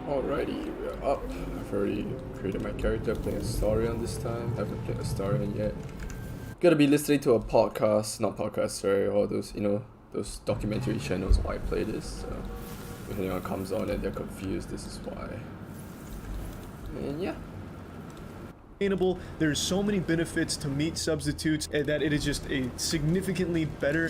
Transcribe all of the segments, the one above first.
Alrighty, we're up. I've already created my character, playing a story on this time. I haven't played a story on yet. Gonna be listening to a podcast, not podcast, sorry, all those, those documentary channels while I play this. So if anyone comes on and they're confused, this is why. And yeah. There's so many benefits to meat substitutes that it is just a significantly better,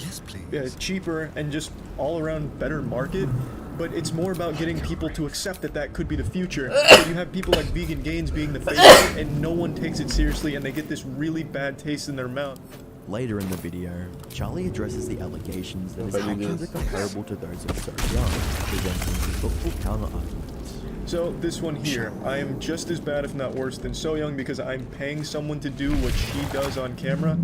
cheaper, and just all-around better market. But it's more about getting people to accept that that could be the future. So you have people like Vegan Gains being the favorite, and no one takes it seriously, and they get this really bad taste in their mouth. Later in the video, Charlie addresses the allegations that his actions are comparable to those of So Young, presenting his thoughtful counter-argument. So this one here, I am just as bad if not worse than So Young because I'm paying someone to do what she does on camera.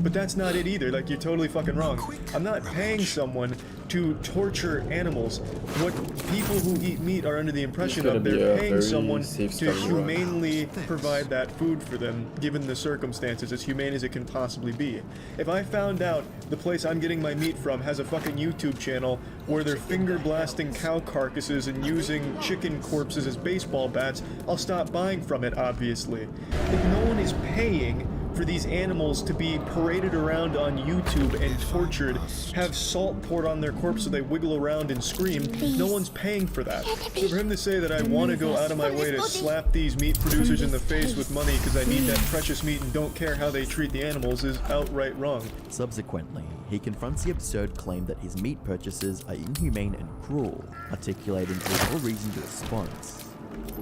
But that's not it either, like you're totally fucking wrong. I'm not paying someone to torture animals. What people who eat meat are under the impression of, they're paying someone to humanely provide that food for them, given the circumstances, as humane as it can possibly be. If I found out the place I'm getting my meat from has a fucking YouTube channel where they're finger blasting cow carcasses and using chicken corpses as baseball bats, I'll stop buying from it, obviously. If no one is paying for these animals to be paraded around on YouTube and tortured, have salt poured on their corpse so they wiggle around and scream, no one's paying for that. So for him to say that I want to go out of my way to slap these meat producers in the face with money because I need that precious meat and don't care how they treat the animals is outright wrong. Subsequently, he confronts the absurd claim that his meat purchases are inhumane and cruel, articulating a well-reasoned response.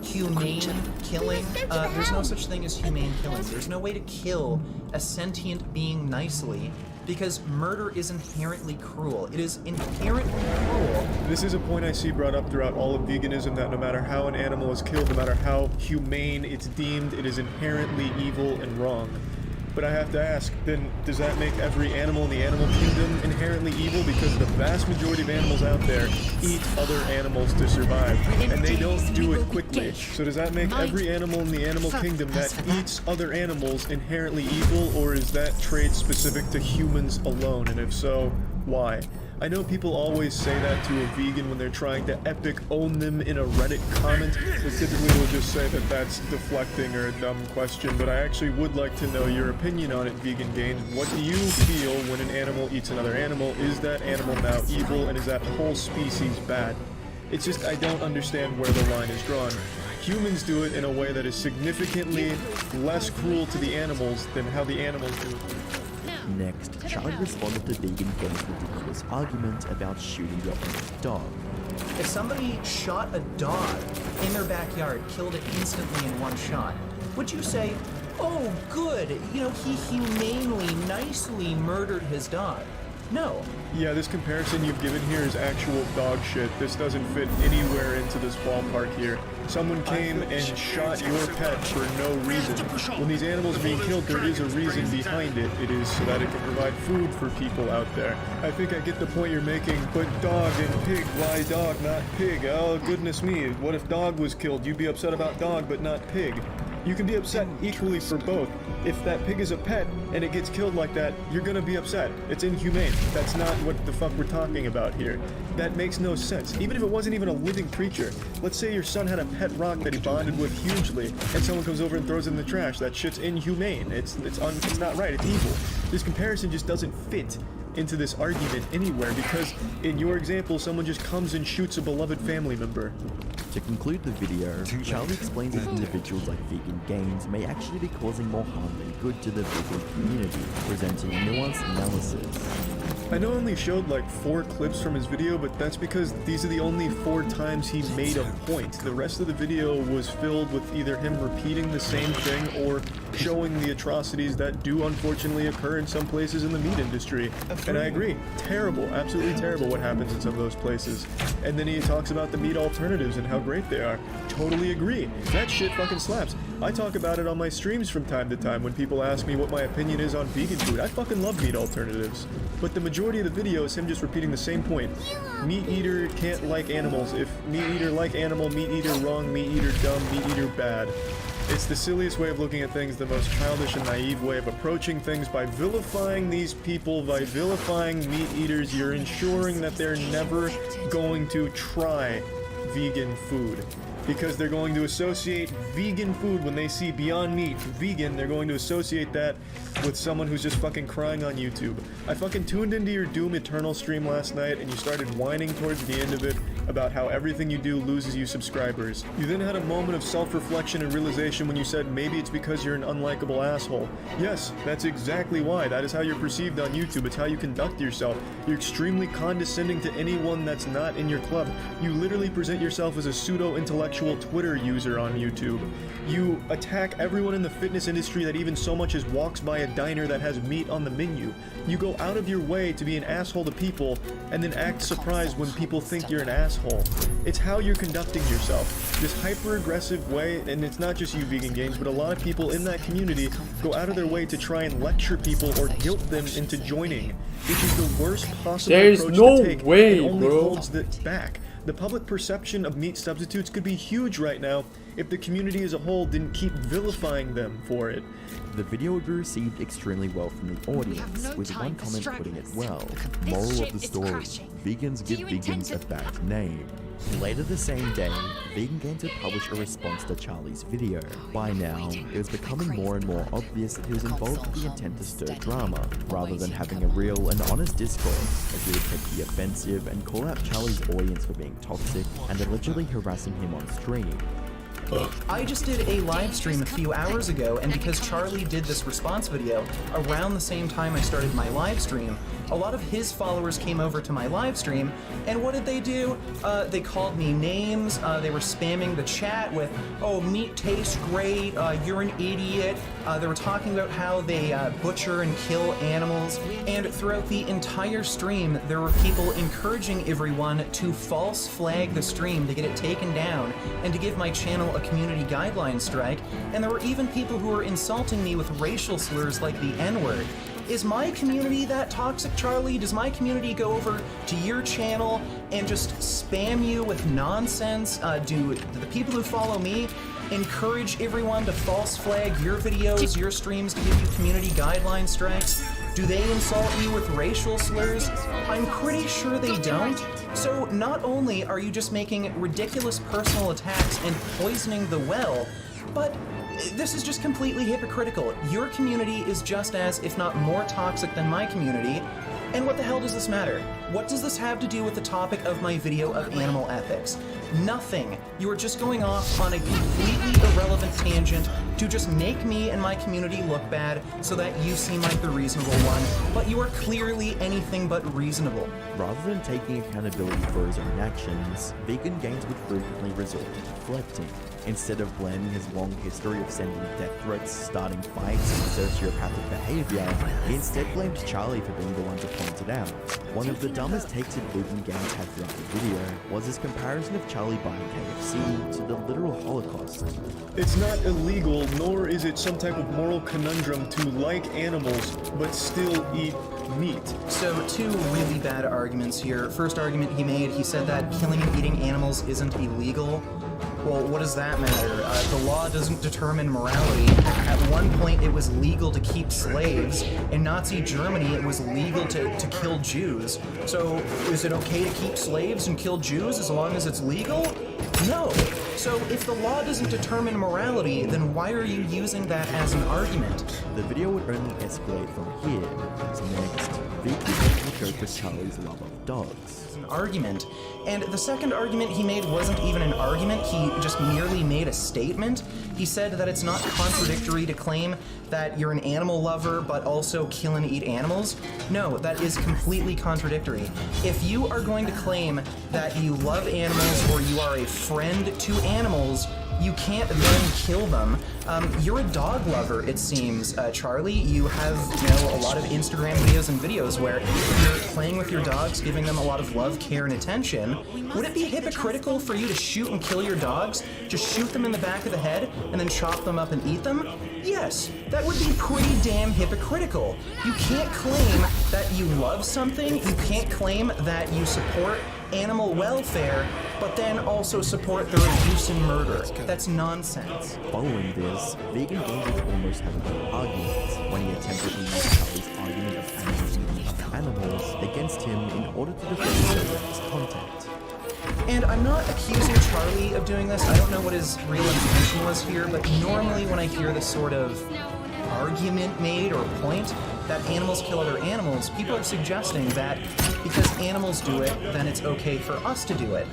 Humane killing? There's no such thing as humane killing. There's no way to kill a sentient being nicely because murder is inherently cruel. It is inherently cruel. This is a point I see brought up throughout all of veganism, that no matter how an animal is killed, no matter how humane it's deemed, it is inherently evil and wrong. But I have to ask, then does that make every animal in the animal kingdom inherently evil? Because the vast majority of animals out there eat other animals to survive, and they don't do it quickly. So does that make every animal in the animal kingdom that eats other animals inherently evil, or is that trait specific to humans alone? And if so, why? I know people always say that to a vegan when they're trying to epic own them in a Reddit comment, but typically they'll just say that that's deflecting or a dumb question, but I actually would like to know your opinion on it, Vegan Gains. What do you feel when an animal eats another animal? Is that animal now evil, and is that whole species bad? It's just, I don't understand where the line is drawn. Humans do it in a way that is significantly less cruel to the animals than how the animals do it. Next, Charlie responded to Vegan Gains' ridiculous argument about shooting your own dog. If somebody shot a dog in their backyard, killed it instantly in one shot, would you say, oh good, he humanely, nicely murdered his dog? No. Yeah, this comparison you've given here is actual dog shit. This doesn't fit anywhere into this ballpark here. Someone came and shot your pet for no reason. When these animals are being killed, there is a reason behind it. It is so that it can provide food for people out there. I think I get the point you're making, but dog and pig, why dog, not pig? Oh, goodness me, what if dog was killed? You'd be upset about dog, but not pig. You can be upset equally for both. If that pig is a pet and it gets killed like that, you're gonna be upset. It's inhumane. That's not what the fuck we're talking about here. That makes no sense. Even if it wasn't even a living creature. Let's say your son had a pet rock that he bonded with hugely, and someone comes over and throws it in the trash. That shit's inhumane. It's not right. It's evil. This comparison just doesn't fit into this argument anywhere because in your example, someone just comes and shoots a beloved family member. To conclude the video, Charlie explains that individuals like Vegan Gains may actually be causing more harm than good to the vegan community, presenting a nuanced analysis. I know I only showed like 4 clips from his video, but that's because these are the only 4 times he made a point. The rest of the video was filled with either him repeating the same thing or showing the atrocities that do unfortunately occur in some places in the meat industry. And I agree, terrible, absolutely terrible what happens in some of those places. And then he talks about the meat alternatives and how great they are. Totally agree. That shit fucking slaps. I talk about it on my streams from time to time when people ask me what my opinion is on vegan food. I fucking love meat alternatives. But the majority of the video is him just repeating the same point. Meat eater can't like animals. If meat eater like animal, meat eater wrong, meat eater dumb, meat eater bad. It's the silliest way of looking at things, the most childish and naive way of approaching things. By vilifying these people, by vilifying meat eaters, you're ensuring that they're never going to try vegan food. Because they're going to associate vegan food when they see Beyond Meat vegan, they're going to associate that with someone who's just fucking crying on YouTube. I fucking tuned into your Doom Eternal stream last night and you started whining towards the end of it about how everything you do loses you subscribers. You then had a moment of self-reflection and realization when you said maybe it's because you're an unlikable asshole. Yes, that's exactly why. That is how you're perceived on YouTube. It's how you conduct yourself. You're extremely condescending to anyone that's not in your club. You literally present yourself as a pseudo-intellectual Twitter user on YouTube. You attack everyone in the fitness industry that even so much as walks by a diner that has meat on the menu. You go out of your way to be an asshole to people and then act surprised when people think you're an asshole. It's how you're conducting yourself. This hyper-aggressive way, and it's not just you Vegan Games, but a lot of people in that community go out of their way to try and lecture people or guilt them into joining, which is the worst possible There's approach no to take. way, it only bro. holds it back. The public perception of meat substitutes could be huge right now if the community as a whole didn't keep vilifying them for it. The video would be received extremely well from the audience, with one comment putting it well. Moral of the story, vegans give vegans a bad name. Later the same day, Vegan Games would publish a response to Charlie's video. By now, it was becoming more and more obvious that he was involved with the intent to stir drama, rather than having a real and honest discourse, as he would take the offensive and call out Charlie's audience for being toxic and allegedly harassing him on stream. I just did a live stream a few hours ago, and because Charlie did this response video around the same time I started my live stream, a lot of his followers came over to my live stream, and what did they do? They called me names, they were spamming the chat with, oh, meat tastes great, you're an idiot. They were talking about how they butcher and kill animals, and throughout the entire stream, there were people encouraging everyone to false flag the stream to get it taken down, and to give my channel a community guideline strike, and there were even people who were insulting me with racial slurs like the N-word. Is my community that toxic, Charlie? Does my community go over to your channel and just spam you with nonsense? Do the people who follow me encourage everyone to false flag your videos, your streams to give you community guideline strikes? Do they insult you with racial slurs? I'm pretty sure they don't. So not only are you just making ridiculous personal attacks and poisoning the well, but this is just completely hypocritical. Your community is just as, if not more toxic than my community. And what the hell does this matter? What does this have to do with the topic of my video of animal ethics? Nothing. You are just going off on a completely irrelevant tangent to just make me and my community look bad so that you seem like the reasonable one, but you are clearly anything but reasonable. Rather than taking accountability for his own actions, Vegan Games would frequently resort to deflecting. Instead of blaming his long history of sending death threats, starting fights, and sociopathic behavior, he instead blamed Charlie for being the one to point it out. One of the dumbest takes that Vegan Games had throughout the video was his comparison of Charlie buying KFC to the literal Holocaust. It's not illegal, nor is it some type of moral conundrum to like animals, but still eat meat. So, two really bad arguments here. First argument he made, he said that killing and eating animals isn't illegal. Well, what does that matter? The law doesn't determine morality. At one point, it was legal to keep slaves. In Nazi Germany, it was legal to kill Jews. So, is it okay to keep slaves and kill Jews as long as it's legal? No. So, if the law doesn't determine morality, then why are you using that as an argument? The video would only escalate from here. So next, Vegan Games would go for Charlie's love of dogs. An argument. And the second argument he made wasn't even an argument, he just merely made a statement. He said that it's not contradictory to claim that you're an animal lover but also kill and eat animals. No, that is completely contradictory. If you are going to claim that you love animals or you are a friend to animals, you can't then kill them. You're a dog lover, it seems, Charlie. You have, a lot of Instagram videos where you're playing with your dogs, giving them a lot of love, care, and attention. Would it be hypocritical for you to shoot and kill your dogs? Just shoot them in the back of the head and then chop them up and eat them? Yes, that would be pretty damn hypocritical. You can't claim that you love something, you can't claim that you support animal welfare, but then also support their abuse and murder. That's nonsense. Following this, Vegan Games would almost have a little argument when he attempted to use Charlie's argument of animals against him in order to defend his content. And I'm not accusing Charlie of doing this. I don't know what his real intention was here, but normally when I hear this sort of argument made or point that animals kill other animals, people are suggesting that because animals do it, then it's okay for us to do it.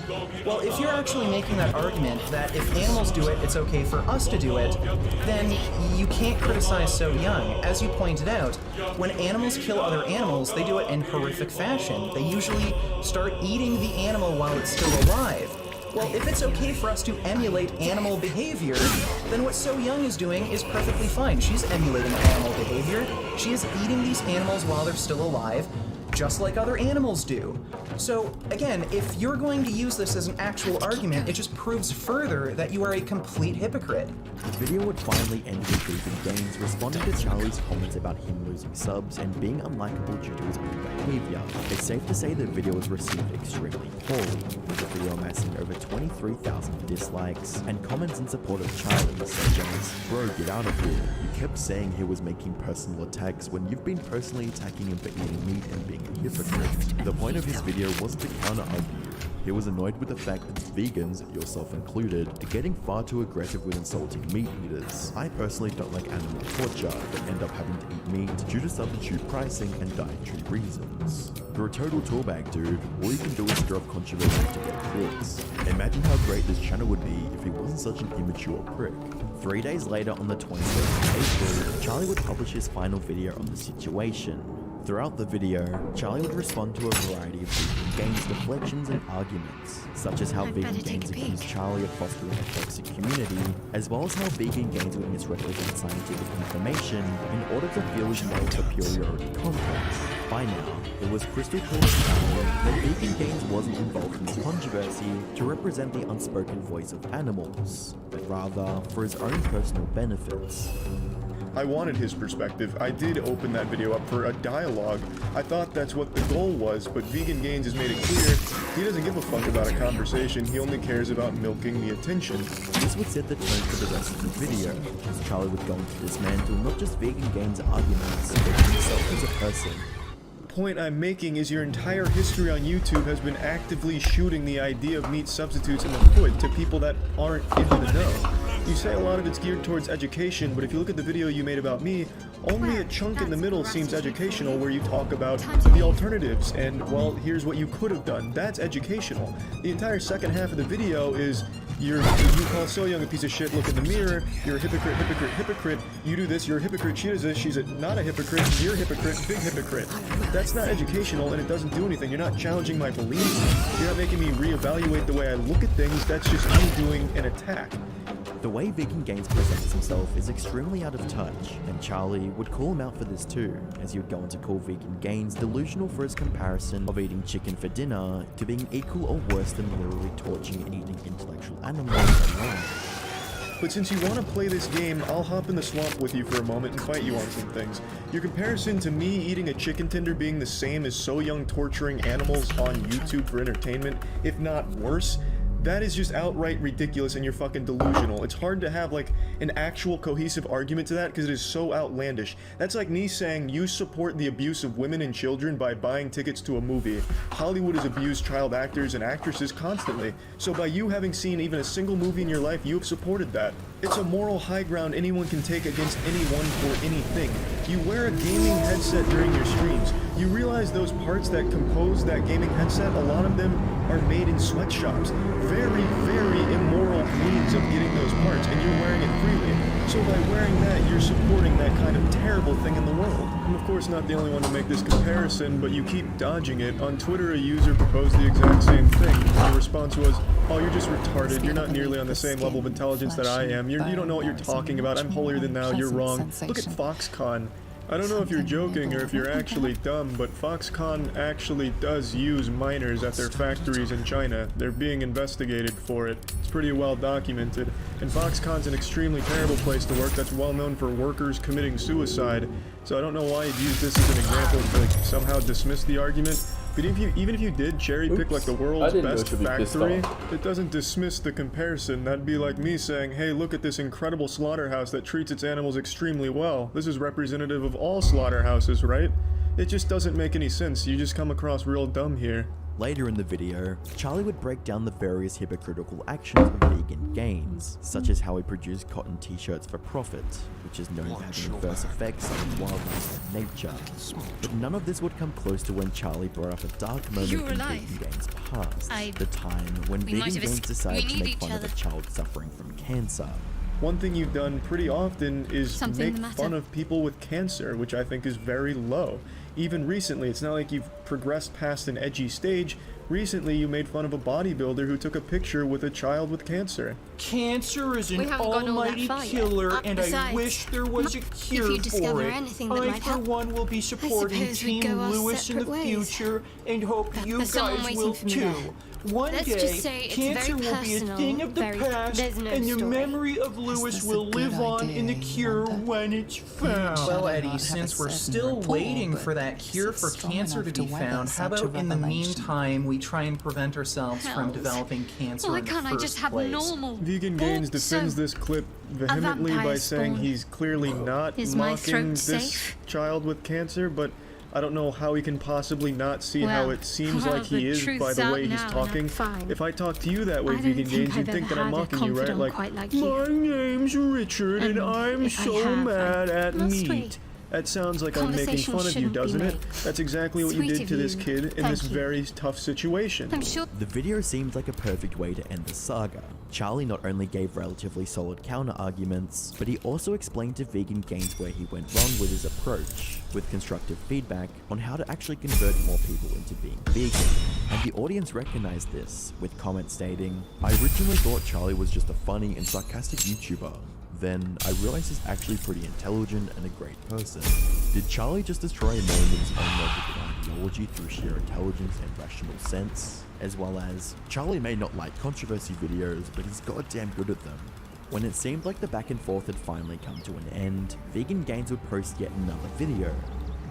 Well, if you're actually making that argument that if animals do it, it's okay for us to do it, then you can't criticize So Young. As you pointed out, when animals kill other animals, they do it in horrific fashion. They usually start eating the animal while it's still alive. Well, if it's okay for us to emulate animal behavior, then what So Young is doing is perfectly fine. She's emulating animal behavior. She is eating these animals while they're still alive, just like other animals do. So, again, if you're going to use this as an actual argument, it just proves further that you are a complete hypocrite. The video would finally end with Vegan Gains responding to Charlie's comments about him losing subs and being unlikable due to his own behavior. It's safe to say the video was received extremely poorly, with the video amassing over 23,000 dislikes and comments in support of Charlie, such as, "Bro, get out of here. You kept saying he was making personal attacks when you've been personally attacking him for eating meat and being a hypocrite." The point of his video wasn't to counter-argue. He was annoyed with the fact that vegans, yourself included, are getting far too aggressive with insulting meat eaters. I personally don't like animal torture, but end up having to eat meat due to substitute pricing and dietary reasons. You're a total toolbag, dude. All you can do is stir up controversy to get clicks. Imagine how great this channel would be if he wasn't such an immature prick. 3 days later, on the 27th of April, Charlie would publish his final video on the situation. Throughout the video, Charlie would respond to a variety of Vegan Gains deflections and arguments, such as how Vegan Gains accused Charlie of fostering a toxic community, as well as how Vegan Gains would misrepresent scientific information in order to fuel his male superiority complex. By now, it was crystal clear to Charlie that Vegan Gains wasn't involved in this controversy to represent the unspoken voice of animals, but rather for his own personal benefits. I wanted his perspective. I did open that video up for a dialogue. I thought that's what the goal was, but Vegan Gains has made it clear he doesn't give a fuck about a conversation. He only cares about milking the attention. This would set the tone for the rest of the video, as Charlie would go into dismantle not just Vegan Gains arguments, but himself as a person. Point I'm making is your entire history on YouTube has been actively shooting the idea of meat substitutes in the foot to people that aren't in the know. You say a lot of it's geared towards education, but if you look at the video you made about me, only a chunk in the middle seems educational where you talk about the alternatives and, well, here's what you could have done. That's educational. The entire second half of the video is you call So Young a piece of shit, look in the mirror, you're a hypocrite, hypocrite, hypocrite, you do this, you're a hypocrite, she does this, she's not a hypocrite, you're a hypocrite, big hypocrite. That's not educational and it doesn't do anything. You're not challenging my beliefs, you're not making me reevaluate the way I look at things, that's just you doing an attack. The way Vegan Gains presents himself is extremely out of touch, and Charlie would call him out for this too, as he would go on to call Vegan Gains delusional for his comparison of eating chicken for dinner to being equal or worse than literally torching and eating intellectual animals alive. But since you want to play this game, I'll hop in the swamp with you for a moment and fight you on some things. Your comparison to me eating a chicken tender being the same as So Young torturing animals on YouTube for entertainment, if not worse, that is just outright ridiculous and you're fucking delusional. It's hard to have like an actual cohesive argument to that because it is so outlandish. That's like me saying you support the abuse of women and children by buying tickets to a movie. Hollywood has abused child actors and actresses constantly. So by you having seen even a single movie in your life, you have supported that. It's a moral high ground anyone can take against anyone for anything. You wear a gaming headset during your streams. You realize those parts that compose that gaming headset, a lot of them are made in sweatshops. Very, very immoral means of getting those parts, and you're wearing it freely. So by wearing that, you're supporting that kind of terrible thing in the world. I'm of course not the only one to make this comparison, but you keep dodging it. On Twitter, a user proposed the exact same thing. The response was, "Oh, you're just retarded. You're not nearly on the same level of intelligence that I am. You don't know what you're talking about. I'm holier than thou. You're wrong. Look at Foxconn. I don't know if you're joking or if you're actually dumb, but Foxconn actually does use minors at their factories in China. They're being investigated for it. It's pretty well documented. And Foxconn's an extremely terrible place to work that's well known for workers committing suicide. So I don't know why you'd use this as an example to like somehow dismiss the argument. But even if you did cherry pick like the world's best factory, it doesn't dismiss the comparison. That'd be like me saying, hey, look at this incredible slaughterhouse that treats its animals extremely well. This is representative of all slaughterhouses, right? It just doesn't make any sense. You just come across real dumb here. Later in the video, Charlie would break down the various hypocritical actions of vegan Gaines, such as how he produced cotton t-shirts for profit, which is known for having adverse effects on wildlife and nature. But none of this would come close to when Charlie brought up a dark moment in vegan Gaines' past, the time when vegan Gaines decided to make fun of a child suffering from cancer. One thing you've done pretty often is make fun of people with cancer, which I think is very low. Even recently, it's not like you've progressed past an edgy stage. Recently, you made fun of a bodybuilder who took a picture with a child with cancer. Cancer is an almighty killer, and I wish there was a cure for it. I, for one, will be supporting Team Lewis in the future, and hope you guys will too. One day, cancer will be a thing of the past, and the memory of Lewis will live on in the cure when it's found. Well, Eddie, since we're still waiting for that cure for cancer to be found, how about in the meantime we try and prevent ourselves from developing cancer in the first place? Vegan Gaines defends this clip vehemently by saying he's clearly not mocking this child with cancer, but I don't know how he can possibly not see how it seems like he is by the way he's talking. If I talk to you that way, Vegan Gaines, you'd think that I'm mocking you, right? Like, my name's Richard and I'm so mad at meat. That sounds like I'm making fun of you, doesn't it? That's exactly what you did to this kid in this very tough situation. The video seemed like a perfect way to end the saga. Charlie not only gave relatively solid counter-arguments, but he also explained to Vegan Gaines where he went wrong with his approach, with constructive feedback on how to actually convert more people into being vegan. And the audience recognized this, with comments stating, "I originally thought Charlie was just a funny and sarcastic YouTuber. Then I realized he's actually pretty intelligent and a great person. Did Charlie just destroy a man with his own logic and ideology through sheer intelligence and rational sense?" As well as, Charlie may not like controversy videos, but he's goddamn good at them. When it seemed like the back and forth had finally come to an end, Vegan Gaines would post yet another video.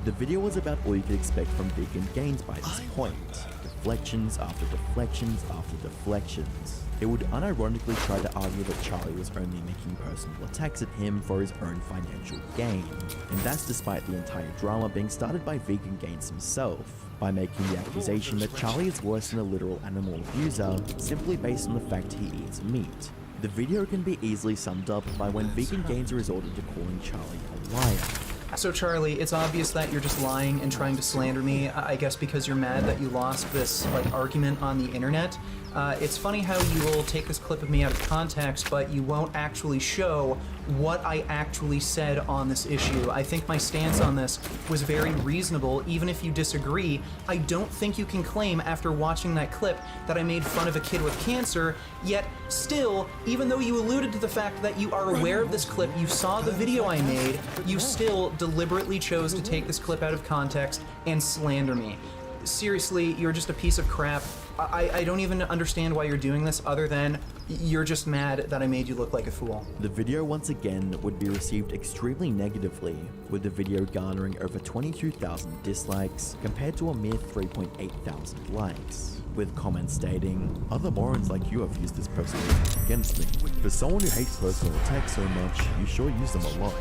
The video was about all you could expect from Vegan Gaines by this point. Deflections after deflections after deflections. It would unironically try to argue that Charlie was only making personal attacks at him for his own financial gain. And that's despite the entire drama being started by Vegan Gaines himself, by making the accusation that Charlie is worse than a literal animal abuser, simply based on the fact he eats meat. The video can be easily summed up by when Vegan Gaines resorted to calling Charlie a liar. So Charlie, it's obvious that you're just lying and trying to slander me, I guess because you're mad that you lost this argument on the internet. It's funny how you will take this clip of me out of context, but you won't actually show what I actually said on this issue. I think my stance on this was very reasonable, even if you disagree. I don't think you can claim after watching that clip that I made fun of a kid with cancer, yet still, even though you alluded to the fact that you are aware of this clip, you saw the video I made, you still deliberately chose to take this clip out of context and slander me. Seriously, you're just a piece of crap. I don't even understand why you're doing this other than you're just mad that I made you look like a fool. The video once again would be received extremely negatively, with the video garnering over 22,000 dislikes compared to a mere 3.8 thousand likes, with comments stating, "Other morons like you have used this personal attack against me. For someone who hates personal attacks so much, you sure use them a lot.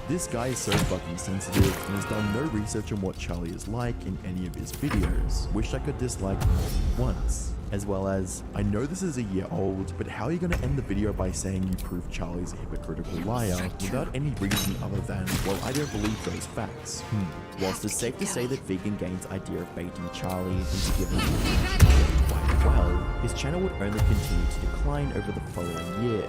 This guy is so fucking sensitive and has done no research on what Charlie is like in any of his videos. Wish I could dislike more than once." As well as, "I know this is a year old, but how are you going to end the video by saying you prove Charlie's a hypocritical liar without any reason other than, well, I don't believe those facts?" Whilst it's safe to say that Vegan Gaines' idea of baiting Charlie into giving him quite well, his channel would only continue to decline over the following year.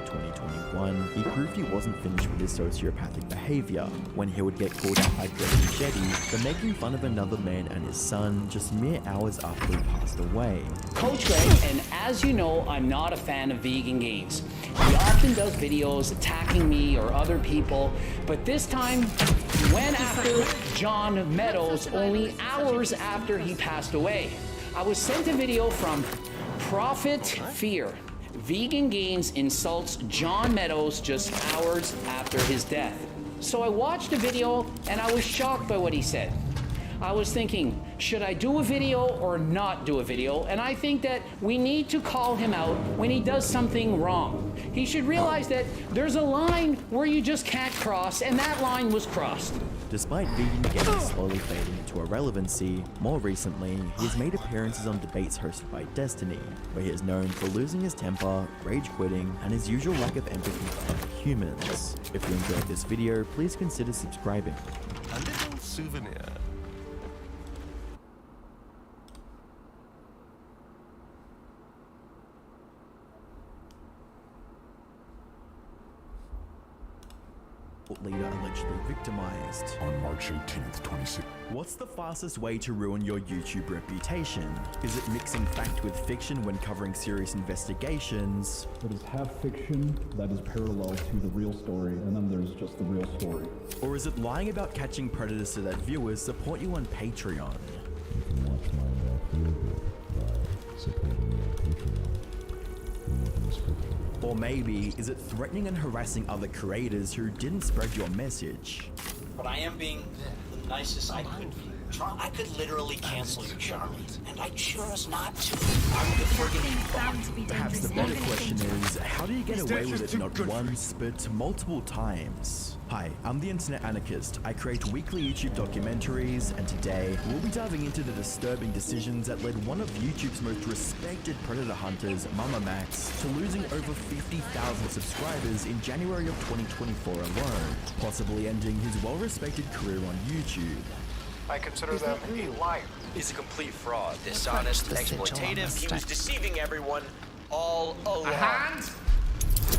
2021, he proved he wasn't finished with his sociopathic behavior when he would get called out by Greg and Shetty for making fun of another man and his son just mere hours after he passed away. Coach Greg, and as you know, I'm not a fan of Vegan Gaines. He often does videos attacking me or other people, but this time he went after John Meadows only hours after he passed away. I was sent a video from Prophet Fear. Vegan Gaines insults John Meadows just hours after his death. So I watched the video and I was shocked by what he said. I was thinking, should I do a video or not do a video? And I think that we need to call him out when he does something wrong. He should realize that there's a line where you just can't cross, and that line was crossed. Despite vegan games slowly fading into irrelevancy, more recently, he has made appearances on debates hosted by Destiny, where he is known for losing his temper, rage quitting, and his usual lack of empathy for other humans. If you enjoyed this video, please consider subscribing. A little souvenir. Leader allegedly victimized. On March 18th, 26. What's the fastest way to ruin your YouTube reputation? Is it mixing fact with fiction when covering serious investigations? It is half fiction that is parallel to the real story, and then there's just the real story. Or is it lying about catching predators so that viewers support you on Patreon? You can watch my career by supporting me on Patreon. Link in the description. Or maybe, is it threatening and harassing other creators who didn't spread your message? But I am being the nicest I could be. I could literally cancel you, Charlie, and I chose not to. I'm the friggin' Perhaps the better question is, how do you get away with it not once, but multiple times? Hi, I'm the Internet Anarchist. I create weekly YouTube documentaries, and today we'll be diving into the disturbing decisions that led one of YouTube's most respected predator hunters, Mama Max, to losing over 50,000 subscribers in January of 2024 alone, possibly ending his well-respected career on YouTube. I consider them a liar. He's a complete fraud, dishonest, exploitative. He was deceiving everyone all along.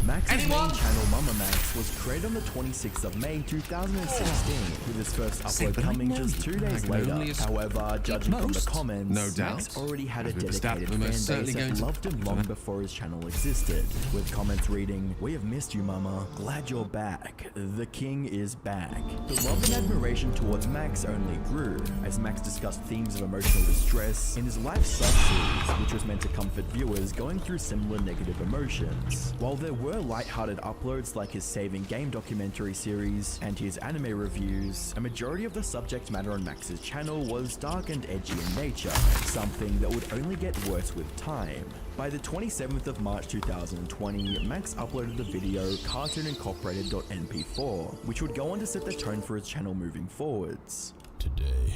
Max's main channel, Mama Max, was created on the 26th of May 2016, with his first upload coming just 2 days later. However, judging from the comments, Max already had a dedicated fan base that loved him long before his channel existed, with comments reading, "We have missed you, Mama. Glad you're back. The king is back." The love and admiration towards Max only grew, as Max discussed themes of emotional distress in his Life Sucks series, which was meant to comfort viewers going through similar negative emotions. While there were light-hearted uploads like his Saving Game documentary series and his anime reviews, a majority of the subject matter on Max's channel was dark and edgy in nature, something that would only get worse with time. By the 27th of March 2020, Max uploaded the video cartoonincorporated.mp4, which would go on to set the tone for his channel moving forwards. Today.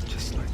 Just like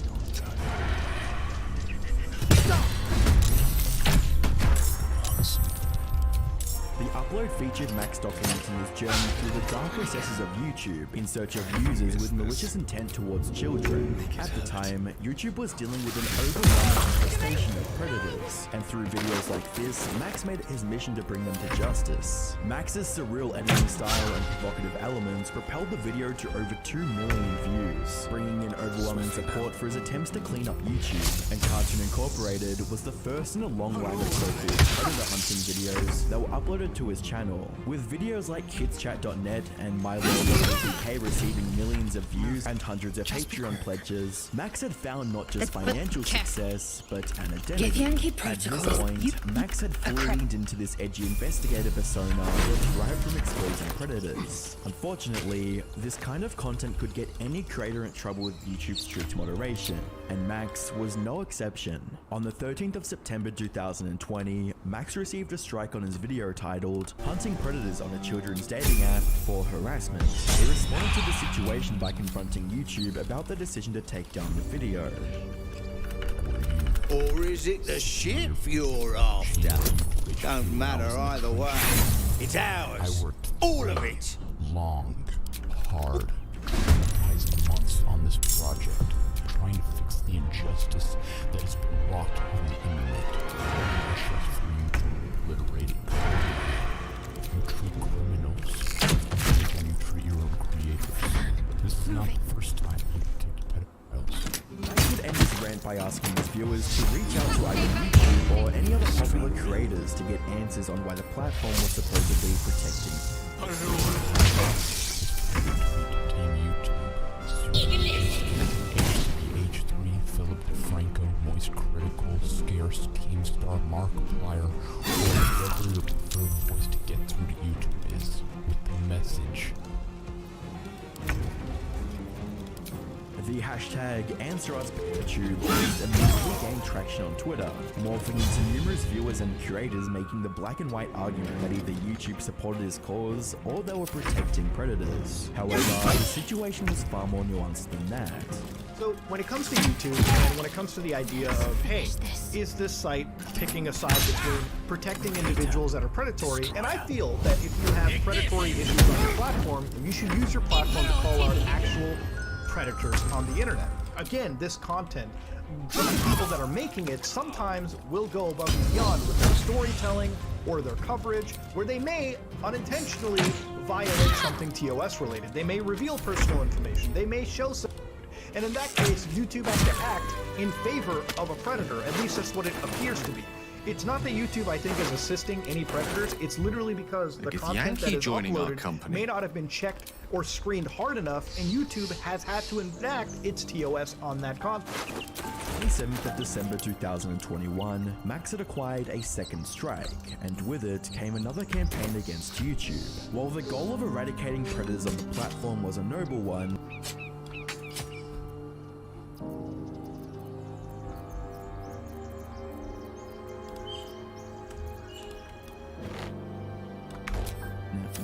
The upload featured Max documenting his journey through the dark recesses of YouTube in search of users with malicious intent towards children. At the time, YouTube was dealing with an overwhelming infestation of predators, and through videos like this, Max made it his mission to bring them to justice. Max's surreal editing style and provocative elements propelled the video to over 2 million views, bringing in overwhelming support for his attempts to clean up YouTube, and Cartoon Incorporated was the first in a long line of so-called predator hunting videos that were uploaded to his channel, with videos like kidschat.net and MyLordLTK receiving millions of views and hundreds of Patreon pledges. Max had found not just financial success, but an identity. At this point, Max had fully leaned into this edgy investigator persona that thrived from exposing predators. Unfortunately, this kind of content could get any creator in trouble with YouTube's strict moderation, and Max was no exception. On the 13th of September 2020, Max received a strike on his video titled "Hunting Predators on a Children's Dating App for Harassment." He responded to the situation by confronting YouTube about the decision to take down the video. Or is it the ship you're after? Don't matter either way. It's ours. I worked all of it. long, hard, days and months on this project, trying to fix the injustice that has been wrought on the internet. Not just for YouTube obliterating. You treat criminals like you treat your own creators. This is not the first time you've taken pedophiles. Max would end his rant by asking his viewers to reach out to either YouTube or any other popular creators to get answers on why the platform was supposedly protecting. Team YouTube. H3, Philip DeFranco, Moist Critical, Scarce, Keemstar, Markiplier, or whoever the preferred voice to get through to YouTube is, with the message. hashtag #AnswerUsPikachu immediately gained traction on Twitter, morphing into numerous viewers and creators making the black and white argument that either YouTube supported his cause or they were protecting predators. However, the situation was far more nuanced than that. So when it comes to YouTube, and when it comes to the idea of, hey, is this site picking a side between protecting individuals that are predatory? And I feel that if you have predatory issues on your platform, you should use your platform to call out actual predators on the internet. Again, this content, some of the people that are making it sometimes will go above and beyond with their storytelling or their coverage, where they may unintentionally violate something TOS related. They may reveal personal information. They may show some. And in that case, YouTube has to act in favor of a predator. At least that's what it appears to be. It's not that YouTube, I think, is assisting any predators. It's literally because the content that is uploaded may not have been checked or screened hard enough, and YouTube has had to enact its TOS on that content. 27th of December 2021, Max had acquired a second strike, and with it came another campaign against YouTube. While the goal of eradicating predators on the platform was a noble one,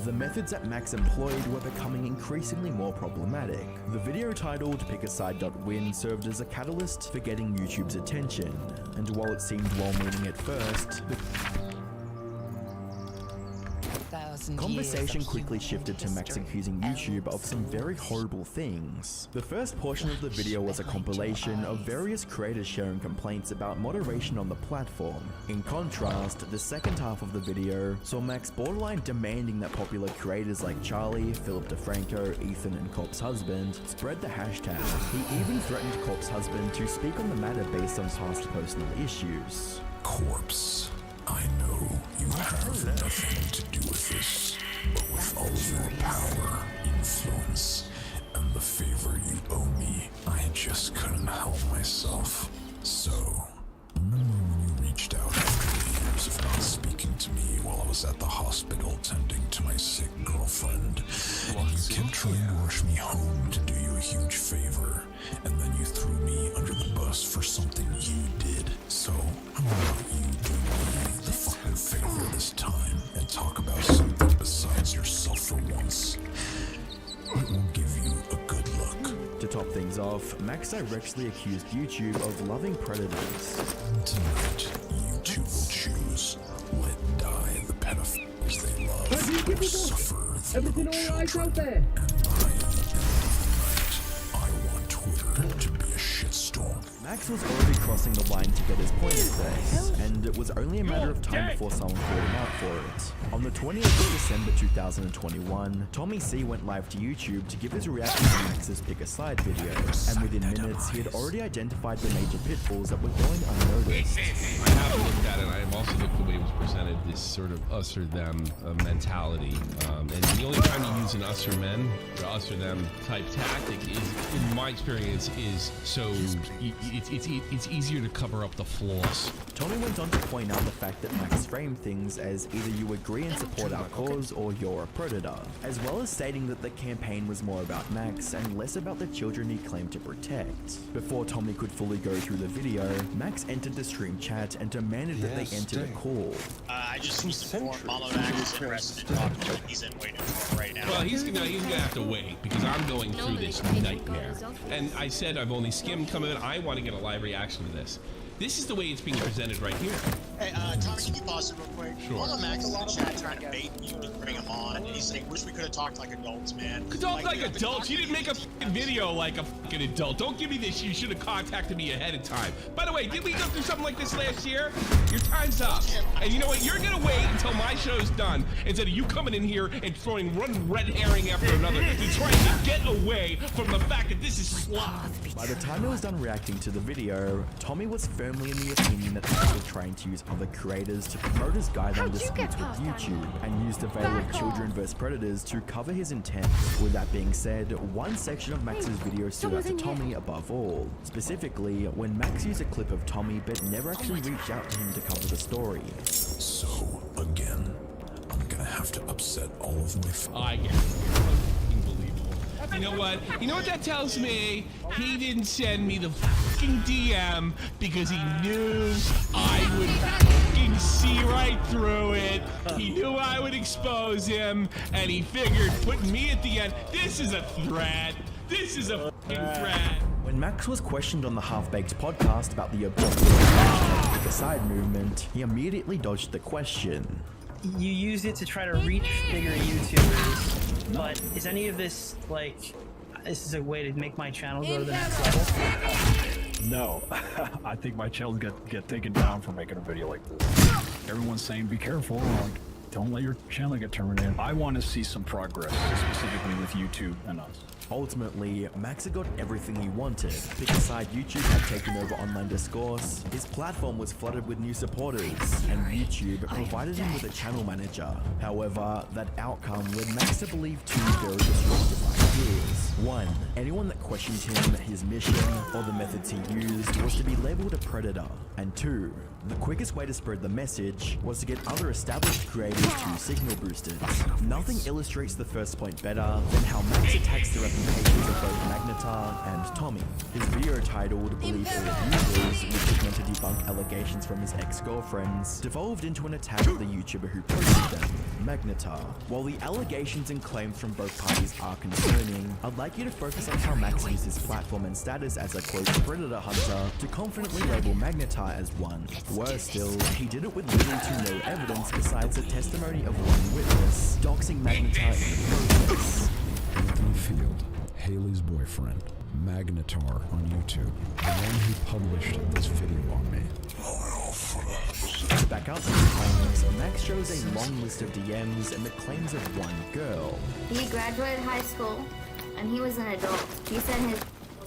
the methods that Max employed were becoming increasingly more problematic. The video titled PickASide.win served as a catalyst for getting YouTube's attention, and while it seemed well-meaning at first, the conversation quickly shifted to Max accusing YouTube of some very horrible things. The first portion of the video was a compilation of various creators sharing complaints about moderation on the platform. In contrast, the second half of the video saw Max borderline demanding that popular creators like Charlie, Philip DeFranco, Ethan, and Corp's husband spread the hashtag. He even threatened Corp's husband to speak on the matter based on past personal issues. Corpse, I know you have nothing to do with this, but with all of your power, influence, and the favor you owe me, I just couldn't help myself. So, remember when you reached out after years of not speaking to me while I was at the hospital tending to my sick girlfriend, and you kept trying to rush me home to do you a huge favor, and then you threw me under the bus for something you did. So, how about you do me the fucking favor this time and talk about something besides yourself for once? It will give you a good look. To top things off, Max directly accused YouTube of loving predators. Tonight, YouTube will choose. Let die the pedophiles they love, or suffer the little children. And by the end of the night, I want Twitter to be a shitstorm. Max was already crossing the line to get his point across, and it was only a matter of time before someone called him out for it. On the 20th of December 2021, Tommy C went live to YouTube to give his reaction to Max's Pick a Side video, and within minutes he had already identified the major pitfalls that were going unnoticed. I have looked at it, I have also looked at the way it was presented, this sort of us or them mentality, and the only time you use an us or men, or us or them type tactic is, in my experience, is so it's easier to cover up the flaws. Tommy went on to point out the fact that Max framed things as either you agree and support our cause or you're a predator, as well as stating that the campaign was more about Max and less about the children he claimed to protect. Before Tommy could fully go through the video, Max entered the stream chat and demanded that they enter the call. I just need to inform Mama Max is interested in talking to him. He's in waiting for him right now. Well, he's gonna have to wait because I'm going through this nightmare. And I said I've only skimmed some of it. I want to get a live reaction to this. This is the way it's being presented right here. Hey, Tommy, can you pause it real quick? Sure. Mama Max is in the chat trying to bait you to bring him on, and he's saying, wish we could have talked like adults, man. Talk like adults? You didn't make a f***ing video like a f***ing adult. Don't give me this, you should have contacted me ahead of time. By the way, did we go through something like this last year? Your time's up. And you know what? You're gonna wait until my show's done instead of you coming in here and throwing one red herring after another to try to get away from the fact that this is slop. By the time he was done reacting to the video, Tommy was firmly in the opinion that Max was trying to use other creators to promote his guideline disputes with YouTube and used the veil of children vs predators to cover his intent. With that being said, one section of Max's video stood out to Tommy above all. Specifically, when Max used a clip of Tommy but never actually reached out to him to cover the story. So, again, I'm gonna have to upset all of my I get it. Unbelievable. You know what? You know what that tells me? He didn't send me the fucking DM because he knew I would fucking see right through it. He knew I would expose him, and he figured putting me at the end, this is a threat. This is a fucking threat. When Max was questioned on the Half-Baked podcast about the objective of the side movement, he immediately dodged the question. You used it to try to reach bigger YouTubers, but is any of this like, this is a way to make my channel go to the next level? No, I think my channel get taken down for making a video like this. Everyone's saying be careful, like, don't let your channel get terminated. I want to see some progress, specifically with YouTube and us. Ultimately, Max had got everything he wanted. Pick a side, YouTube had taken over online discourse, his platform was flooded with new supporters, and YouTube provided him with a channel manager. However, that outcome led Max to believe two very destructive ideas. One, anyone that questioned him, his mission, or the methods he used was to be labeled a predator. And two, the quickest way to spread the message was to get other established creators to signal boosters. Nothing illustrates the first point better than how Max attacks the reputations of both Magnetar and Tommy. His video titled Believe All Users, which was meant to debunk allegations from his ex-girlfriends, devolved into an attack of the YouTuber who posted them, Magnetar. While the allegations and claims from both parties are concerning, I'd like you to focus on how Max used his platform and status as a quote predator hunter to confidently label Magnetar as one. Worse still, he did it with little to no evidence besides the testimony of one witness, doxing Magnetar in the process. Anthony Field, Haley's boyfriend, Magnetar on YouTube, the one who published this video on me. To back up his claims, Max shows a long list of DMs and the claims of one girl. He graduated high school, and he was an adult. He sent his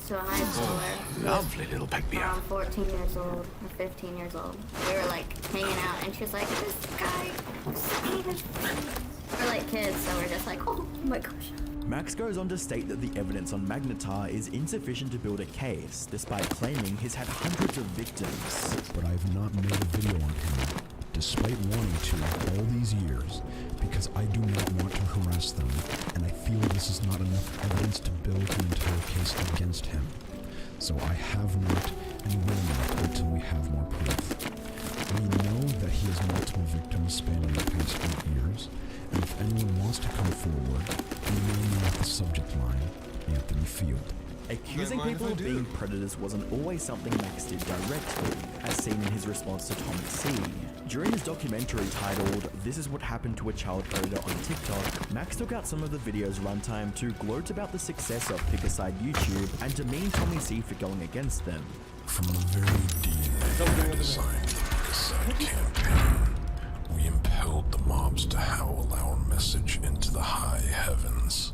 to a high schooler. Lovely little pick-me-up. Around 14 years old or 15 years old. We were like hanging out, and she was like, "This guy, we're like kids, so we're just like, oh my gosh." Max goes on to state that the evidence on Magnetar is insufficient to build a case, despite claiming he's had hundreds of victims. But I have not made a video on him, despite wanting to all these years, because I do not want to harass them, and I feel this is not enough evidence to build an entire case against him. So I have not and will not until we have more proof. We know that he has multiple victims spanning the past 8 years, and if anyone wants to come forward, we will know the subject line, Anthony Field. Accusing people of being predators wasn't always something Max did directly, as seen in his response to Tommy C. During his documentary titled This Is What Happened to a Child Predator on TikTok, Max took out some of the video's runtime to gloat about the success of Pick a Side YouTube and demean Tommy C for going against them. From the very DNA designed the Pick a Side campaign, we impelled the mobs to howl our message into the high heavens.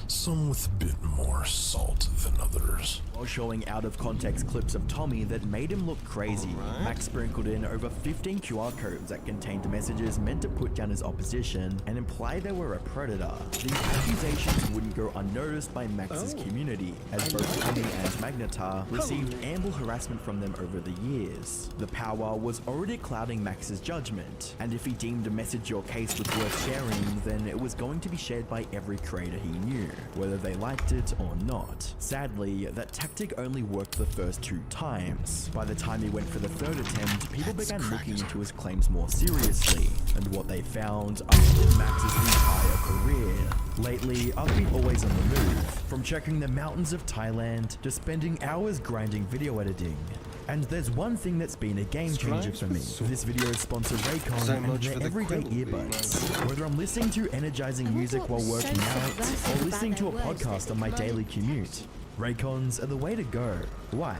Some with a bit more salt than others. While showing out-of-context clips of Tommy that made him look crazy, Max sprinkled in over 15 QR codes that contained messages meant to put down his opposition and imply they were a predator. These accusations wouldn't go unnoticed by Max's community, as both Tommy and Magnetar received ample harassment from them over the years. The power was already clouding Max's judgment, and if he deemed a message or case was worth sharing, then it was going to be shared by every creator he knew, whether they liked it or not. Sadly, that tactic only worked the first 2 times. By the time he went for the 3rd attempt, people began looking into his claims more seriously, and what they found upended Max's entire career. Lately, I've been always on the move, from checking the mountains of Thailand to spending hours grinding video editing. And there's one thing that's been a game changer for me. This video's sponsor Raycon and their everyday earbuds. Whether I'm listening to energizing music while working out, or listening to a podcast on my daily commute, Raycons are the way to go. Why?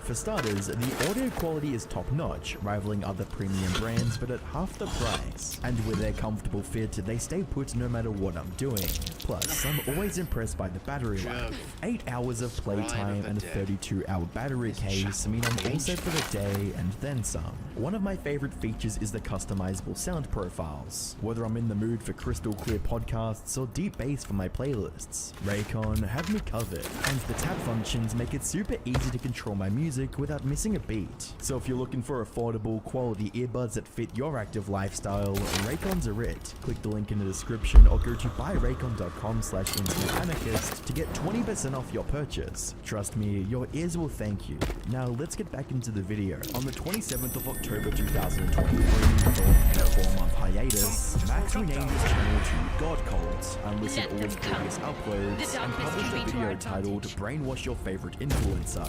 For starters, the audio quality is top-notch, rivaling other premium brands but at half the price. And with their comfortable fit, they stay put no matter what I'm doing. Plus, I'm always impressed by the battery life. 8 hours of playtime and a 32-hour battery case mean I'm all set for the day and then some. One of my favorite features is the customizable sound profiles. Whether I'm in the mood for crystal clear podcasts or deep bass for my playlists, Raycon have me covered. And the tap functions make it super easy to control my music music without missing a beat. So if you're looking for affordable, quality earbuds that fit your active lifestyle, Raycons are it. Click the link in the description or go to buyraycon.com/internetanarchist to get 20% off your purchase. Trust me, your ears will thank you. Now let's get back into the video. On the 27th of October 2023, following a 4-month hiatus, Max renamed his channel to God Cult, unlisted all his previous uploads, and published a video titled Brainwash Your Favorite Influencer.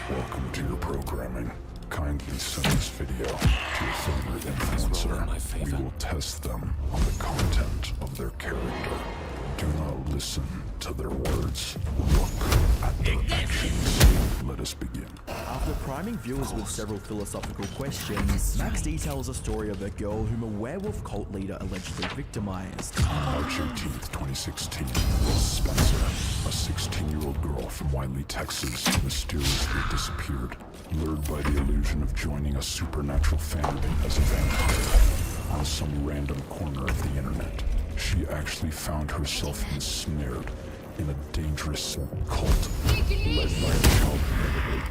Welcome to your programming. Kindly send this video to your favorite influencer. We will test them on the content of their character. Do not listen to their words. Look at their actions. Let us begin. After priming viewers with several philosophical questions, Max details a story of a girl whom a werewolf cult leader allegedly victimized. March 18th, 2016, Spencer, a 16-year-old girl from Wiley, Texas, mysteriously disappeared, lured by the illusion of joining a supernatural family as a vampire on some random corner of the internet. She actually found herself ensnared in a dangerous cult led by a child prodigy,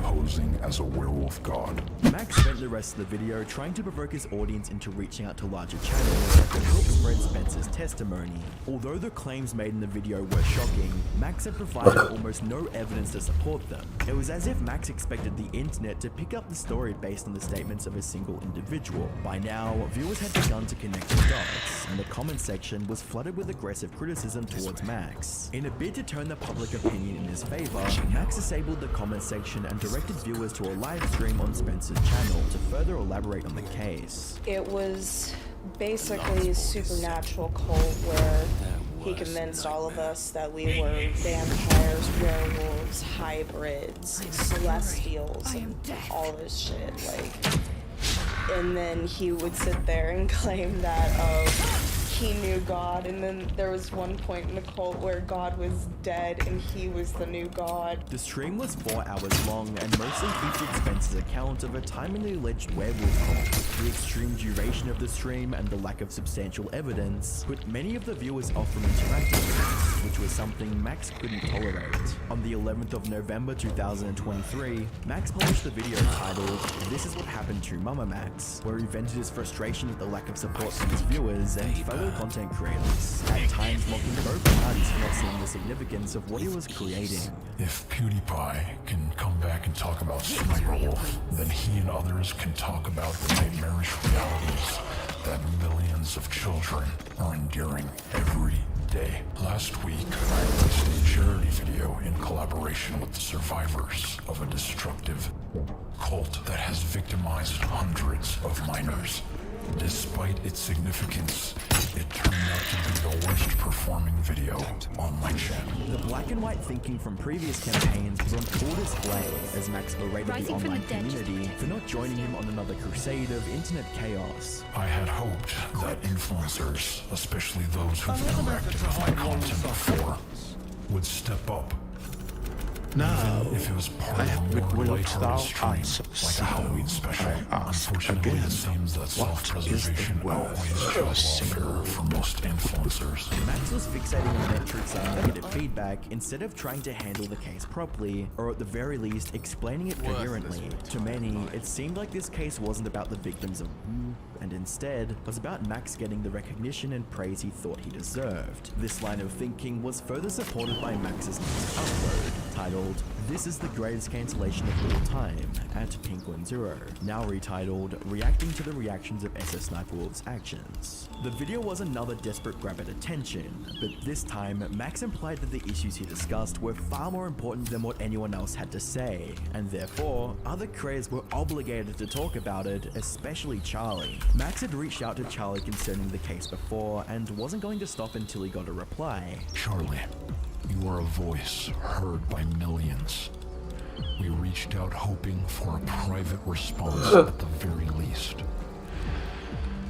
posing as a werewolf god. Max spent the rest of the video trying to provoke his audience into reaching out to larger channels that could help spread Spencer's testimony. Although the claims made in the video were shocking, Max had provided almost no evidence to support them. It was as if Max expected the internet to pick up the story based on the statements of a single individual. By now, viewers had begun to connect the dots, and the comment section was flooded with aggressive criticism towards Max. In a bid to turn the public opinion in his favor, Max disabled the comment section and directed viewers to a live stream on Spencer's channel to further elaborate on the case. It was basically a supernatural cult where he convinced all of us that we were vampires, werewolves, hybrids, celestials, and all this shit. And then he would sit there and claim that he knew God, and then there was one point in the cult where God was dead and he was the new God. The stream was 4 hours long and mostly featured Spencer's account of a time in the alleged werewolf cult. The extreme duration of the stream and the lack of substantial evidence put many of the viewers off from interacting with it, which was something Max couldn't tolerate. On the 11th of November 2023, Max published the video titled This Is What Happened to Mama Max, where he vented his frustration at the lack of support from his viewers and fellow content creators, at times mocking both parties for not seeing the significance of what he was creating. If PewDiePie can come back and talk about Sniperwolf, then he and others can talk about the nightmarish realities that millions of children are enduring every day. Last week, I released a charity video in collaboration with the survivors of a destructive cult that has victimized hundreds of minors. Despite its significance, it turned out to be the worst performing video on my channel. The black and white thinking from previous campaigns was on full display as Max berated the online community for not joining him on another crusade of internet chaos. I had hoped that influencers, especially those who've interacted with my content before, would step up. Now, even if it was part I of have a more willed lighthearted thou stream, answer, like a Halloween special. Unfortunately, it seems that self-preservation outweighs job welfare for most influencers. Max was fixating on metrics and negative feedback instead of trying to handle the case properly, or at the very least, explaining it coherently. To many, it seemed like this case wasn't about the victims of and instead was about Max getting the recognition and praise he thought he deserved. This line of thinking was further supported by Max's next upload, titled This is the Greatest Cancellation of All Time, at Penguin0, now retitled Reacting to the Reactions of SS Sniperwolf's Actions. The video was another desperate grab at attention, but this time, Max implied that the issues he discussed were far more important than what anyone else had to say, and therefore, other creators were obligated to talk about it, especially Charlie. Max had reached out to Charlie concerning the case before, and wasn't going to stop until he got a reply. Charlie, you are a voice heard by millions. We reached out hoping for a private response at the very least.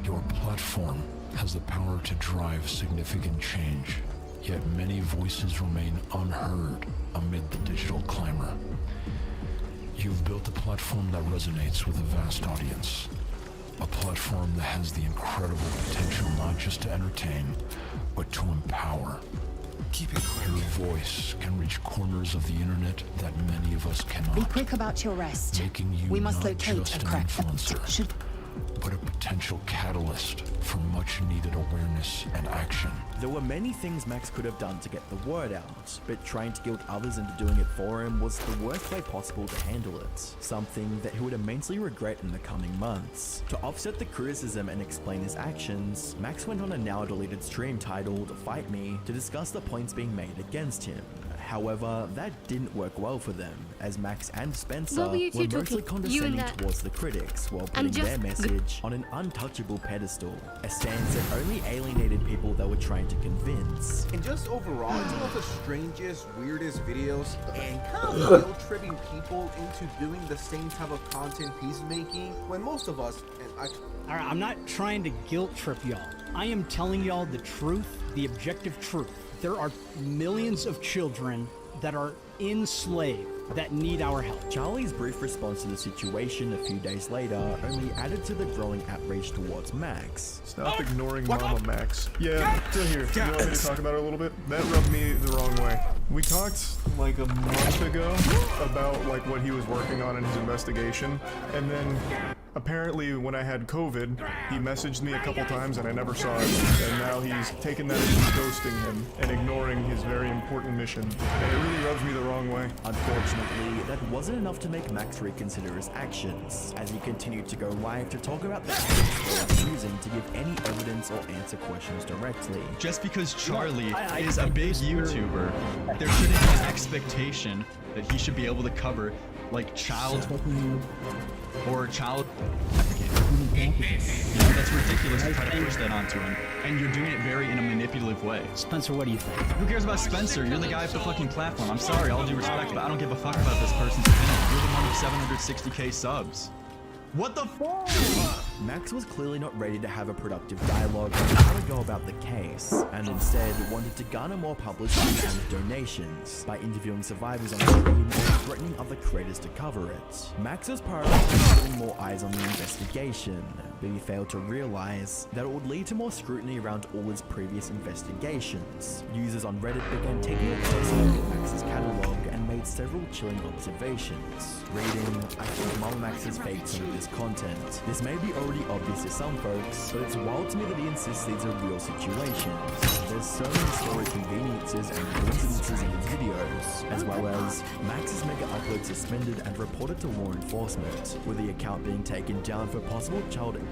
Your platform has the power to drive significant change, yet many voices remain unheard amid the digital clamor. You've built a platform that resonates with a vast audience. A platform that has the incredible potential not just to entertain, but to empower. Keep it quick. Your voice can reach corners of the internet that many of us cannot. Be quick about your rest. Making you We must not locate just a an crack. influencer, but a potential catalyst for much needed awareness and action. There were many things Max could have done to get the word out, but trying to guilt others into doing it for him was the worst way possible to handle it, something that he would immensely regret in the coming months. To offset the criticism and explain his actions, Max went on a now-deleted stream titled Fight Me to discuss the points being made against him. However, that didn't work well for them, as Max and Spencer What were you two were mostly talking? You and condescending that- towards the critics while And putting their just- message on an untouchable pedestal, a stance that only alienated people they were trying to convince. And just overall, it's one of the strangest, weirdest videos, and kind of guilt-tripping people into doing the same type of content he's making, when most of us, and I... Alright, I'm not trying to guilt trip y'all. I am telling y'all the truth, the objective truth. There are millions of children that are enslaved that need our help. Charlie's brief response to the situation a few days later only added to the growing outrage towards Max. Stop ignoring Mama Max. Yeah, still here. You want me to talk about it a little bit? That rubbed me the wrong way. We talked like a month ago about like what he was working on in his investigation, and then apparently when I had COVID, he messaged me a couple times and I never saw it, and now he's taken that as ghosting him and ignoring his very important mission, and it really rubs me the wrong way. Unfortunately, that wasn't enough to make Max reconsider his actions, as he continued to go live to talk about the tactics they were using to give any evidence or answer questions directly. Just because Charlie is a big YouTuber, there shouldn't be an expectation that he should be able to cover like child or child You know, that's ridiculous to try to push that onto him. And you're doing it very in a manipulative way. Spencer, what do you think? Who cares about Spencer? You're the guy with the fucking platform. I'm sorry, all due respect, but I don't give a fuck about this person's opinion. You're the one with 760k subs. What the fuck? Max was clearly not ready to have a productive dialogue on how to go about the case, and instead wanted to garner more publicity and donations by interviewing survivors on stream and threatening other creators to cover it. Max's priority was getting more eyes on the investigation, but he failed to realize that it would lead to more scrutiny around all his previous investigations. Users on Reddit began taking a closer look at Max's catalog and made several chilling observations. Reading, I think Mama Max has faked some of this content. This may be already obvious to some folks, but it's wild to me that he insists these are real situations. There's so many story conveniences and coincidences in his videos, as well as Max's mega upload suspended and reported to law enforcement, with the account being taken down for possible child exploitation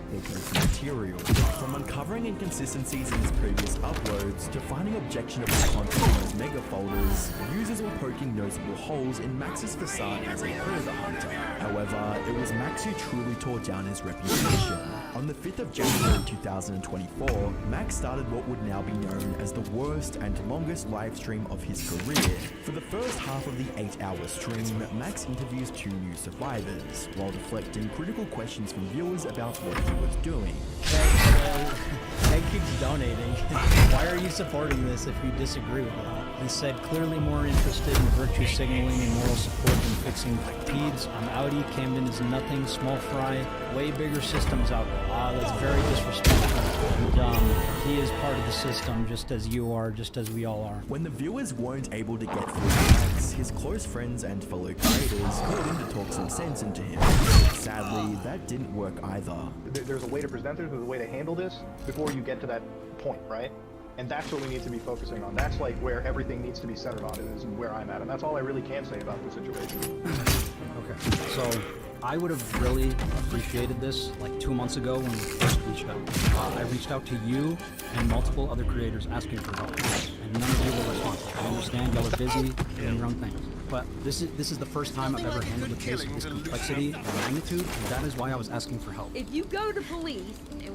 material. From uncovering inconsistencies in his previous uploads to finding objectionable content in those mega folders, users were poking noticeable holes in Max's facade as a predator hunter. However, it was Max who truly tore down his reputation. On the 5th of January 2024, Max started what would now be known as the worst and longest live stream of his career. For the first half of the 8-hour stream, Max interviews 2 new survivors, while deflecting critical questions from viewers about what he was doing. Ed keeps donating. Why are you supporting this if you disagree with it? He said, clearly more interested in virtue signaling and moral support than fixing peds. I'm outie. Camden is nothing. Small fry. Way bigger systems out there. That's very disrespectful. And he is part of the system just as you are, just as we all are. When the viewers weren't able to get through to Max, his close friends and fellow creators called in to talk some sense into him. Sadly, that didn't work either. There's a way to present this, there's a way to handle this before you get to that point, right? And that's what we need to be focusing on. That's like where everything needs to be centered on, is where I'm at. And that's all I really can say about the situation. Okay, so I would have really appreciated this like 2 months ago when we first reached out. I reached out to you and multiple other creators asking for help, and none of you were responsive. I understand y'all are busy doing your own things, but this is the first time I've ever handled a case of this complexity and magnitude, and that is why I was asking for help. If you go to police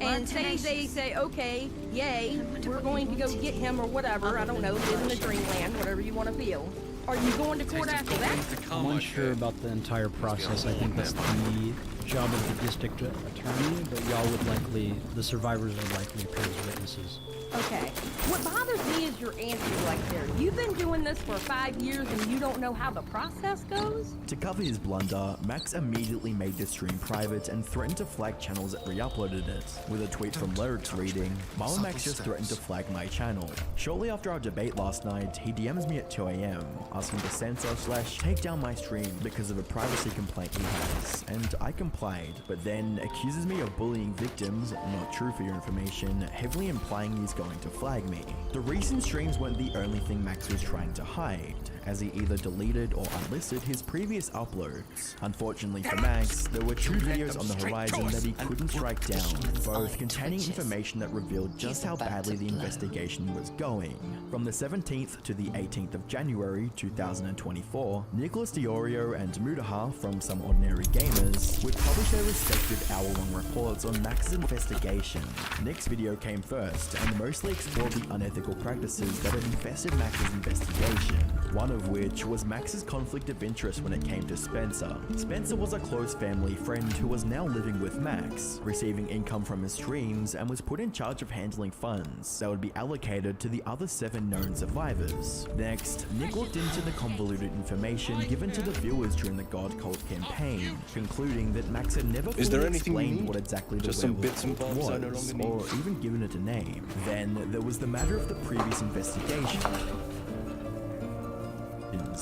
and they say, okay, yay, we're going to go get him or whatever, I don't know, live in the dreamland, whatever you want to feel, are you going to court after that? I'm unsure about the entire process. I think that's the job of the district attorney, but y'all would likely, the survivors would likely appear as witnesses. Okay. What bothers me is your answer right there. You've been doing this for 5 years and you don't know how the process goes? To cover his blunder, Max immediately made the stream private and threatened to flag channels that re-uploaded it, with a tweet from Lyrics reading, Mama Max just threatened to flag my channel. Shortly after our debate last night, he DMs me at 2 AM, asking to censor/take down my stream because of a privacy complaint he has, and I complied, but then accuses me of bullying victims, not true for your information, heavily implying he's going to flag me. The recent streams weren't the only thing Max was trying to hide, as he either deleted or unlisted his previous uploads. Unfortunately for Max, there were 2 videos on the horizon that he couldn't strike down, both containing information that revealed just how badly the investigation was going. From the 17th to the 18th of January 2024, Nicholas Diorio and Mudaha from Some Ordinary Gamers would publish their respective hour-long reports on Max's investigation. Nick's video came first and mostly explored the unethical practices that had infested Max's investigation, one of which was Max's conflict of interest when it came to Spencer. Spencer was a close family friend who was now living with Max, receiving income from his streams, and was put in charge of handling funds that would be allocated to the other 7 known survivors. Next, Nick looked into the convoluted information given to the viewers during the God Cult campaign, concluding that Max had never fully explained what exactly the werewolf cult was, or even given it a name. Then there was the matter of the previous investigation,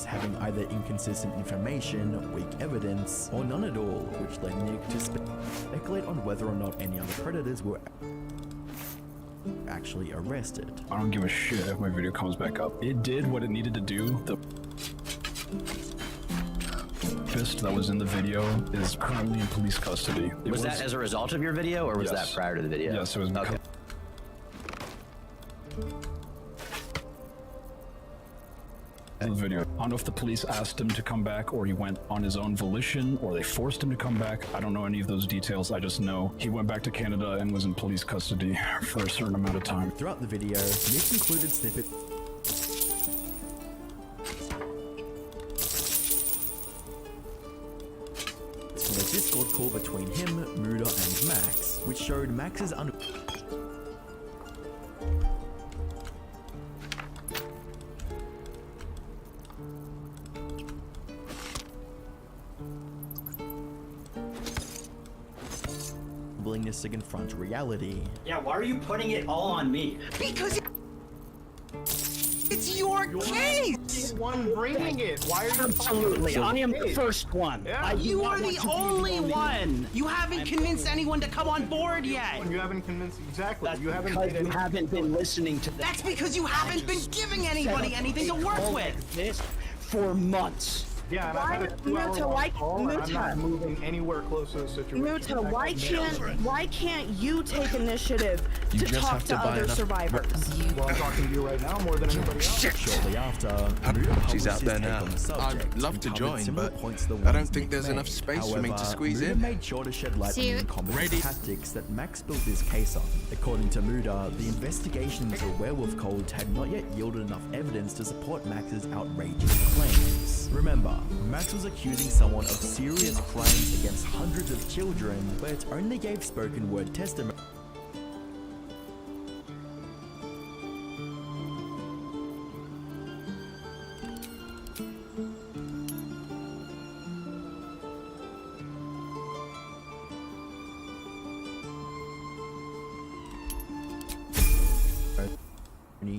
having either inconsistent information, weak evidence, or none at all, which led Nick to speculate on whether or not any other predators were actually arrested. I don't give a shit if my video comes back up. It did what it needed to do. The fist that was in the video is currently in police custody. Was that as a result of your video, or was that prior to the video? Yes, it was. Okay. The video. I don't know if the police asked him to come back or he went on his own volition or they forced him to come back. I don't know any of those details. I just know he went back to Canada and was in police custody for a certain amount of time. Throughout the video, Nick included snippets from a Discord call between him, Muda, and Max, which showed Max's willingness to confront reality. Yeah, why are you putting it all on me? Because it's your case! The one bringing it. Why are you Absolutely, I am the first one. Yeah. You are the only one. You haven't convinced anyone to come on board yet. You haven't convinced exactly. That's you haven't because made you haven't been listening to them. That's because you haven't been giving anybody anything to work with. This for months. Yeah, and I've had a 2-hour call, and I'm not moving anywhere close to the situation. Muta, why can't you take initiative to talk to other survivors? Well, I'm talking to you right now more than anybody else. Shortly after, She's out there now. I'd love to join, but I don't think there's enough space for me to squeeze Muda in. made sure to shed light on the incompetent tactics that Max built his case on. According to Muda, the investigation into the werewolf cult had not yet yielded enough evidence to support Max's outrageous claims. Remember, Max was accusing someone of serious crimes against hundreds of children, but only gave spoken word testimony.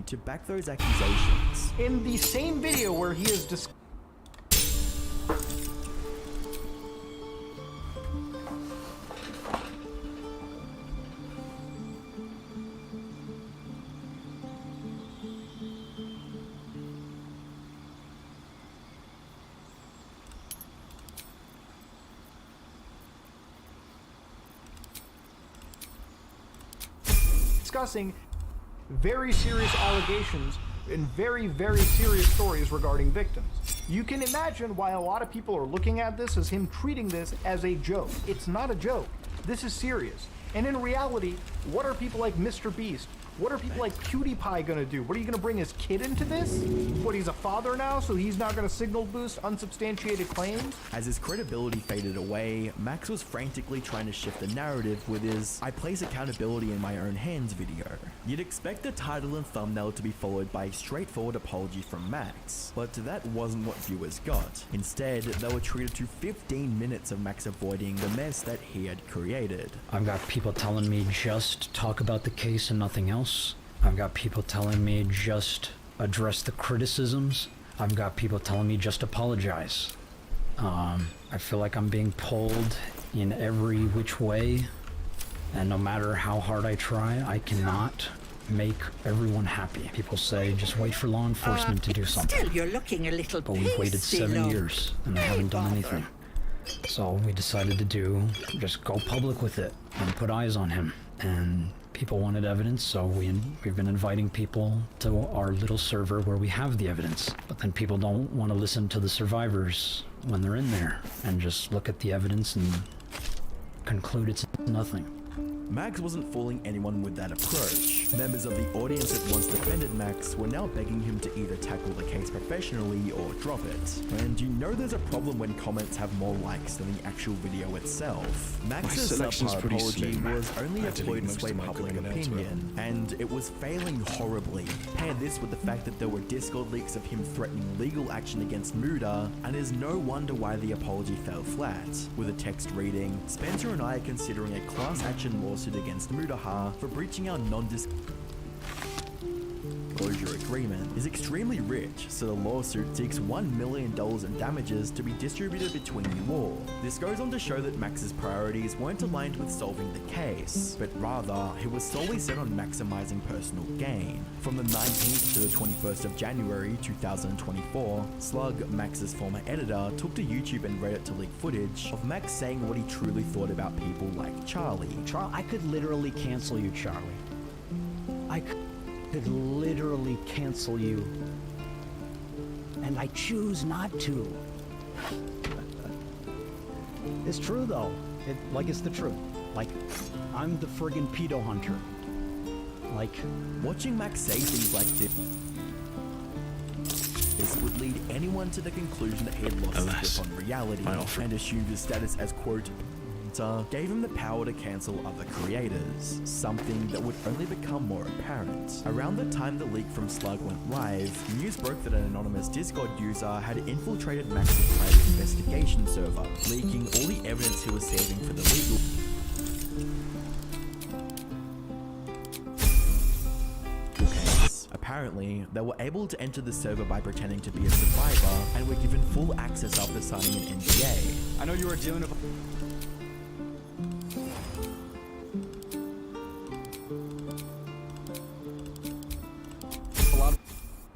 To back those accusations. In the same video where he is discussing very serious allegations and very, very serious stories regarding victims. You can imagine why a lot of people are looking at this as him treating this as a joke. It's not a joke. This is serious. And in reality, what are people like Mr. Beast What are people like PewDiePie gonna do? What are you gonna bring his kid into this? What, he's a father now, so he's not gonna signal boost unsubstantiated claims? As his credibility faded away, Max was frantically trying to shift the narrative with his "I place accountability in my own hands" video. You'd expect the title and thumbnail to be followed by a straightforward apology from Max, but that wasn't what viewers got. Instead, they were treated to 15 minutes of Max avoiding the mess that he had created. I've got people telling me just talk about the case and nothing else. I've got people telling me just address the criticisms. I've got people telling me just apologize. I feel like I'm being pulled in every which way, and no matter how hard I try, I cannot make everyone happy. People say just wait for law enforcement to do something. Still, you're looking a little But we've waited 7 years and they haven't done anything. So we decided to just go public with it and put eyes on him. And people wanted evidence, so we've been inviting people to our little server where we have the evidence. But then people don't want to listen to the survivors when they're in there and just look at the evidence and conclude it's nothing. Max wasn't fooling anyone with that approach. Members of the audience that once defended Max were now begging him to either tackle the case professionally or drop it. And you know there's a problem when comments have more likes than the actual video itself. Max's subpar apology was only a ploy to sway public opinion, and it was failing horribly. Pair this with the fact that there were Discord leaks of him threatening legal action against Muda, and it's no wonder why the apology fell flat, with a text reading, "Spencer and I are considering a class action lawsuit against Mudaha for breaching our non-disclosure agreement is extremely rich, so the lawsuit seeks $1 million in damages to be distributed between you all." This goes on to show that Max's priorities weren't aligned with solving the case, but rather he was solely set on maximizing personal gain. From the 19th to the 21st of January 2024, Slug, Max's former editor, took to YouTube and Reddit to leak footage of Max saying what he truly thought about people like Charlie. I could literally cancel you, Charlie. I could literally cancel you. And I choose not to. It's true though. It's the truth. Like, I'm the friggin' pedo hunter. Like, watching Max say things like this would lead anyone to the conclusion that he had lost his grip on reality and assumed his status as, quote, gave him the power to cancel other creators, something that would only become more apparent. Around the time the leak from Slug went live, news broke that an anonymous Discord user had infiltrated Max's private investigation server, leaking all the evidence he was saving for the legal case. Apparently, they were able to enter the server by pretending to be a survivor and were given full access after signing an NDA. I know you were dealing with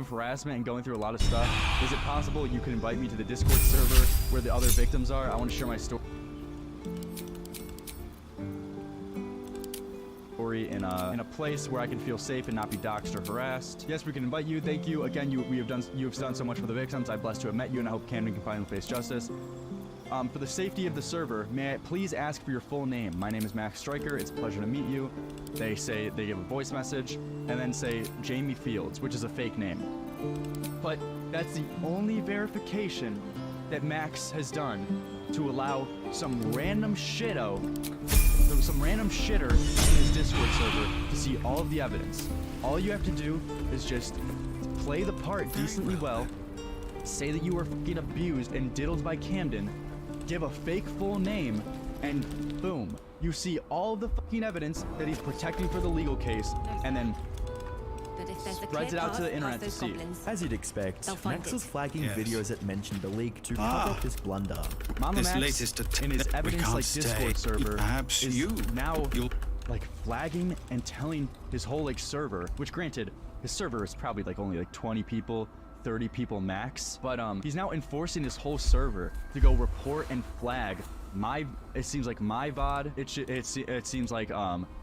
harassment and going through a lot of stuff. Is it possible you could invite me to the Discord server where the other victims are? I want to share my story in a place where I can feel safe and not be doxxed or harassed. Yes, we can invite you. Thank you again. You have done so much for the victims. I'm blessed to have met you, and I hope Camden can finally face justice. For the safety of the server, may I please ask for your full name? My name is Max Stryker. It's a pleasure to meet you. They give a voice message and then say Jamie Fields, which is a fake name. But that's the only verification that Max has done to allow some random shitter in his Discord server to see all of the evidence. All you have to do is just play the part decently well, say that you were fucking abused and diddled by Camden, give a fake full name, and boom, you see all of the fucking evidence that he's protecting for the legal case, and then spreads it out to the internet to see. As you'd expect, Max was flagging videos that mentioned the leak to cover up his blunder. Mama Max, in his evidence like Discord server, is now like flagging and telling his whole like server, which granted, his server is probably like only like 20 people, 30 people max, but he's now enforcing his whole server to go report and flag it seems like my VOD, it seems like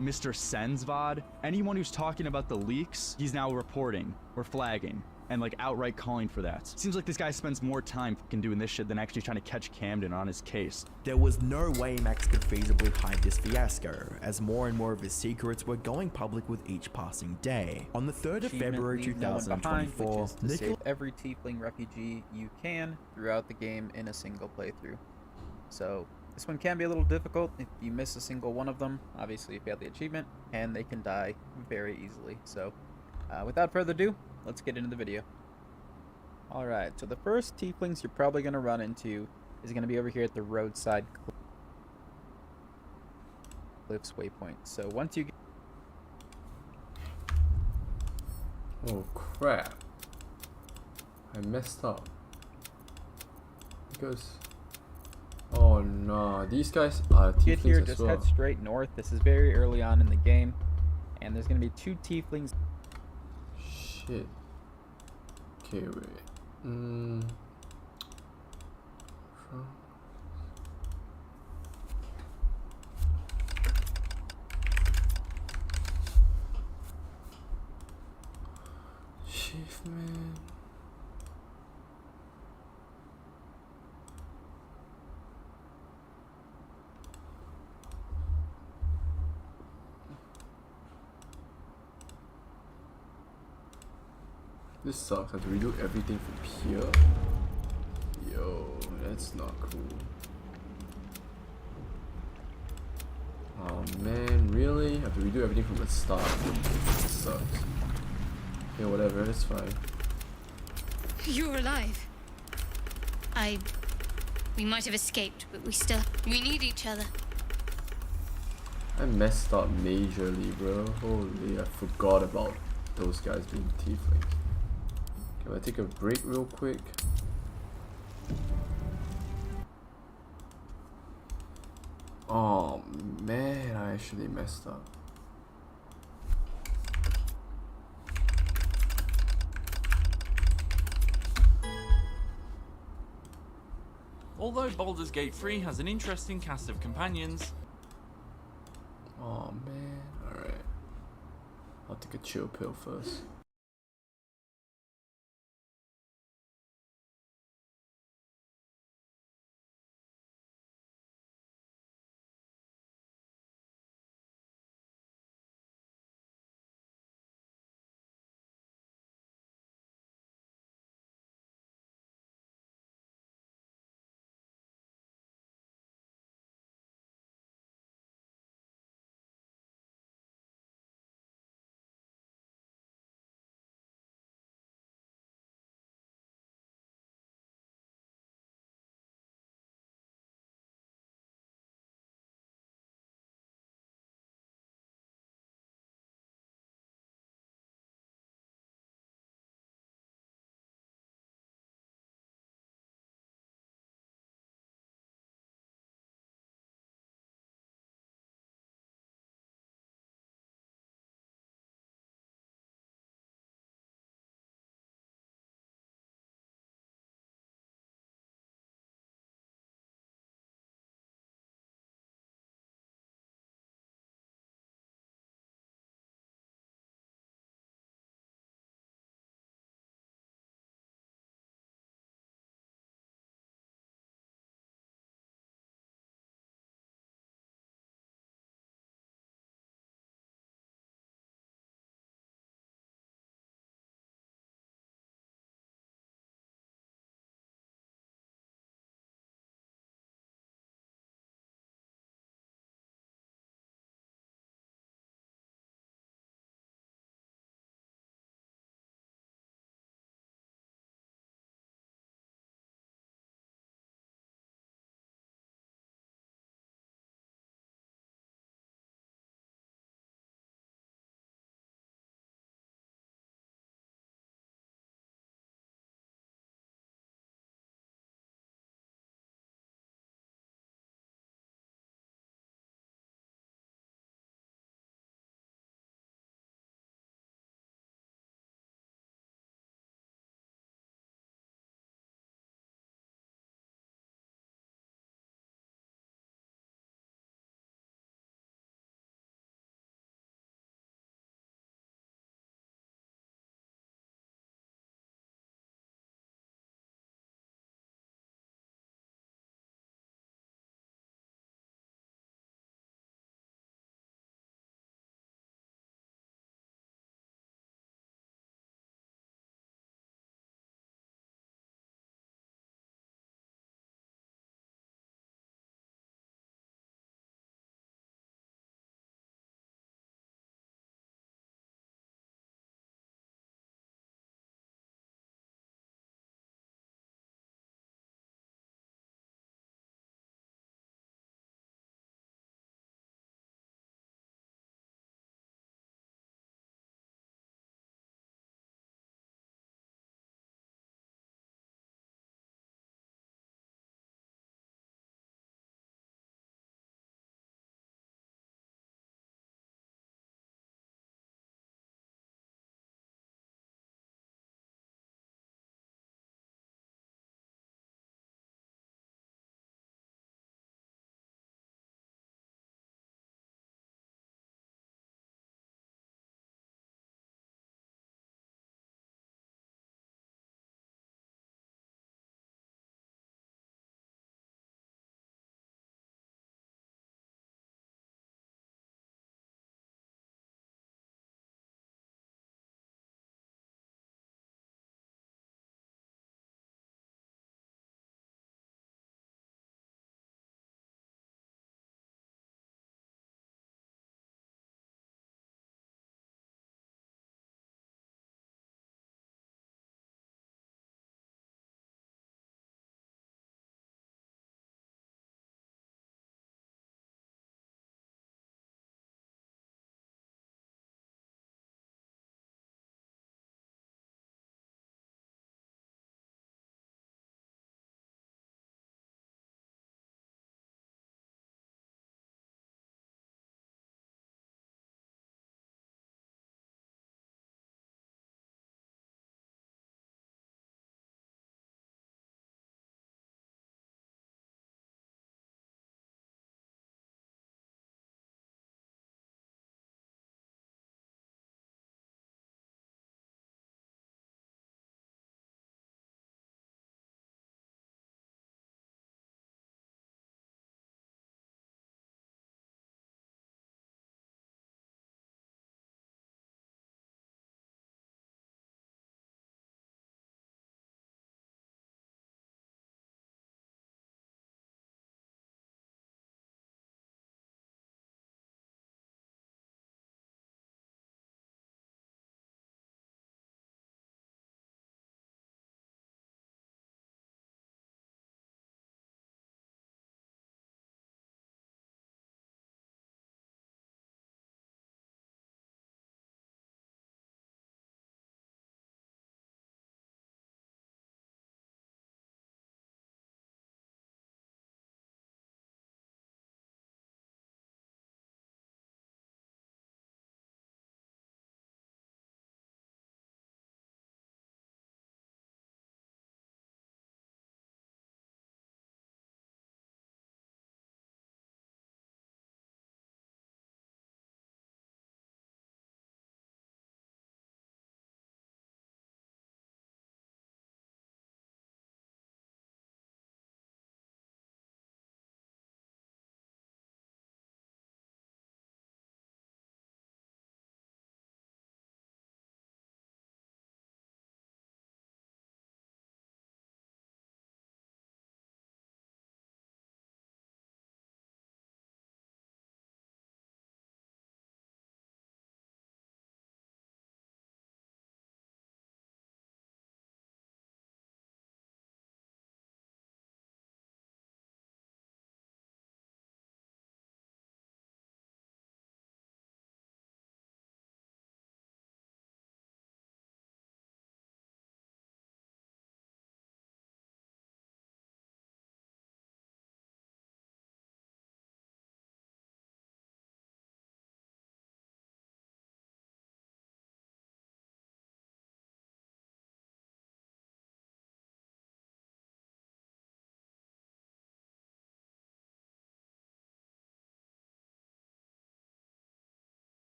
Mr. Sen's VOD. Anyone who's talking about the leaks, he's now reporting or flagging. and like outright calling for that. Seems like this guy spends more time fucking doing this shit than actually trying to catch Camden on his case. There was no way Max could feasibly hide this fiasco, as more and more of his secrets were going public with each passing day. On the 3rd of February 2024, save every tiefling refugee you can throughout the game in a single playthrough. So this one can be a little difficult if you miss a single one of them. Obviously you fail the achievement, and they can die very easily. So without further ado, let's get into the video. Alright, so the first tieflings you're probably going to run into is going to be over here at the roadside cliffs waypoint. So once you get... Oh crap. I messed up. Because... Oh no, these guys are tieflings get here, as just well. head straight north. This is very early on in the game, and there's going to be 2 tieflings. Shit. Okay, wait. Chief man. This sucks. I have to redo everything from here. Yo, that's not cool. Oh man, really? I have to redo everything from the start. This sucks. Yeah, whatever, it's fine. You're alive. We might have escaped, but we need each other. I messed up majorly, bro. Holy, I forgot about those guys being tieflings. Can I take a break real quick? Oh man, I actually messed up. Although Baldur's Gate 3 has an interesting cast of companions. Oh man, alright. I'll take a chill pill first.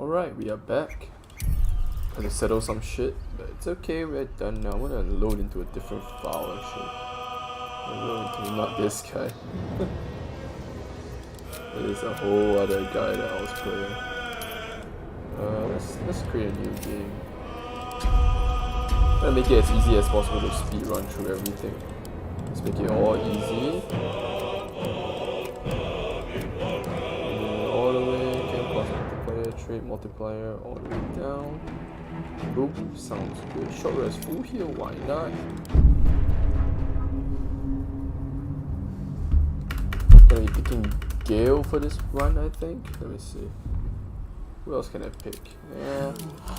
Alright, we are back. Had to settle some shit, but it's okay, we're done now. I'm gonna load into a different file actually. Load into not this guy. There's a whole other guy that I was playing. Let's create a new game. Try to make it as easy as possible to speed run through everything. Let's make it all easy. All the way, can plus multiplier, trait multiplier, all the way down. Boop, sounds good. Short rest, full heal, why not? Gonna be picking Gale for this run, I think. Let me see. Who else can I pick? Yeah,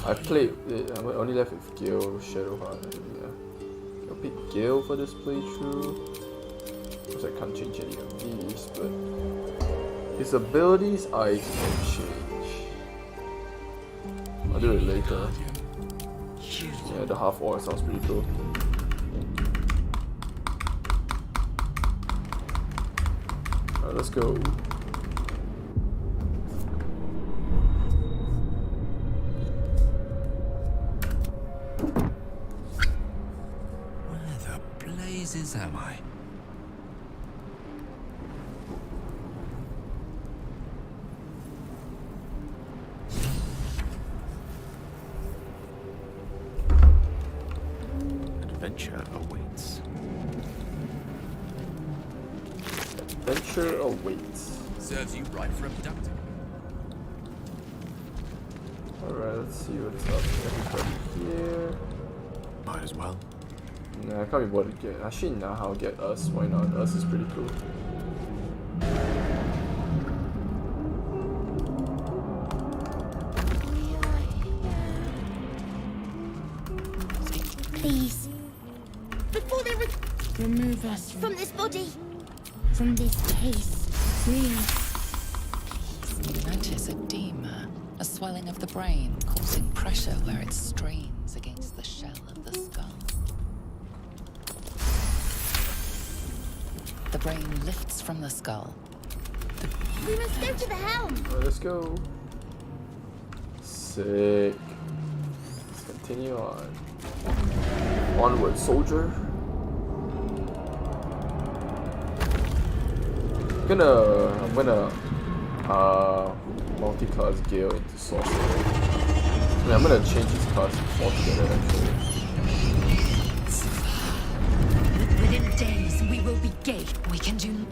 I played it. I'm only left with Gale, Shadowheart. Yeah, I'll pick Gale for this playthrough. Because I can't change any of these, but his abilities I can change. I'll do it later. Yeah, the half orc sounds pretty cool. Alright, let's go. Where the blazes am I? Adventure awaits. Adventure awaits. Serves you right for abducting. Alright, let's see what's up. Everybody here. Might as well. Nah, I can't be bothered to get. Actually, nah, I'll get us. Why not? Us is pretty cool. Please. Before they remove us from this body. From this case. Please. You notice edema, a swelling of the brain, causing pressure where it strains against the shell of the skull. The brain lifts from the skull. We must go to the helm. Alright, let's go. Sick. Let's continue on. Onward, soldier. I'm gonna multi-class Gale into sorcerer. I mean, I'm gonna change his class altogether actually. Within days, we will be gay. We can do.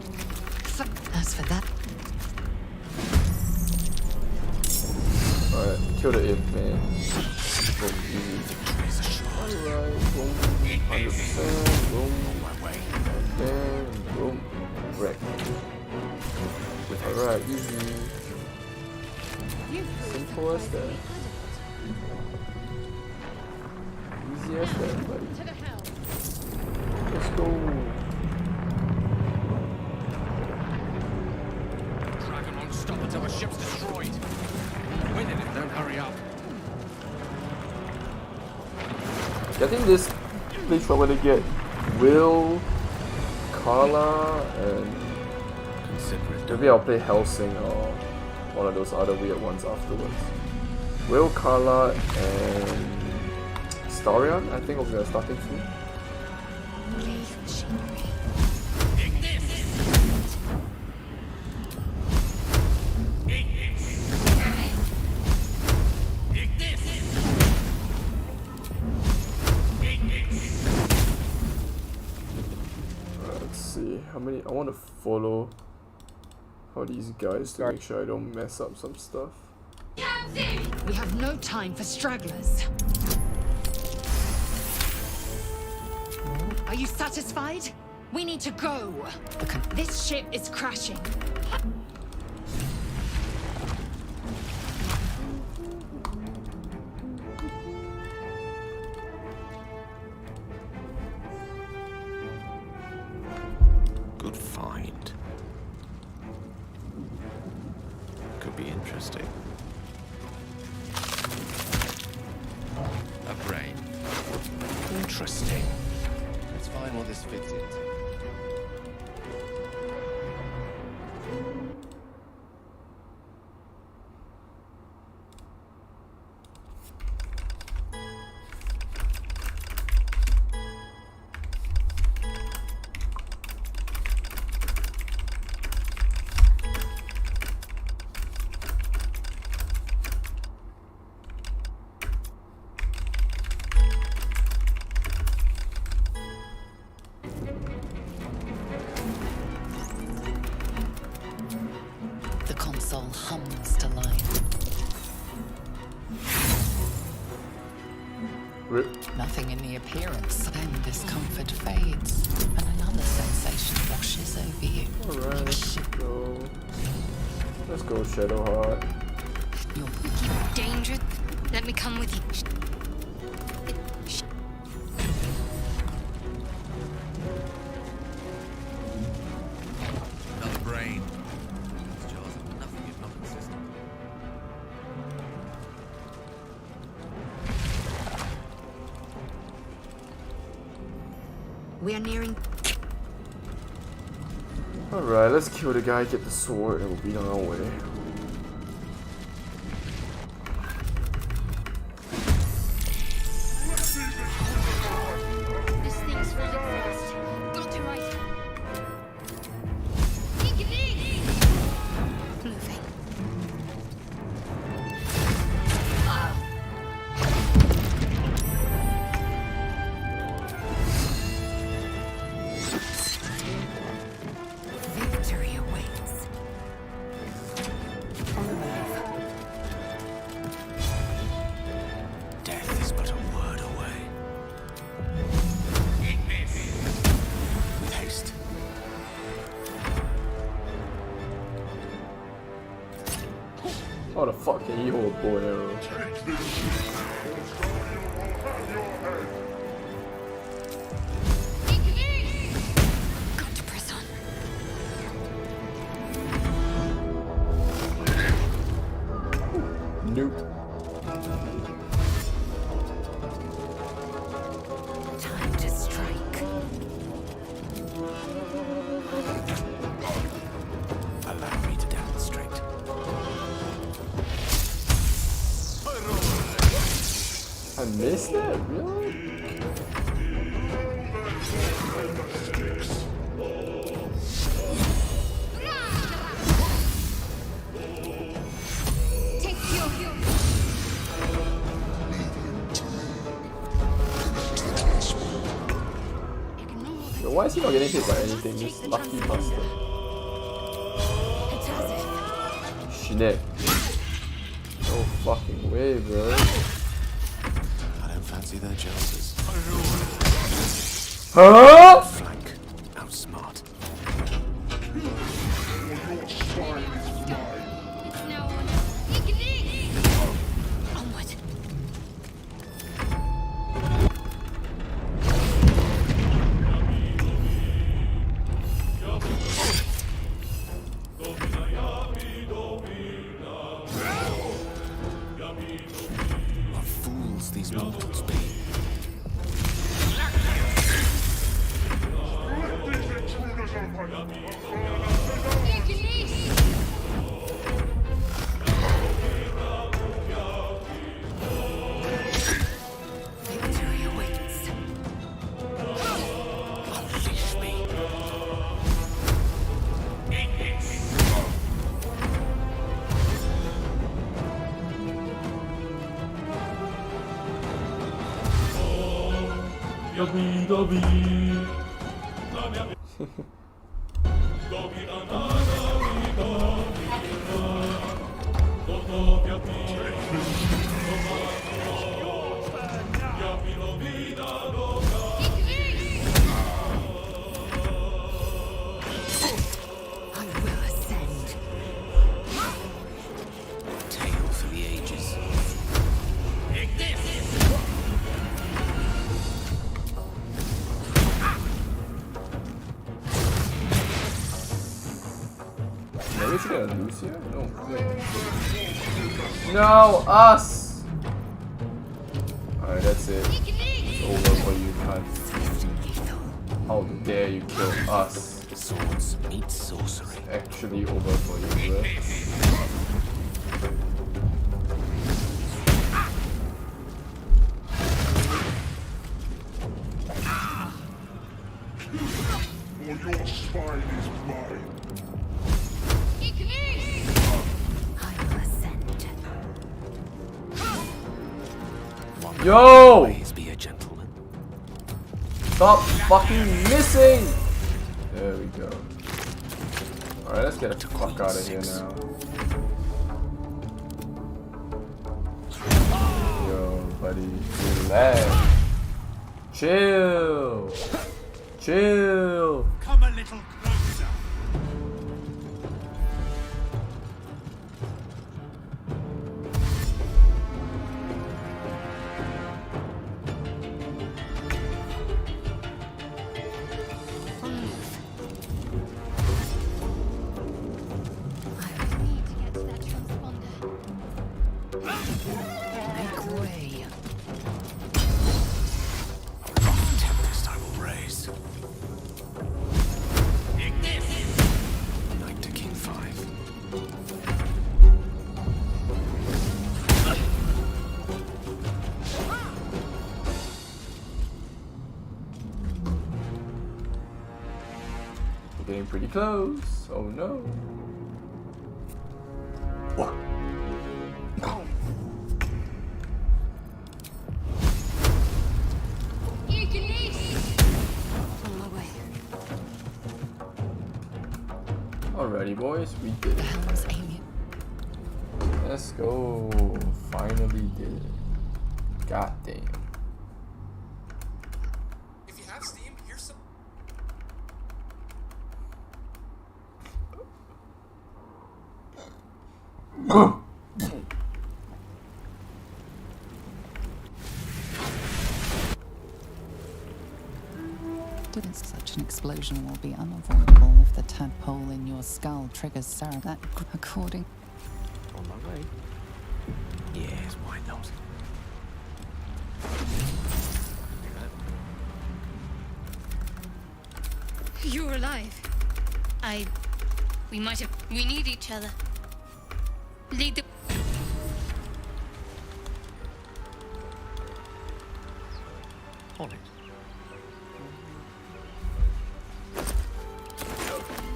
As for that. Alright, kill the imp, man. Boom, easy. Alright, boom, 100%, boom, and boom, wreck. Alright, easy. Simple as that. Easy as that, buddy. Let's go. Dragon won't stop until the ship's destroyed. Win it if don't hurry up. I think this place I'm gonna get Will, Carla, and maybe I'll play Helsing or one of those other weird ones afterwards. Will, Carla, and Starion, I think will be our starting team. I want to follow how these guys to make sure I don't mess up some stuff. We have no time for stragglers. Are you satisfied? We need to go. This ship is crashing. Good find. Could be interesting. A brain. Interesting. Let's find what this fits into. hums to life. Rip. Nothing in the appearance, then discomfort fades, and another sensation washes over you. Alright, let's go. Let's go, Shadowheart. You dangerous. Let me come with you. Another brain. These jars are nothing if not consistent. We are nearing. Alright, let's kill the guy, get the sword, and we'll be on our way. This thing's running fast. Got to right. Moving. Victory awaits. Death is but a word away. With haste. How the fuck can you hold a bow and arrow? Got to press on. Nope. Time to strike. Allow me to demonstrate. I missed that? Really? Take fuel. Yo, why is he not getting hit by anything? This lucky bastard. Shit. No fucking way, bro. I don't fancy their chances. Huh? Flank. Outsmart. It's now on. Onward. What fools these mortals be. Victory awaits. Unleash me. I will ascend. Tale for the ages. Maybe we should get a Lucia? No, wait. No, us! Alright, that's it. It's over for you, cunt. How dare you kill us? Swords meet sorcery. Actually over for you, bro. For your spine is mine. I will ascend. Yo! Always be a gentleman. Stop fucking missing! There we go. Alright, let's get the fuck out of here now. buddy. Relax. Chill. Chill. Come a little closer. Tempest I will raise. Knight to King 5. We're getting pretty close. Oh no. What? Alrighty, boys, we did it. Let's go. Finally did it. God damn. If you have Steam, here's some. Such an explosion will be unavoidable if the tadpole in your skull triggers Sarah. That according. On my way. Yes, why not? You're alive. We might have. We need each other. Lead the. On it.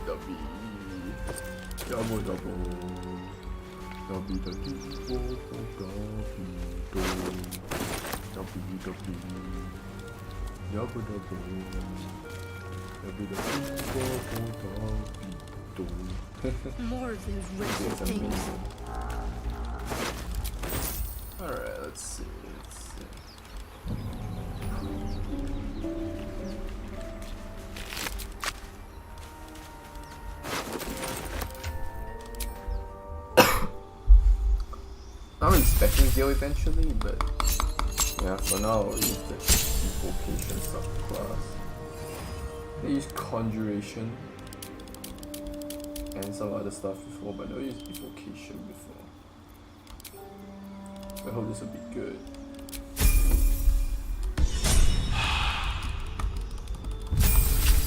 Double. More of those wretched things. Alright, let's see. I'm expecting Gale eventually, but yeah, for now I'll use the Evocation subclass. I used Conjuration and some other stuff before, but I never used Evocation before. So I hope this will be good.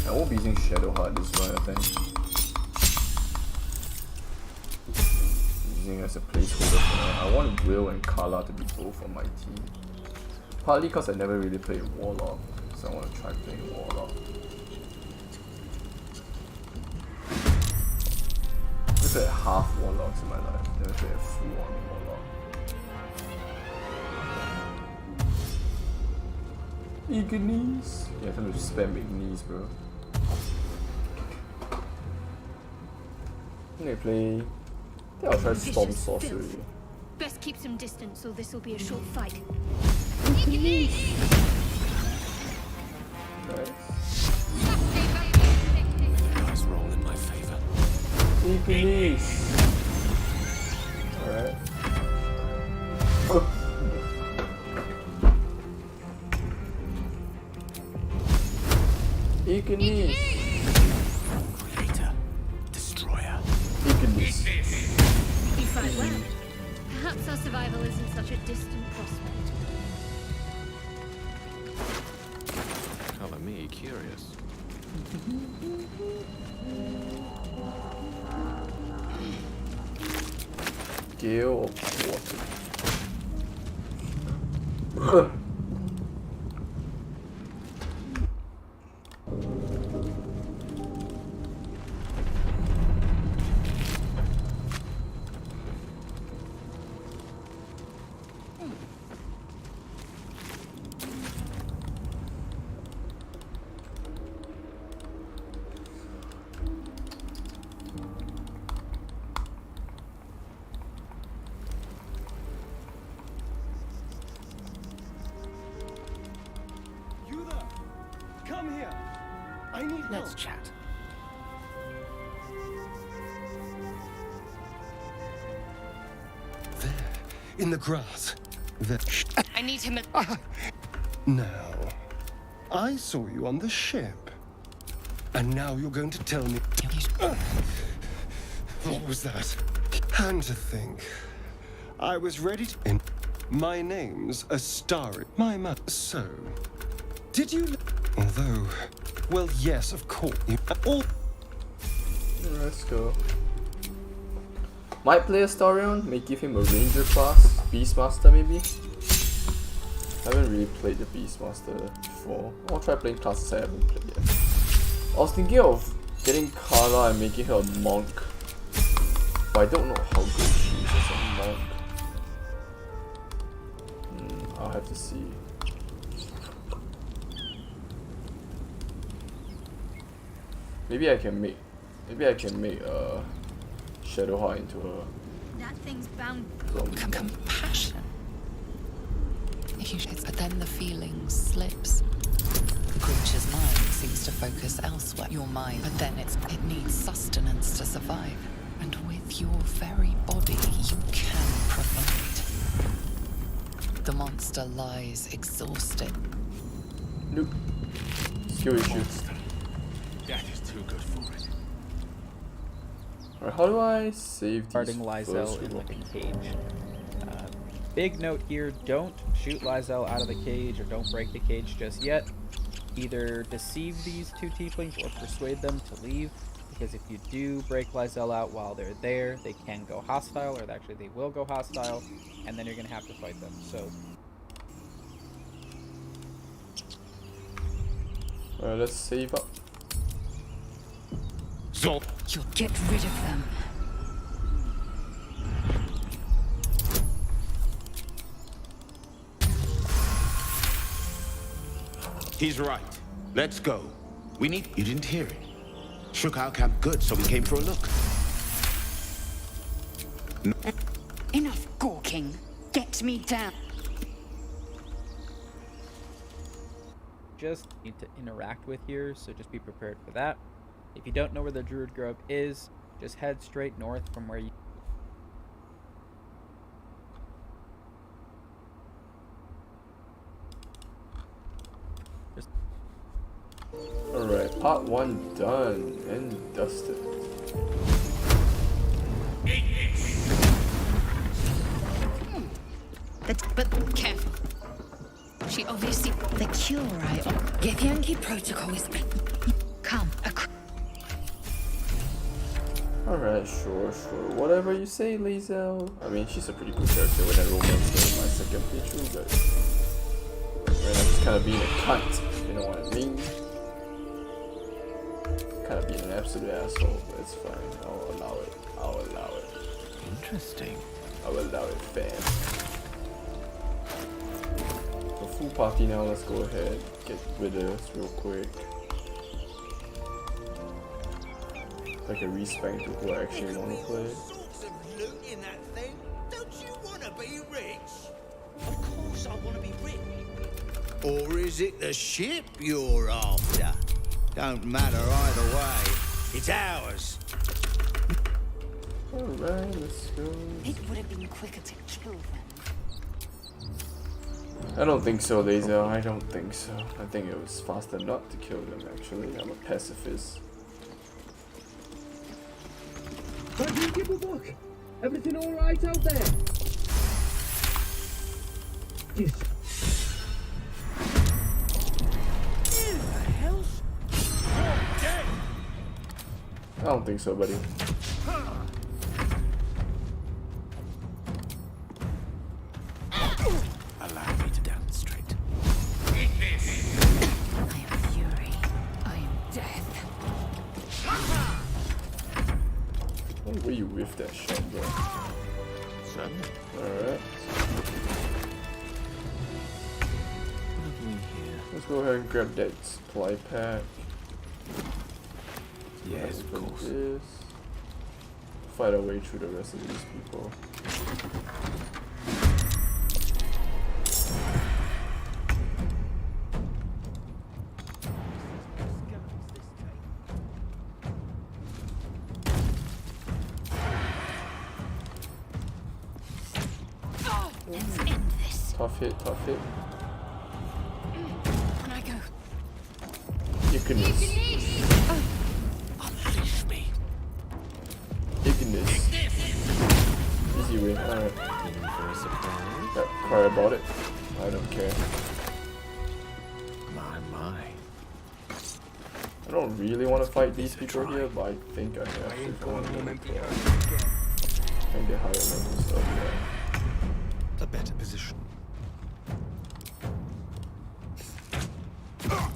I won't be using Shadowheart this run, I think. As a placeholder for now. I want Will and Carla to be both on my team. Partly because I never really played Warlock, so I want to try playing Warlock. I've played half Warlocks in my life, never played a full-on Warlock. Ignis! Yeah, time to spam Ignis, bro. I'm gonna play. I think I'll try Storm Sorcery. Best keep some distance, or this will be a short fight. Nice roll in my favor. Ignis! Alright. Ignis! Creator. Destroyer. Ignis. You fight well. Perhaps our survival isn't such a distant prospect. Color me curious. Gale of water. Let's chat. There, in the grass. There. I need him. Now, I saw you on the ship. And now you're going to tell me... What was that? And to think, I was ready to... My name's Astari. My mother. So, did you... Although, well, yes, of course. Let's go. Might play Astarion, may give him a Ranger class. Beastmaster, maybe? I haven't really played the Beastmaster before. I'll try playing classes I haven't played yet. I was thinking of getting Carla and making her a monk. But I don't know how good she is as a monk. I'll have to see. Maybe I can make Shadowheart into a That thing's bound. Compassion. But then the feeling slips. The creature's mind seems to focus elsewhere. Your mind, but then it needs sustenance to survive. And with your very body, you can provide. The monster lies exhausted. Nope. Skill issues. That is too good for it. Alright, how do I save these Guarding Lysel in like a cage. Big note here, don't shoot Lysel out of the cage or don't break the cage just yet. Either deceive these two tieflings or persuade them to leave, because if you do break Lysel out while they're there, they can go hostile, or actually they will go hostile, and then you're going to have to fight them. So, alright, let's save up. You'll get rid of them. He's right. Let's go. We need... You didn't hear it. Shook our camp good, so we came for a look. Enough gawking. Get me down. just need to interact with here, so just be prepared for that. If you don't know where the Druid Grove is, just head straight north from where you... Alright, part 1 done and dusted. But careful. She obviously... The cure Get Yankee protocol is... Come. Alright, sure. Whatever you say, Lazel. I mean, she's a pretty cool character when I romance her in my second playthrough, but... Right, I'm just kind of being a cunt, you know what I mean? Kind of being an absolute asshole, but it's fine. I'll allow it. Interesting. I'll allow it, fam. The full party now, let's go ahead. Get with us real quick. Like a respank to who I actually want to play. Sorts of loot in that thing. Don't you want to be rich? Of course I want to be rich. Or is it the ship you're after? Don't matter either way. It's ours. Alright, let's go. It would have been quicker to kill them. I don't think so, Laser. I don't think so. I think it was faster not to kill them, actually. I'm a pacifist. Everything alright out there? Yes. I don't think so, buddy. Allow me to demonstrate. I am fury. I am death. What were you with that shot, bro? Alright. Let's go ahead and grab that supply pack. Yes, of course. This. Fight our way through the rest of these people. Let's end this. Tough hit, tough hit. Can I go? Ignis. Unleash me. Ignis. Easy win, alright. Got cry about it. I don't care. My. I don't really want to fight these people here, but I think I have to go on and get higher levels, so yeah. A better position. Got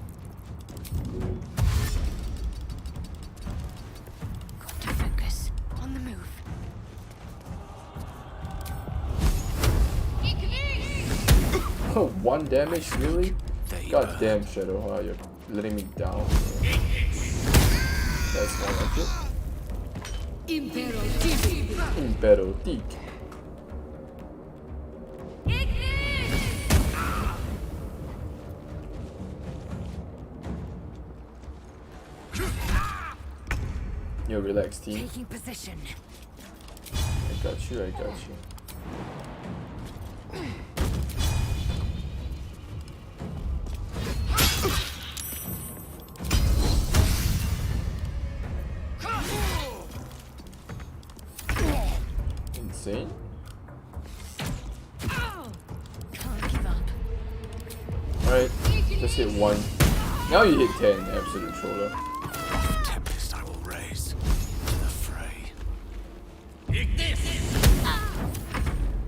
to focus. On the move. Oh, 1 damage, really? God damn, Shadowheart, you're letting me down. That's not like it. Impero Dick. Yo, relax, team. Taking position. I got you, I got you. Insane. Can't give up. Alright, just hit 1. Now you hit 10, absolute troller. Tempest I will raise to the fray.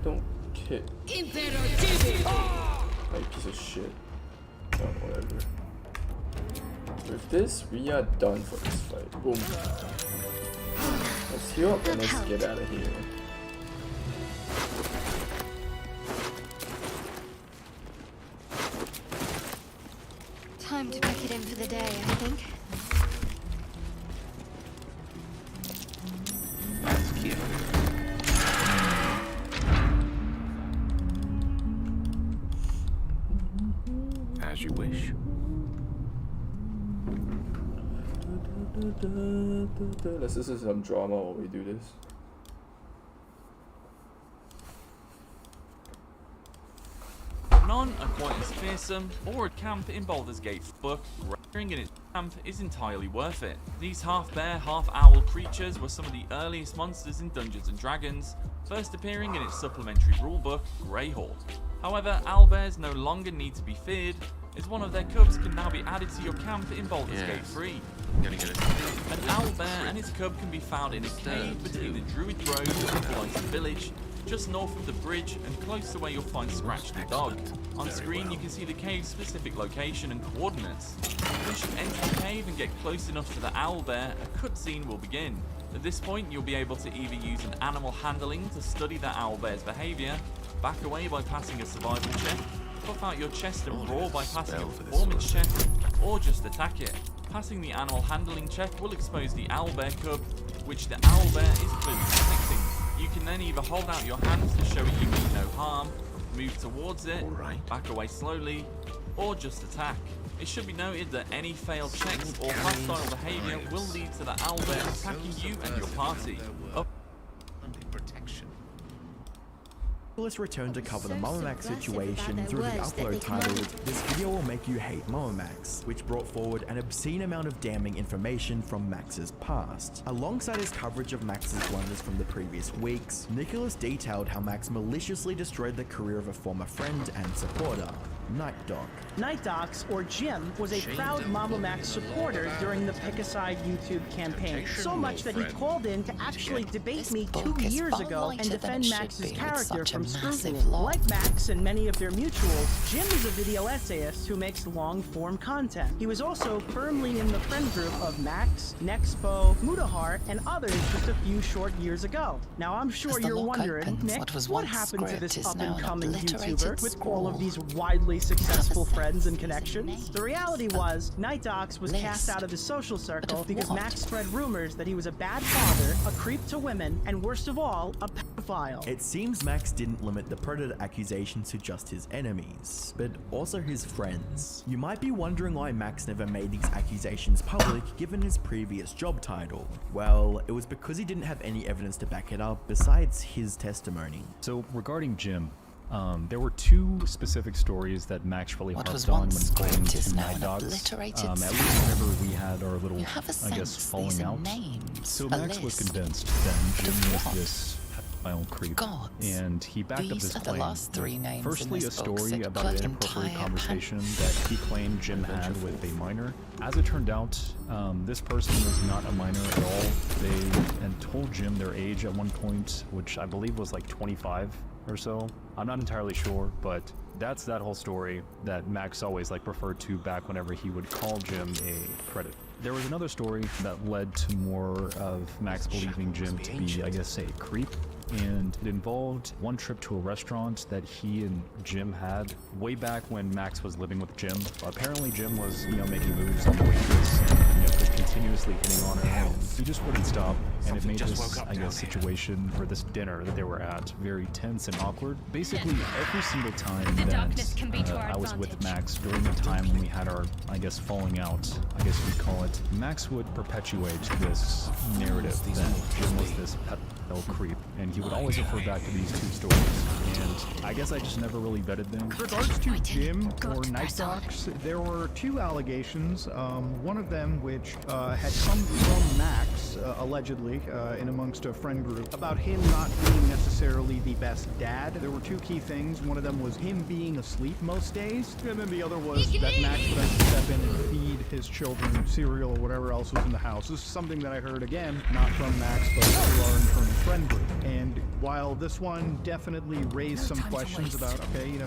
Don't hit. Like piece of shit. Oh, whatever. With this, we are done for this fight. Boom. Let's heal up and let's get out of here. Time to pack it in for the day, I think. That's cute. As you wish. Let's listen to some drama while we do this. None are quite as fearsome or a camp in Baldur's Gate, but growing in its camp is entirely worth it. These half-bear, half-owl creatures were some of the earliest monsters in Dungeons & Dragons, first appearing in its supplementary rulebook, Greyhawk. However, owlbears no longer need to be feared, as one of their cubs can now be added to your camp in Baldur's Gate 3. An owlbear and its cub can be found in a cave between the Druid Grove and Blighted Village, just north of the bridge and close to where you'll find Scratch the dog. On screen you can see the cave's specific location and coordinates. Once you enter the cave and get close enough to the owlbear, a cutscene will begin. At this point you'll be able to either use an animal handling to study the owlbear's behaviour, back away by passing a survival check, puff out your chest and roar by passing a performance check, or just attack it. Passing the animal handling check will expose the owlbear cub, which the owlbear is clearly protecting. You can then either hold out your hands to show it you mean no harm, move towards it, back away slowly, or just attack. It should be noted that any failed checks or hostile behaviour will lead to the owlbear attacking you and your party. Let's return to cover the Momomax situation through the upload titled "This video will make you hate Momomax," which brought forward an obscene amount of damning information from Max's past. Alongside his coverage of Max's blunders from the previous weeks, Nicholas detailed how Max maliciously destroyed the career of a former friend and supporter, Night Dog. Night Docs, or Jim, was a proud Momomax supporter during the Pick a Side YouTube campaign, so much that he called in to actually debate me 2 years ago and defend Max's character from scrutiny. Like Max and many of their mutuals, Jim is a video essayist who makes long-form content. He was also firmly in the friend group of Max, Nexpo, Mutahar, and others just a few short years ago. Now I'm sure you're wondering, Nick, what happened to this up-and-coming YouTuber with all of these widely successful friends and connections? The reality was, Night Docs was cast out of his social circle because Max spread rumors that he was a bad father, a creep to women, and worst of all, a pedophile. It seems Max didn't limit the predator accusations to just his enemies, but also his friends. You might be wondering why Max never made these accusations public given his previous job title. Well, it was because he didn't have any evidence to back it up besides his testimony. So regarding Jim, There were two specific stories that Max really What harped was on when once playing script is to now Night an Dogs. obliterated At least whenever we had our little, You have a I guess, sense falling these are out. names, So a Max was list. convinced that But of Jim was what? this pedophile creep, Gods. and he backed up These this are the claim. last three names in Firstly, this a book story that about an cut inappropriate entire conversation that he claimed Jim had with a minor. As it turned out, this person was not a minor at all. They had told Jim their age at one point, which I believe was like 25 or so. I'm not entirely sure, but that's that whole story that Max always preferred to back whenever he would call Jim a predator. There was another story that led to more of Max believing Jim to be, I guess, a creep, and it involved one trip to a restaurant that he and Jim had way back when Max was living with Jim. Apparently Jim was, making moves on the waitress, just continuously hitting on her, and he just wouldn't stop, and it made this, I guess, situation, or this dinner that they were at, very tense and awkward. Basically, every single time that I was with Max during the time when we had our, I guess, falling out, I guess you'd call it, Max would perpetuate this narrative that Jim was this pedophile creep, and he would always refer back to these two stories, and I guess I just never really vetted them. With regards to Jim or Night Dogs, there were two allegations. One of them, which had come from Max, allegedly, in amongst a friend group, about him not being necessarily the best dad. There were two key things. One of them was him being asleep most days, and then the other was that Max would have to step in and feed his children cereal or whatever else was in the house. This is something that I heard, again, not from Max, but through our internal friend group. And while this one definitely raised some questions about, okay, you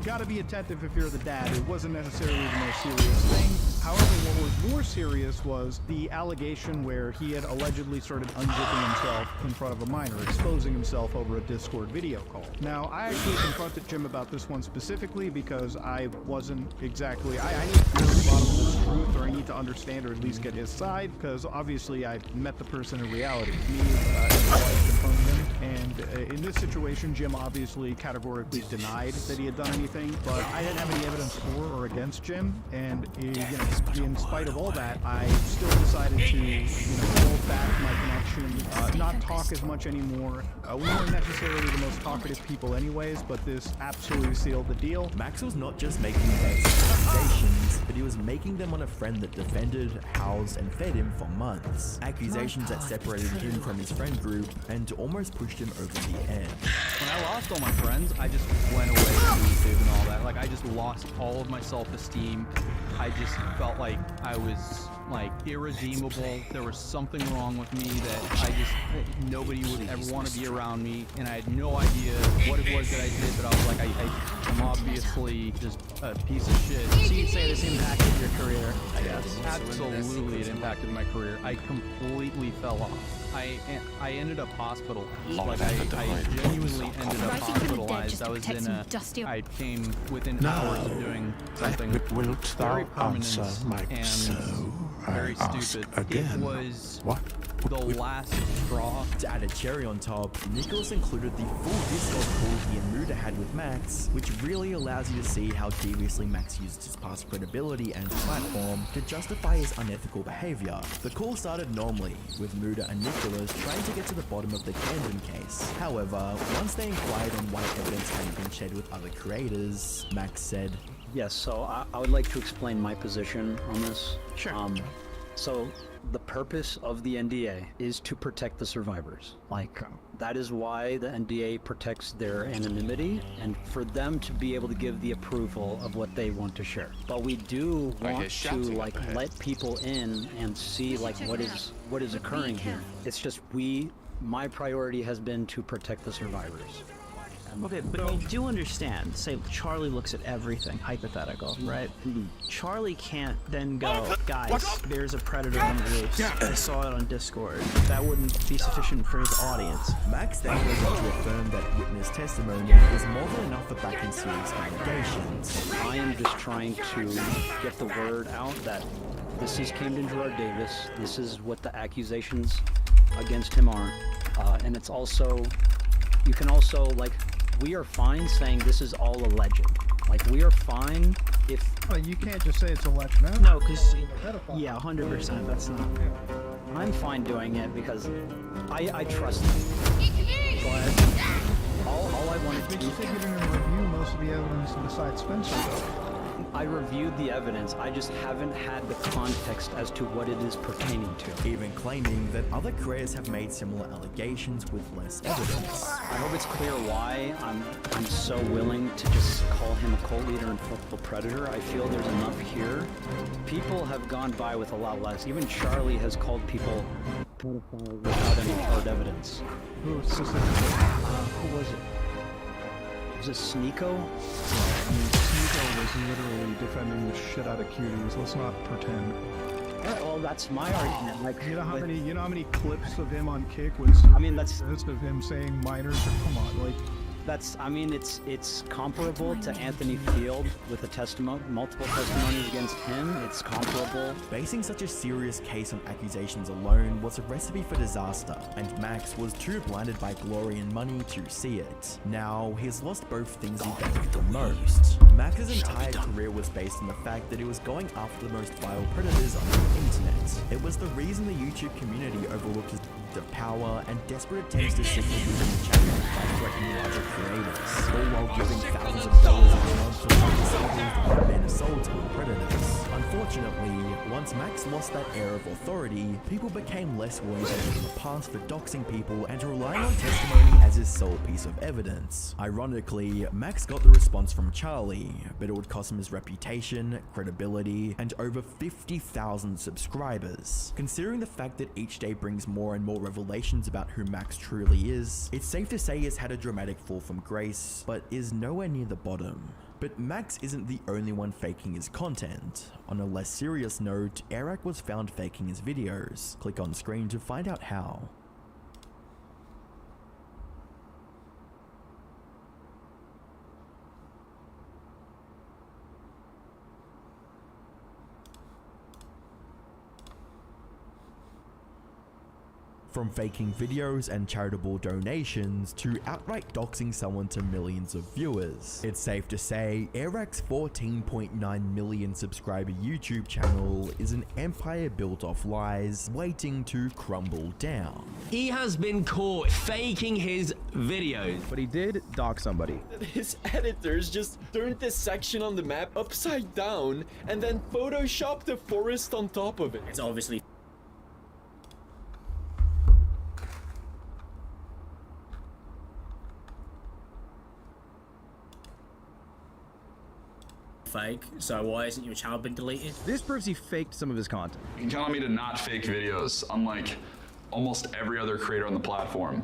gotta be attentive if you're the dad, it wasn't necessarily the most serious thing. However, what was more serious was the allegation where he had allegedly started unzipping himself in front of a minor, exposing himself over a Discord video call. Now, I actually confronted Jim about this one specifically because I wasn't exactly, I need to know the bottom of this truth, or I need to understand or at least get his side, because obviously I met the person in reality. Me and my wife confronted him, and in this situation, Jim obviously categorically denied that he had done anything, but I didn't have any evidence for or against Jim, and in spite of all that, I still decided to hold back my connection, not talk as much anymore. We weren't necessarily the most talkative people anyways, but this absolutely sealed the deal. Max was not just making these accusations, but he was making them on a friend that defended, housed, and fed him for months. Accusations that separated him from his friend group and almost pushed him over the edge. When I lost all my friends, I just went away from YouTube and all that. I just lost all of my self-esteem. I just felt like I was irredeemable. There was something wrong with me that nobody would ever want to be around me, and I had no idea what it was that I did, but I was like, I'm obviously just a piece of shit. So you'd say this impacted your career, I guess? Absolutely, it impacted my career. I completely fell off. I ended up hospitalized. I genuinely ended up hospitalized. I was in I came within hours of doing something very permanent and very stupid. It was the last straw. To add a cherry on top, Nicholas included the full Discord call he and Muda had with Max, which really allows you to see how deviously Max used his past credibility and platform to justify his unethical behavior. The call started normally, with Muda and Nicholas trying to get to the bottom of the Camden case. However, once they inquired on why evidence hadn't been shared with other creators, Max said, Yes, so I would like to explain my position on this. Sure. So the purpose of the NDA is to protect the survivors. That is why the NDA protects their anonymity and for them to be able to give the approval of what they want to share. But we do want to let people in and see what is occurring here. It's just my priority has been to protect the survivors. Okay, but you do understand, say Charlie looks at everything, hypothetical, right? Charlie can't then go, guys, there's a predator on the loose. I saw it on Discord. That wouldn't be sufficient for his audience. Max then goes on to affirm that witness testimony is more than enough for backing serious allegations. I am just trying to get the word out that this is Camden Gerard Davis, this is what the accusations against him are, and it's also, you can also, we are fine saying this is all alleged. We are fine if... Oh, you can't just say it's alleged, man. No, because... Yeah, 100%, that's not... I'm fine doing it because I trust them. But All I wanted to do. You said you didn't review most of the evidence besides Spencer, though. I reviewed the evidence. I just haven't had the context as to what it is pertaining to. Even claiming that other creators have made similar allegations with less evidence. I hope it's clear why I'm so willing to just call him a cult leader and football predator. I feel there's enough here. People have gone by with a lot less. Even Charlie has called people pedophiles without any hard evidence. Who specifically? Who was it? Was it Sneeko? Sneeko was literally defending the shit out of cuties. Let's not pretend. Yeah, well, that's my argument. Like, you know how many clips of him on Kick with that's of him saying minors are, come on, like that's, I mean, it's comparable to Anthony Field with a multiple testimonies against him. It's comparable. Basing such a serious case on accusations alone was a recipe for disaster, and Max was too blinded by glory and money to see it. Now, he's lost both things he valued the most. Max's entire career was based on the fact that he was going after the most vile predators on the internet. It was the reason the YouTube community overlooked his of power and desperate attempts to signal within the channel by threatening larger creators, all while giving thousands of dollars a month for disciples of men assaulting predators. Unfortunately, once Max lost that air of authority, people became less willing to give him a pass for doxing people and relying on testimony as his sole piece of evidence. Ironically, Max got the response from Charlie, but it would cost him his reputation, credibility, and over 50,000 subscribers. Considering the fact that each day brings more and more revelations about who Max truly is, it's safe to say he's had a dramatic fall from grace, but is nowhere near the bottom. But Max isn't the only one faking his content. On a less serious note, Eric was found faking his videos. Click on screen to find out how. From faking videos and charitable donations to outright doxing someone to millions of viewers, it's safe to say Airac's 14.9 million subscriber YouTube channel is an empire built off lies waiting to crumble down. He has been caught faking his videos. But he did dox somebody. His editors just turned this section on the map upside down and then photoshopped the forest on top of it. It's obviously fake, so why isn't your channel been deleted? This proves he faked some of his content. You can count on me to not fake videos, unlike almost every other creator on the platform.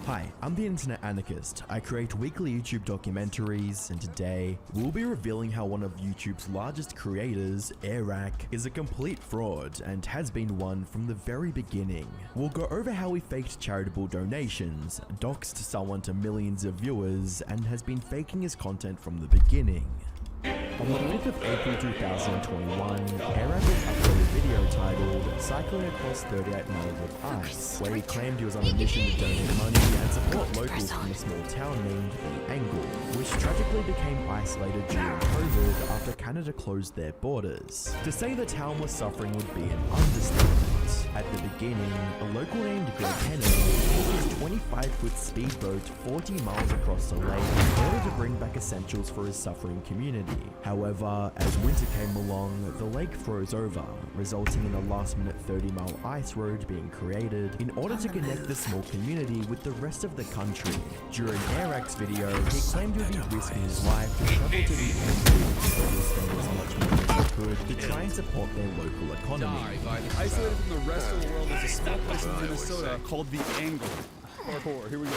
Hi, I'm the Internet Anarchist. I create weekly YouTube documentaries, and today we'll be revealing how one of YouTube's largest creators, Airac, is a complete fraud and has been one from the very beginning. We'll go over how he faked charitable donations, doxed someone to millions of viewers, and has been faking his content from the beginning. On the 5th of April 2021, Airac uploaded a video titled Cycling Across 38 Miles of Ice, where he claimed he was on a mission to donate money and support locals from a small town named The Angle, which tragically became isolated during COVID after Canada closed their borders. To say the town was suffering would be an understatement. At the beginning, a local named Greg Hennon took his 25-foot speedboat 40 miles across the lake in order to bring back essentials for his suffering community. However, as winter came along, the lake froze over, resulting in a last-minute 30-mile ice road being created in order to connect the small community with the rest of the country. During Airac's video, he claimed he would be risking his life to travel to the Angle and spend as much money as he could to try and support their local economy. Isolated from the rest of the world is a small place in Minnesota called The Angle. Hardcore, here we go.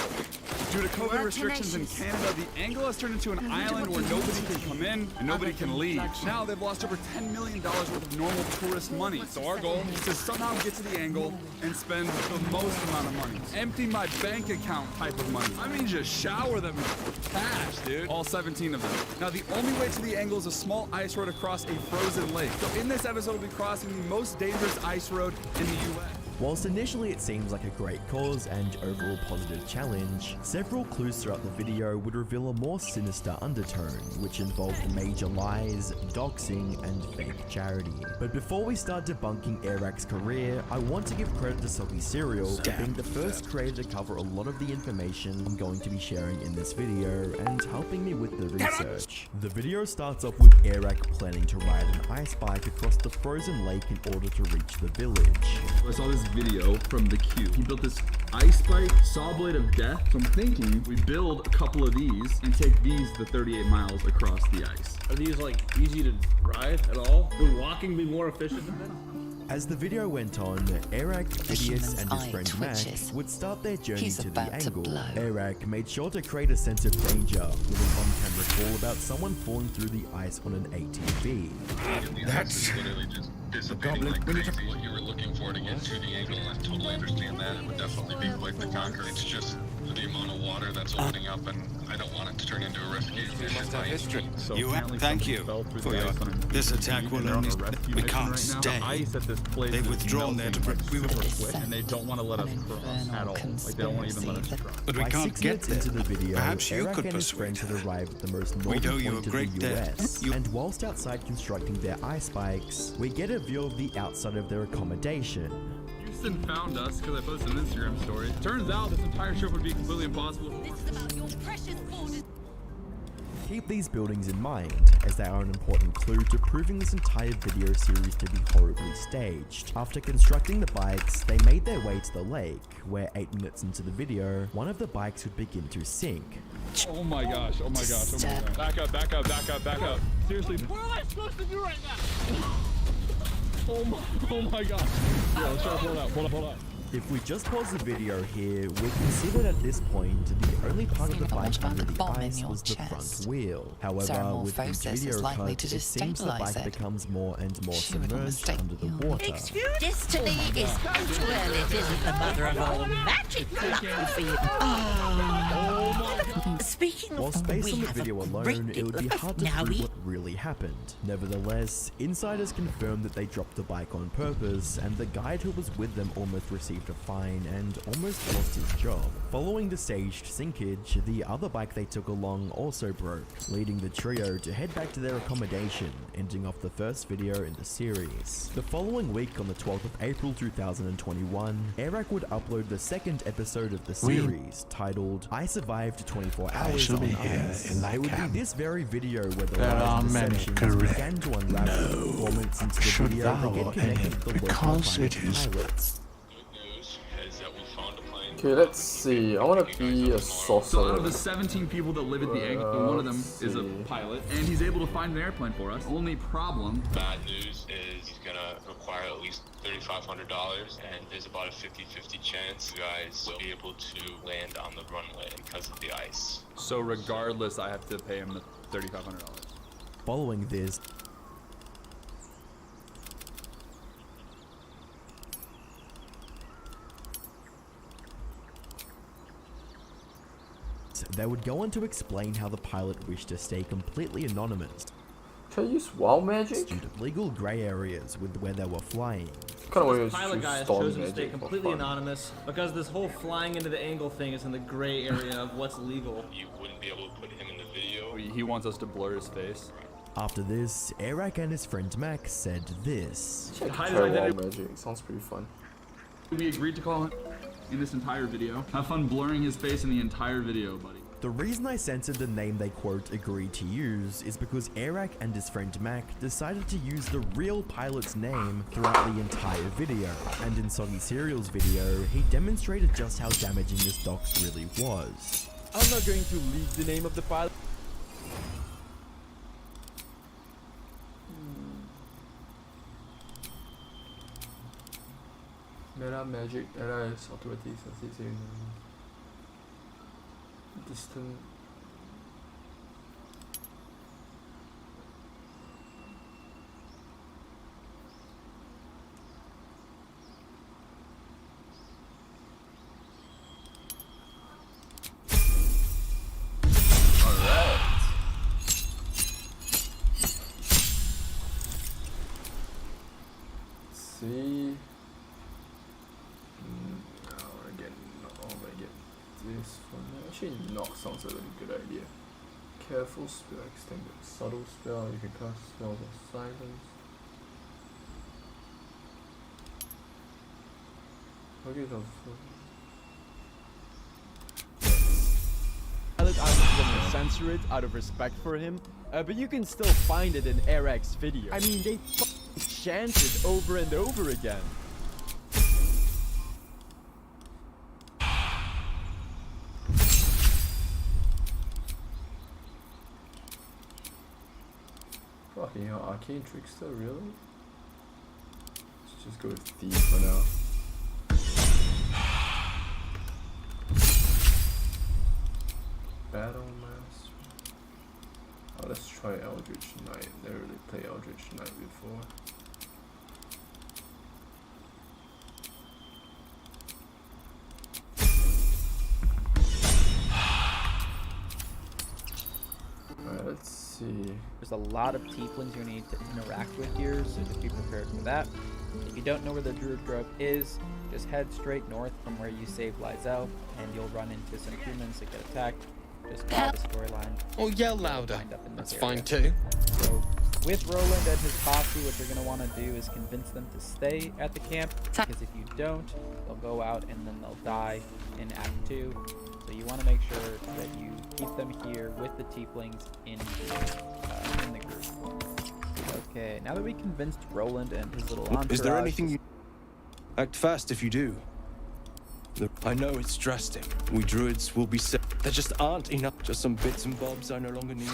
Due to COVID restrictions in Canada, The Angle has turned into an island where nobody can come in and nobody can leave. Now they've lost over $10 million worth of normal tourist money. So our goal is to somehow get to The Angle and spend the most amount of money. Empty my bank account type of money. I mean, just shower them with cash, dude. All 17 of them. Now the only way to The Angle is a small ice road across a frozen lake. So in this episode, we'll be crossing the most dangerous ice road in the U.S. Whilst initially it seems like a great cause and overall positive challenge, several clues throughout the video would reveal a more sinister undertone, which involved major lies, doxing, and fake charity. But before we start debunking Airak's career, I want to give credit to Soggy Cereal for being the first creator to cover a lot of the information I'm going to be sharing in this video and helping me with the research. The video starts off with Airak planning to ride an ice bike across the frozen lake in order to reach the village. I saw this video from the Q. He built this ice bike, saw blade of death. So I'm thinking we build a couple of these and take these the 38 miles across the ice. Are these like easy to ride at all? Would walking be more efficient than this? As the video went on, Airak, Phidias, and his friend Max would start their journey to the angle. Airak made sure to create a sense of danger with an on-camera call about someone falling through the ice on an ATV. That's literally just dissipating like crazy. What you were looking for to get to the angle, I totally understand that. It would definitely be quick to conquer. It's just the amount of water that's opening up, and I don't want it to turn into a rescue mission. History. So Thank you for your. This attack will only. We can't stay. They've withdrawn there to. We were quick, and they don't want to let us cross at all. Like they don't want to even let us cross. But we By can't 6 get minutes there. into the video, Perhaps you Airak could and his persuade friends had arrived at the most We northern owe you point a of great the debt. US, and whilst outside constructing their ice bikes, we get a view of the outside of their accommodation. Houston found us because I posted an Instagram story. Turns out this entire trip would be completely impossible. Keep these buildings in mind, as they are an important clue to proving this entire video series to be horribly staged. After constructing the bikes, they made their way to the lake, where 8 minutes into the video, one of the bikes would begin to sink. Oh my gosh, oh my gosh, oh my gosh. Back up, back up, back up, back up. Seriously. What am I supposed to do right now? Oh my gosh. Yeah, let's try to pull it out, pull up. If we just pause the video here, we can see that at this point, the only part of the bike under the ice was the front wheel. However, with each video cut, it seems the bike becomes more and more submerged under the water. Destiny is well, it isn't the mother of all magic, Speaking of Whilst based we on the have video a alone, great it would be hard to now prove we what really happened. Nevertheless, insiders confirmed that they dropped the bike on purpose, and the guide who was with them almost received a fine and almost lost his job. Following the staged sinkage, the other bike they took along also broke, leading the trio to head back to their accommodation, ending off the first video in the series. The following week, on the 12th of April 2021, Airak would upload the second episode of the series, titled I Survived 24 Hours on Ice. It would be this very video where the lies and deceptions began to unravel. Moments into the video, they get connected to the local pilots. Okay, let's see. I want to be a sorcerer. So out of the 17 people that live at the angle, one of them is a pilot, and he's able to find an airplane for us. Only problem. Bad news is he's gonna require at least $3,500, and there's about a 50-50 chance you guys will be able to land on the runway because of the ice. So regardless, I have to pay him the $3,500. Following this, they would go on to explain how the pilot wished to stay completely anonymous. Can I use wild magic? Due to legal grey areas with where they were flying. This pilot guy has chosen to stay completely anonymous because this whole flying into the angle thing is in the gray area of what's legal. You wouldn't be able to put him in the video. He wants us to blur his face. After this, Airak and his friend Max said this. Try wild magic. Sounds pretty fun. We agreed to call him in this entire video. Have fun blurring his face in the entire video, buddy. The reason I censored the name they quote agreed to use is because Airak and his friend Mac decided to use the real pilot's name throughout the entire video, and in Soggy Cereal's video, he demonstrated just how damaging this dox really was. I'm not going to leak the name of the pilot. Meta magic era is automatic sensation. Distant. See. this one. Actually, knock sounds a really good idea. Careful spell, extended subtle spell. You can cast spells of silence. Okay, so I was going to censor it out of respect for him, but you can still find it in Eric's video. I mean, they chant it over and over again. Fucking hell, Arcane Trickster, really? Let's just go with Thief for now. Battle Master. Oh, let's try Eldritch Knight. Never really played Eldritch Knight before. Alright, let's see. There's a lot of tieflings you need to interact with here, so just be prepared for that. If you don't know where the Druid Grove is, just head straight north from where you saved Lizel, and you'll run into some humans that get attacked. Just follow the storyline. Oh, yell louder. That's fine too. So, with Roland and his posse, what you're going to want to do is convince them to stay at the camp, because if you don't, they'll go out and then they'll die in Act 2. So you want to make sure that you keep them here with the tieflings in the group. Okay, now that we convinced Roland and his little entourage... Is there anything you... Act fast if you do. I know it's drastic. We druids will be set. There just aren't enough. Just some bits and bobs I no longer need.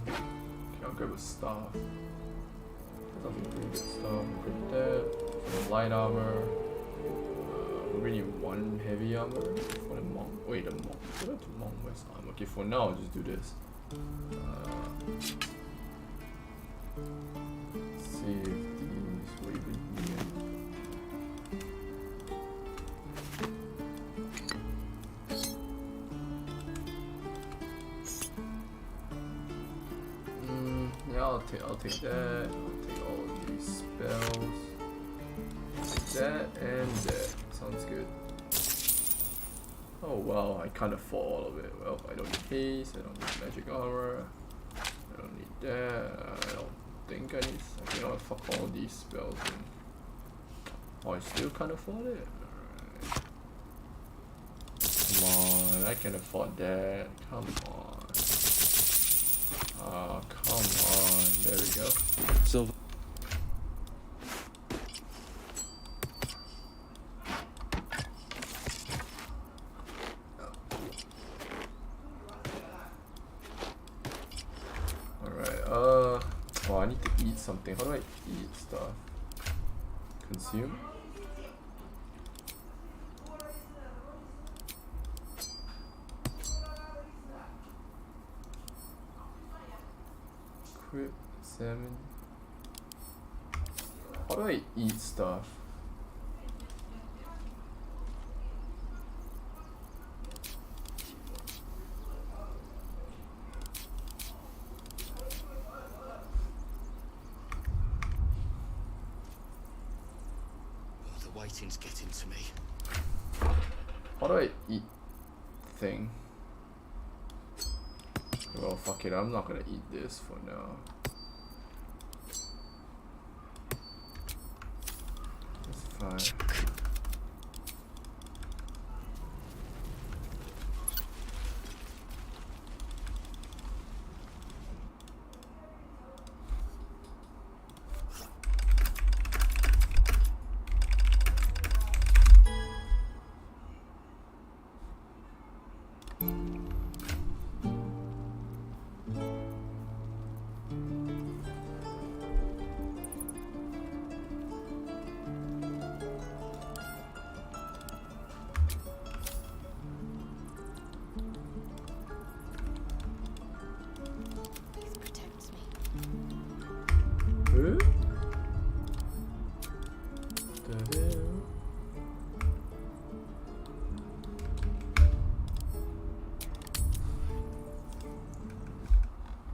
Okay, I'll go with staff. Something pretty good stuff. Good that. Some light armor. We really need one heavy armor for the monk. Wait, the monk. What about the monk? Where's armor? Okay, for now, I'll just do this. See if these will even be in. Yeah, I'll take that. I'll take all of these spells. Take that and that. Sounds good. Oh wow, I kind of fought all of it. Well, I don't need haste. I don't need magic armor. I don't need that. I don't think I need. Okay, I'll fuck all these spells. Oh, I still kind of fought it. Alright. Come on, I can afford that. Come on. Oh, come on. There we go. Silver. Alright, oh, I need to eat something. How do I eat stuff? Consume? Equip, salmon. How do I eat stuff? The waiting's getting to me. How do I eat thing? Well, fuck it, I'm not gonna eat this for now. That's fine.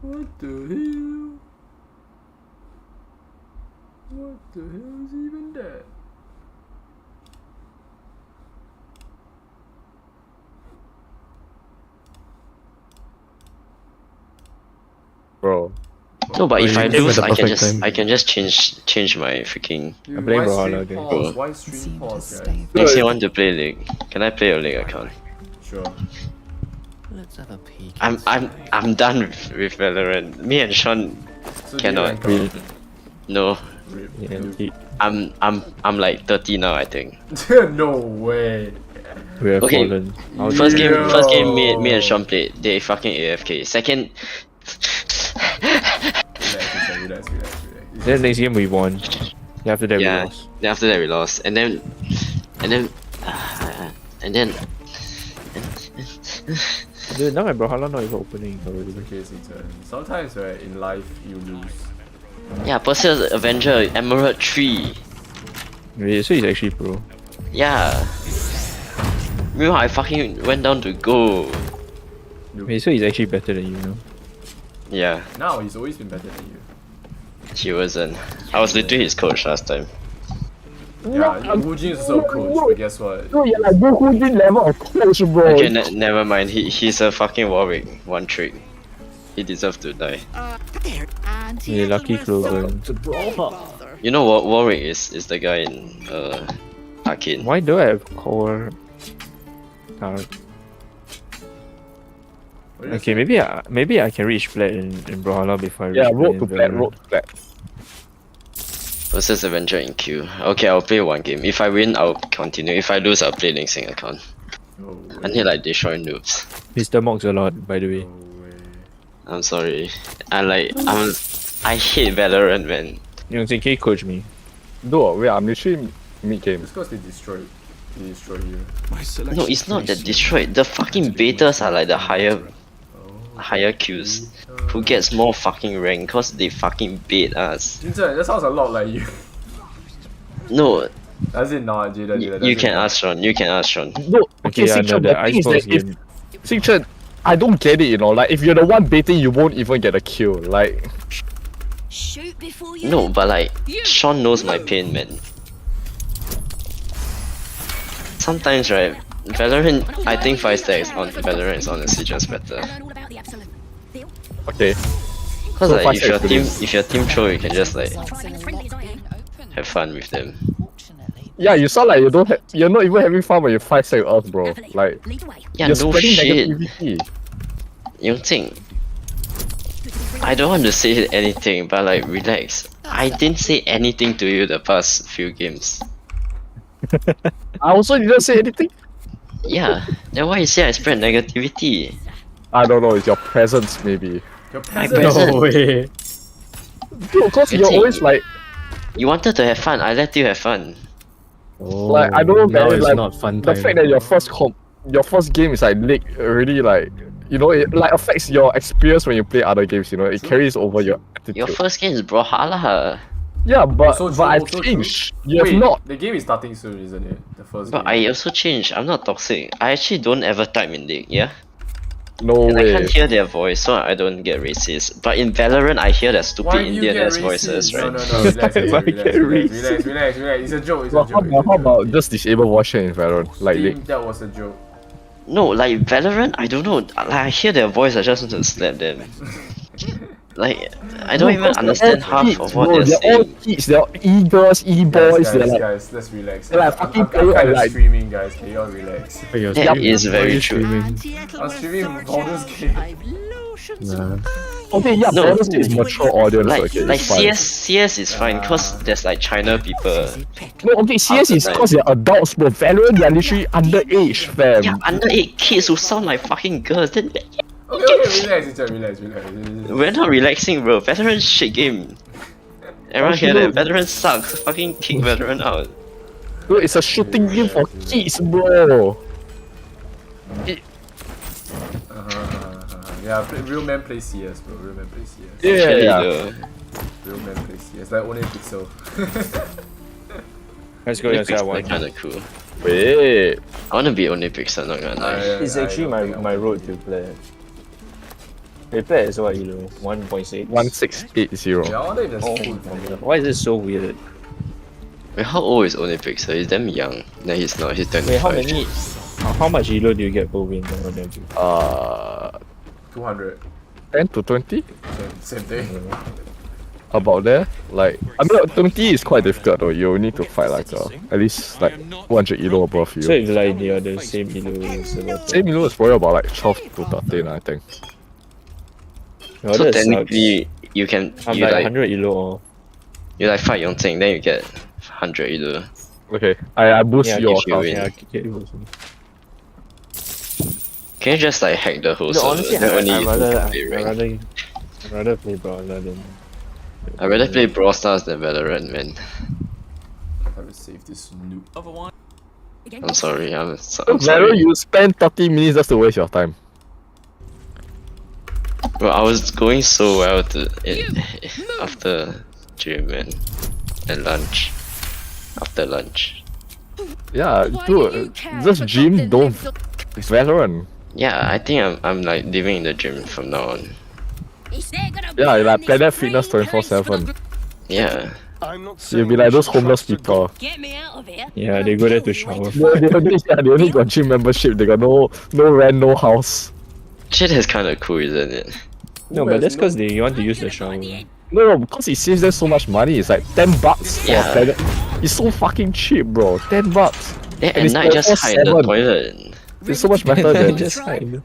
What the hell? What the hell is even that? Bro. No, but if I lose, I can time. just change my freaking. I'm playing Why Brawlhalla stream again. pause? Why stream pause, guys? Next time I want to play League. Can I play your League account? Sure. Let's have a peek. I'm done with Valorant. Me and Sean So do you cannot. rank up? No. Yeah, I'm like 30 now, I think. No way. we have Okay. fallen. First game me and Sean played. They fucking AFK. Second. Relax. Then next game we won. Then after that we Yeah. lost. Then after that we lost, and then. Dude, now my Brawlhalla not even opening already. Okay, it's your turn. Sometimes, right, in life, you lose. Yeah, Perseus Avenger Emerald 3. Really? So he's actually pro. Yeah. Remember I fucking went down to go. Wait, so he's actually better than you now? Yeah, Now, he's always been better than you. he wasn't. I was literally his coach last time. Yeah, Wu Jin is also a coach, but guess what? No, you're like Wu Jin level of coach, bro. Okay, never mind. He's a fucking Warwick. One trick. He deserves to die. Yeah, lucky Clover. You know what Warwick is the guy in Arcane. Why do I have core card? Okay, maybe I can reach plat in Brawlhalla before I reach road to plat. Versus Avenger in queue. Okay, I'll play one game. If I win, I'll continue. If I lose, I'll play Ling Sing account. I need like destroy noobs. Mr. Mox a lot, by the way. I'm sorry. I hate Valorant, man. You think he coach me? No, wait, I'm literally mid-game. It's because they destroy you. No, it's not that destroyed. The fucking betas are like the higher queues. Who gets more fucking rank cause they fucking bait us. That sounds a lot like you. No. As in not, Jada. You can ask Sean. No, okay, Yeah, Singchen, the the thing is that Ice if... game. Singchen, I don't get it, you know, like, if you're the one baiting, you won't even get a kill, like... No, but like, Sean knows my pain, man. Sometimes, right, Valorant, I think 5 stacks on Valorant is honestly just better. Okay. Cause So like, 5 stacks if your team troll, you can just like have fun with them. Yeah, you sound like you're not even having fun when you 5 stacks with us, bro. Like, Yeah, you're no spreading shit. negativity. Yongting, I don't want to say anything, but like, relax. I didn't say anything to you the past few games. I also didn't say anything. Yeah, then why you say I spread negativity? I don't know, it's your presence, maybe. My presence? No way. Dude, cause you're always like... You wanted to have fun, I let you have fun. Like, I don't know, now man, it's like, not fun the time. fact that your first game is like League already like, you know, it like affects your experience when you play other games, you know, it carries over your attitude. Your first game is Brawlhalla. Yeah, but Also I true, also changed. true. You have Wait, not. The game is starting soon, isn't it? The first But game. I also changed, I'm not toxic. I actually don't ever type in League, yeah? No And way. I can't hear their voice, so I don't get racist. But in Valorant, I hear their Why stupid do you Indian get ass voices, racist? right? No, relax, relax. It's a joke, Well, how about just disable voice chat in Valorant? Like, League? That was a joke. No, like Valorant, I don't know. Like, I hear their voice, I just want to slap them. Like, I don't even understand half of what they're They're all saying. kids, they're all e-girls, e-boys, they're like... Guys, let's relax. They're like I'm fucking kind and of like... streaming, guys. Can you all relax? That is very true. I'm streaming Baldur's game. Okay, yeah, No. Baldur's Gate is mature audience, Like, okay, like it's fine. CS is fine, cause there's like China people. No, okay, CS is because they're adults, bro. Valorant, they're literally underage, fam. Yeah, underage kids who sound like fucking girls. Then Okay, relax. we're not relaxing, bro. Valorant shit game. Everyone hear that? Valorant sucks. Fucking kick Valorant out. Bro, it's a shooting game for kids, bro. Yeah, real men play CS, bro. Real men play CS. Yeah. Real men play CS. Like only Pixel. Let's go inside one. Kinda cool. Wait. I wanna be only Pixel, not gonna lie. It's actually my road to play. They play as what, 1.6? 1680. Yeah, I wonder if that's Oh, cool. why is it so weird? Wait, how old is only Pixel? He's damn young. No, he's not. He's 25. Wait, how many? How much elo do you get per win? 200. 10 to 20? Same thing. About there. Like, I mean, 20 is quite difficult though. You need to fight like at least like 100 elo above you. So if like they are the same elo as Same elo is probably about like 12 to 13, I think. Oh, So that technically, you can I'm you like like 100 elo or you like fight Yongting, then you get 100 elo. Okay, I boost yeah, your if you account. win. yeah, get you also. Can you just like hack the whole No, server? honestly, Then only I'd you rather, can play rank. I'd rather play Brawler than. I'd rather play Brawl Stars than Valorant, man. I will save this noob. I'm sorry, I'm Vero, sorry. you spend 30 minutes just to waste your time. Bro, I was going so well after gym, man. And lunch. After lunch. Yeah, dude, just gym, don't Valorant. Yeah, I think I'm like living in the gym from now on. Yeah, like Planet Fitness 24/7. Yeah. You'll be like those homeless people. Yeah, they go there to shower. They only got gym membership, they got no rent, no house. Shit is kinda cool, isn't it? No, but that's because they want to use the shower. No, because it saves them so much money. It's like 10 bucks for Yeah. Planet. It's so fucking cheap, bro. 10 bucks. Yeah, And at it's night just hide in the 24/7. toilet. It's so much better than Just hide.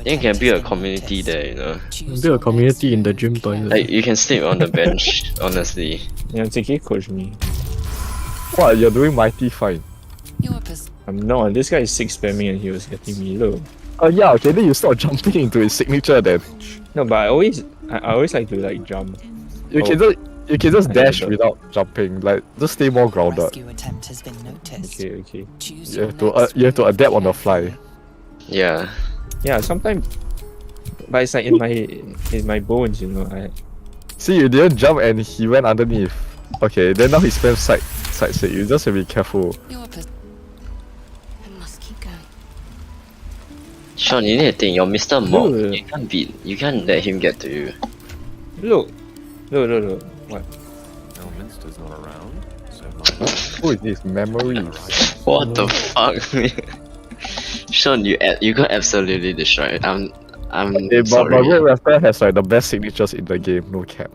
Then you can build a community there, you know. Build a community in the gym toilet. Like you can sleep on the bench, honestly. Yeah, Tiki coach me. What? You're doing mighty fine. I'm not. This guy is 6 spamming and he was getting me low. Oh yeah, okay, then you start jumping into his signature then. No, but I always like to like jump. You can just dash without jumping. Like just stay more grounded. Okay, okay. You have to adapt on the fly. Yeah. Yeah, sometimes. But it's like in my bones, you know. See, you didn't jump and he went underneath. Okay, then now he spams side stick. You just have to be careful. Sean, you need to think, you're Mr. Mob. Look. You can't let him get to you. Look. What? Elminster's not around, so Who is this? Memories. What the fuck, man? Sean, you got absolutely destroyed. I'm But sorry. Red Raptor has like the best signatures in the game, no cap.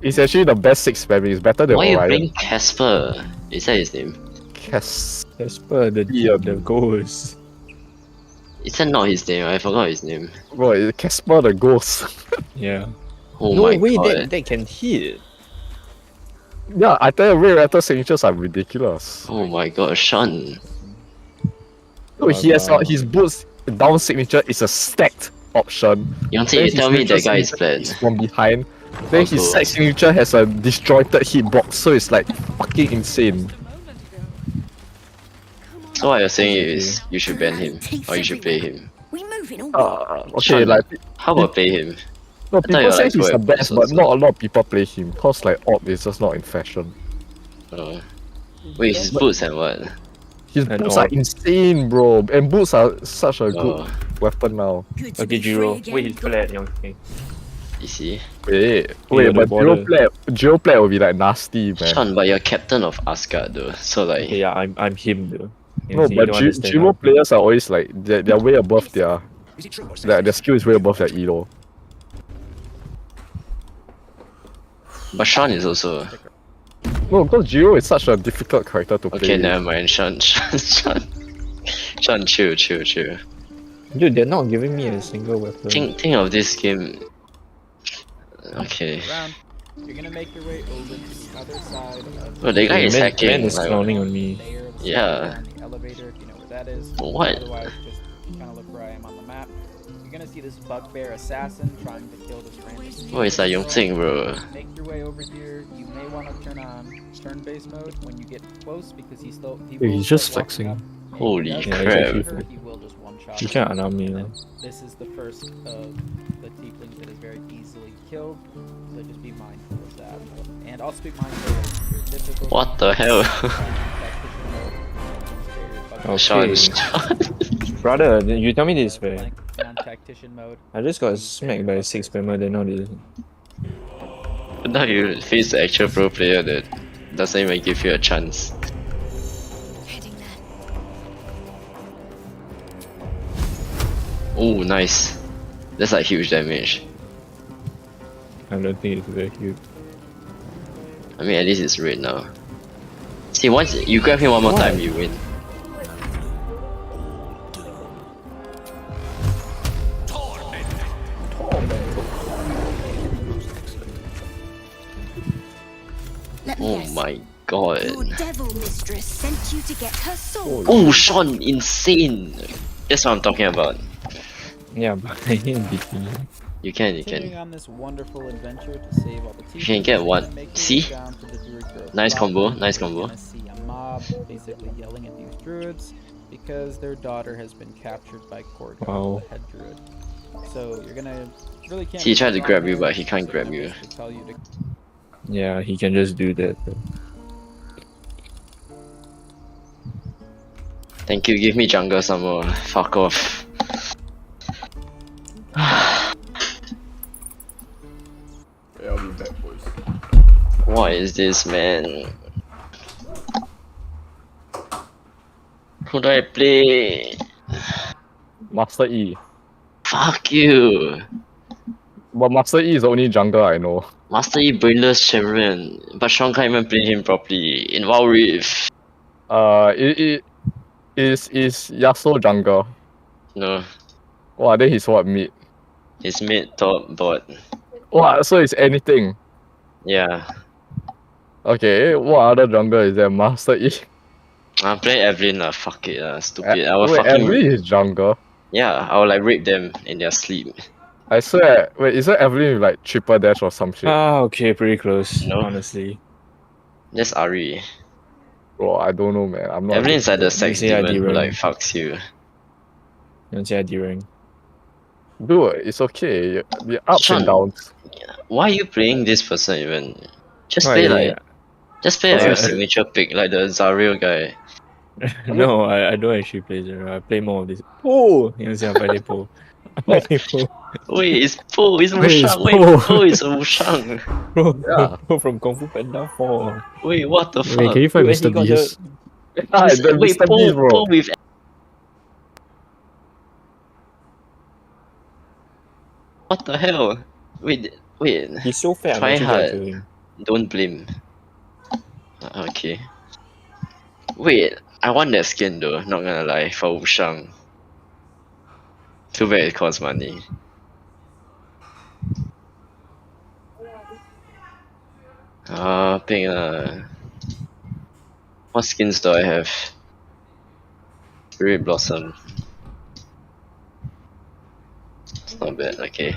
It's actually the best 6 spamming, it's better than Why are you Orion. playing Casper? Is that his name? Casper, the ghost. Is that not his name? I forgot his name. Bro, it's Casper the ghost. Yeah. Oh no my way, god. that can hit. Yeah, I tell you, Red Raptor signatures are ridiculous. Oh my god, Sean. No, he has his boots down signature is a stacked option. Yongti, you tell me that guy is bad. From behind. Then his side signature has a disjointed hitbox, so it's like fucking insane. So what you're saying is you should ban him or you should play him. Okay, Sean, like how about play him? no, I thought people you say like he's the to best, but not a lot of people play him. Cause like AWP is just not in fashion. Wait, his boots and what? His boots are insane, bro, and boots are such a good weapon now. Okay, Jiro. Wait, he's flat, young king. You see? Wait, the but border. Geo Plat will be like nasty, man. Sean, but you're captain of Asgard though, so like. Okay, yeah, I'm him though. No, but Geo players are always like they're way above their skill is way above their elo. But Sean is also. No, because Geo is such a difficult character to play. Okay, never mind. Sean, chill. Dude, they're not giving me a single weapon. Think of this game. Okay. You're gonna make your way over to the other side of Bro, the guy is hacking. Man is like, clowning on me. Yeah. on the elevator, if you know where that is. What? Otherwise, just kind of look where I am on the map. You're gonna see this bugbear assassin trying to kill this random. Oh, it's like Yongting, bro. Make your way over here. You may want to turn on turn-based mode when you get close because he's just flexing. Holy He crap. will just one-shot. You can't unarm me, man. This is the first of the tieflings that is very easily killed, so just be mindful of that. And I'll speak mindful of your difficulty. What the hell? Okay. Sean. Brother, you tell me this, man. Non-tactician mode. I just got smacked by a 6 spammer, then now this. Now you face the actual pro player that doesn't even give you a chance. Oh, nice. That's like huge damage. I don't think it's very huge. I mean, at least it's red now. See, once you grab him one more time, you win. Oh my god. Your devil mistress sent you to get her soul. Oh, Sean, insane. That's what I'm talking about. Yeah, but I can't beat you. You can. Continuing on this wonderful adventure to save all the You can get one. See? Nice combo, nice combo. You're gonna see a mob basically yelling at these druids because their daughter has been captured by Korgo, Wow. the head druid. So you're gonna really can't. See, he tried to be grab wrong you, there. but he can't So grab they're you. gonna basically tell you to Yeah, he can just do that. Thank you, give me jungle some more. Fuck off. Yeah, I'll be back, boys. What is this, man? Who do I play? Master E. Fuck you. But Master E is the only jungler I know. Master E brainless Sharon, but Sean can't even play him properly in Wild Rift. It is Yasuo jungle. No, Wow, then he's what, mid? he's mid, top, bot. Wow, so it's anything. Yeah. Okay, what other jungler is there? Master E. I'm playing Evelyn lah, fuck it lah, stupid. I will Wait, fucking. Evelyn is jungle. Yeah, I will like rape them in their sleep. I swear, wait, is that Evelyn with like triple dash or some shit? Ah, okay, pretty close, No. honestly. That's Ari. Bro, I don't know, man. I'm not. Evelyn is like the sex say demon who ID like rank. fucks you. Don't say ID rank. Dude, it's okay. The ups Sean, and downs. Why are you playing this person even? Just Why, play yeah. like, just play like your signature pick, like the Zariel guy. No, I don't actually play Zero. I play more of this. Oh! You know, see, I play Po. I play Po. Wait, it's Po, it's Wait, it's Wushang. Wait, Po. Po is Wushang. Bro, Yeah. Po from Kung Fu Panda 4. Wait, what the fuck? Wait, can you find Wait, he Mr. got the- Beast? Wait, Mr. Beast, bro. Po with. What the hell? Wait. He's so fat, I'm Try actually gonna hard. kill him. Don't blame. Okay. Wait, I want that skin though, not gonna lie, for Wushang. Too bad it costs money. Pink what skins do I have? Spirit Blossom. It's not bad, okay.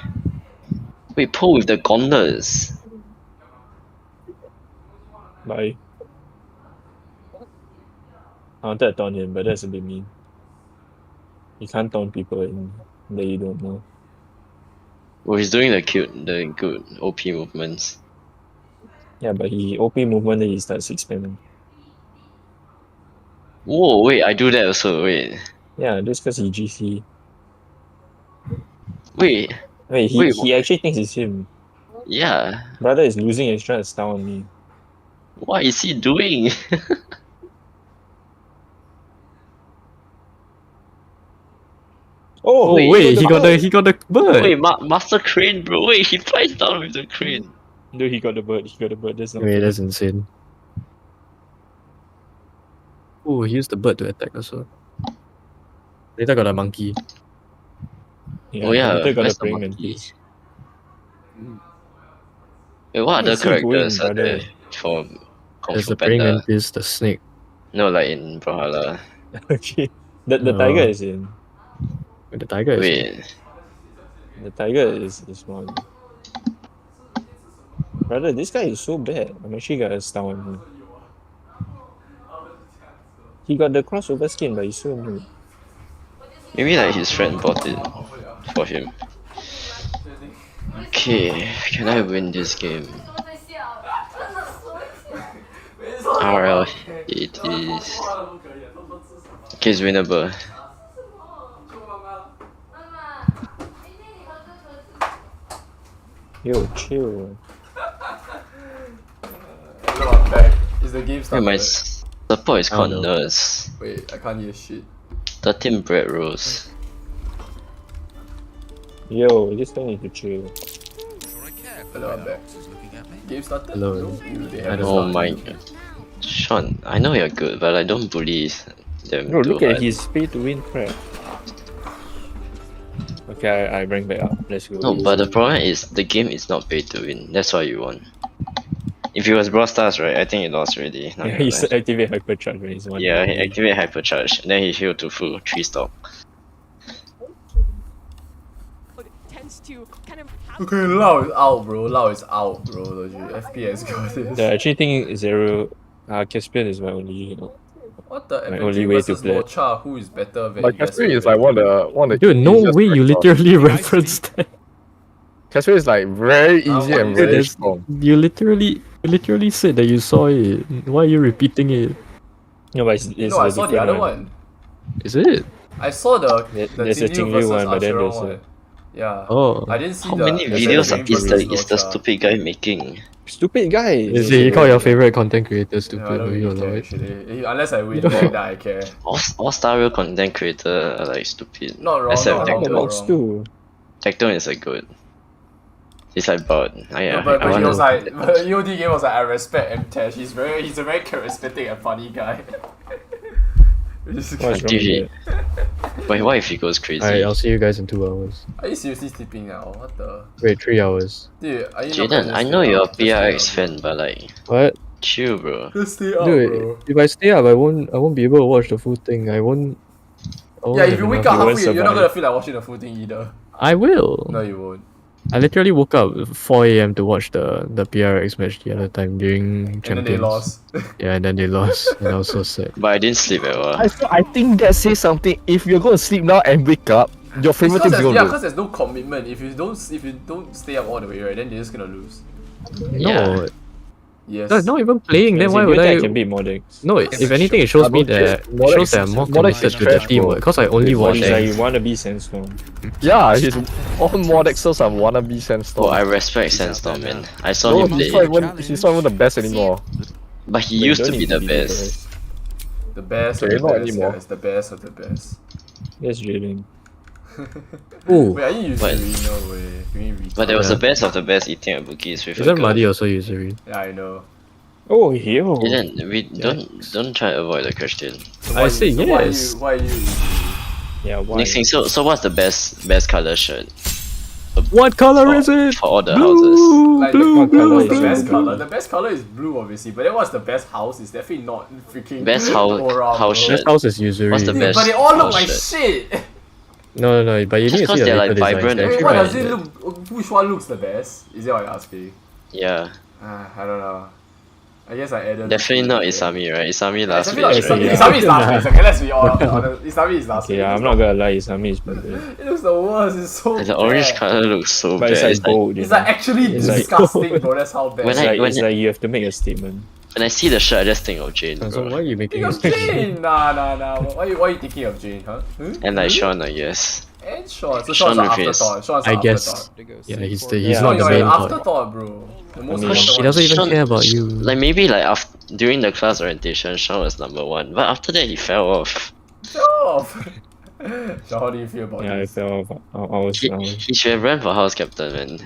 Wait, pull with the gauntlets. Bye. I wanted to taunt him, but that's a bit mean. You can't taunt people that you don't know. Well, he's doing the good OP movements. Yeah, but he OP movement, then he starts spamming. Whoa, wait, I do that also, wait. Yeah, just because he GC. Wait, Wait, Wait, he actually thinks it's him. yeah. Brother is losing his trying to stun on me. What is he doing? Oh, Wait, he got the bird. Wait, Master Crane, bro. Wait, he flies down with the crane. No, he got the bird. That's not Wait, fair. that's insane. Oh, he used the bird to attack also. Later got a monkey. Yeah, Oh yeah, later got where's a the praying monkey? mantis. Wait, what other Where's he going, characters are brother? there for Kung There's Fu the praying Panda? mantis, the snake. No, like in Brawlhalla. Okay. The tiger is in. The tiger is. Wait, The tiger is one. Brother, this guy is so bad. I'm actually gonna stun on him. He got the crossover skin, but he's so new. maybe like his friend bought it for him. Okay, can I win this game? RL, it is. Okay, it's winnable. Yo, chill. Hello, I'm back. Is the game Wait, started? my support is called Nurse. Wait, I can't hear shit. 13 bread rolls. Yo, this thing need to chill. Hello, I'm back. Game started? Hello. No, they haven't Oh started. my god. Sean, I know you're good, but I don't bully them Bro, too look at hard. his pay to win crap. Okay, I bring back up. Let's go. No, but the problem is the game is not pay to win. That's why you won. If it was Brawl Stars, right, I think he lost already. Not Yeah, gonna he lie. activate hypercharge when he's one. Yeah, he activate hypercharge, and then he healed to full 3 stock. Okay, Lau is out, bro. Lau is out, bro. Legit. FPS got this. Yeah, I actually think Zero, Caspian is my only, What the my FNG only way to versus play. Locha? Who is better than Like Caspian is like one of the Dude, no easiest way you characters. literally referenced that. Caspian is like very easy what and is very it? strong. You literally said that you saw it. Why are you repeating it? No, but it's No, I the saw the different other one. Is it? I saw the There's a Jinyu Jinyu versus one, but then Archeron there's one. a... Yeah. Oh. I didn't see How the many the videos game is versus the Locha. stupid guy making? Stupid guy! Is it you call your favorite content creator stupid? Yeah, I don't Will you really allow care it? actually. Unless I win, then I care. All star real content creator are like stupid. Not wrong, Except not wrong, Tecton. not Mods wrong. too. Tecton is a good. He's like bot. No, but he was like, but EOD game was like, I respect MTash. He's a very charismatic and funny guy. What's wrong with Dude, wait, what if he goes crazy? Alright, I'll see you guys in 2 hours. Are you seriously sleeping now? What the? Wait, 3 hours. Dude, are you not Jaden, gonna I stay know you're a up? Just stay PRX up, fan, but like, What? chill, bro. Just stay up, Dude, bro. if I stay up, I won't be able to watch the full thing. I won't Yeah, if have you wake enough- up won't halfway, you're not survive. gonna feel like watching the full thing either. I will. No, you won't. I literally woke up 4 AM to watch the PRX match the other time during And Champions. then they lost. Yeah, and then they lost. And I was so sad. But I didn't sleep at all. I think that says something. If you're going to sleep now and wake up, your favorite team is going to because lose. there's no commitment. If you don't stay up all the way, right, then they're just gonna lose. No. Yes. That's not even playing, then why would I... can beat Modex. No, if anything, it shows me that I'm more committed to the team because I only watch He's like, them. you wanna be Sandstorm. Yeah, he's all Modexers are wannabe Sandstorm. Oh, I respect Sandstorm, man. I saw No, him play. he's not even the best anymore. But he But you used to don't be need the to be best. The best Okay, of the not best, anymore. guys. The best of the best. That's Jaden. Ooh. Wait, are you But- using no way? Freaking But there was Yeah. the best of the best eating at Bookies with a Isn't girl. Muddy also usually? Yeah, I know. Oh, yo. Dylan, we don't try to avoid the question. So I why say you, so yes. Why are you? Yeah, why? Next thing, so what's the best color shirt What color is it? for all the houses? Like Blue, the, blue, what's the blue, best blue. color? The best color is blue, obviously. But then what's the best house? Is definitely not freaking Best Aura, house bro. shirt. Best house is usually. What's the Dude, best but they all look house like shirt? shit. No, but you Just need to 'cause see the they're, like, later designs. vibrant They're and actually What very does it good. look? Which one looks the best? Is that what you're asking? Yeah, I don't know. I guess I added. definitely not Isami, right? Isami last Isami, page, right? Isami is last place. Okay, let's be honest. Isami is last Okay, place. yeah, I'm not gonna lie, Isami is better. It looks the worst. It's so The orange bad. color looks so But bad. it's like gold, you It's know? like actually It's like- disgusting, bro. That's how bad. When It's I- like, it's like you have to make a statement. When I see the shirt, I just think of Jane, So bro. why are you making Think a of Jane. Nah. Why are you thinking of Jane, huh? And like Sean, I guess. And Sean. So Sean Sean's an with his- afterthought. Sean's an I guess. afterthought. Yeah, he's Yeah, not the You're main an thought. afterthought, bro. The most mean, important He one. doesn't even Sean- care about you. Like maybe like during the class orientation, Sean was number 1, but after that he fell off. Shut off. So how do you feel about Yeah, I this? fell off. I was He should have ran for house captain, man.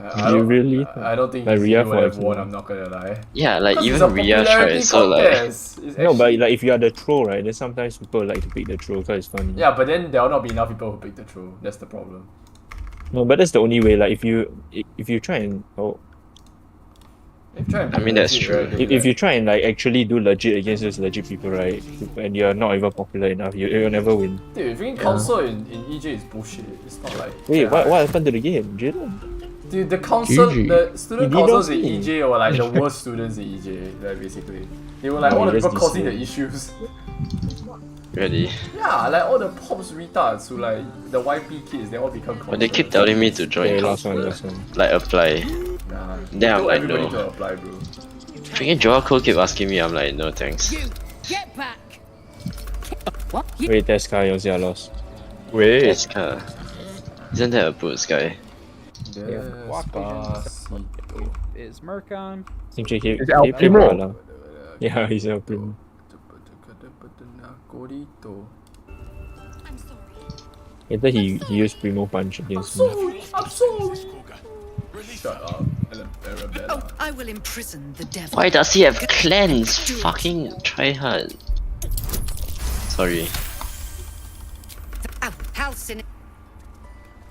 I You don't- really? I don't think Like he Rhea would have for won. example. I'm not gonna lie. Yeah, like Because even it's a Rhea popularity tried, so like contest. It's No, but actually- like if you are the troll, right, then sometimes people like to pick the troll because it's funny. Yeah, but then there will not be enough people who pick the troll. That's the problem. No, but that's the only way. Like if you try and If you try and I mean, that's legit, true. right, they'll be if you like, try and like actually do legit against those legit people, right, and you're not even popular enough, you'll never win. Dude, freaking council in EJ is bullshit. It's not like. Wait, yeah. what happened to the game, Jaden? Dude, the council, GG. the student He did councils in not win. EJ were like the worst students in EJ, like basically. They were like No, all the that's people causing the decent. issues. really. Yeah, like all the pops retards who like the YP kids, they all become But they keep councillors. telling me to join Okay, last one, council, last one. like apply. Nah, Then I'm tell like, everybody no. to apply, bro. Freaking Joel Cole keep asking me, I'm like, no thanks. Get back. Wait, Tesca, you see I lost. Wait. That's kinda... Isn't that a boots guy? Despacito. Is Murkon. Seems like he It's El play Primo. well, lah. Yeah, he's El Primo. Gorito. Later he used Primo Punch against me. I'm sorry. Shut up, Arabella. Oh, I will imprison the devil. Why does he have clans? Fucking try hard. Sorry. Oh, house in it.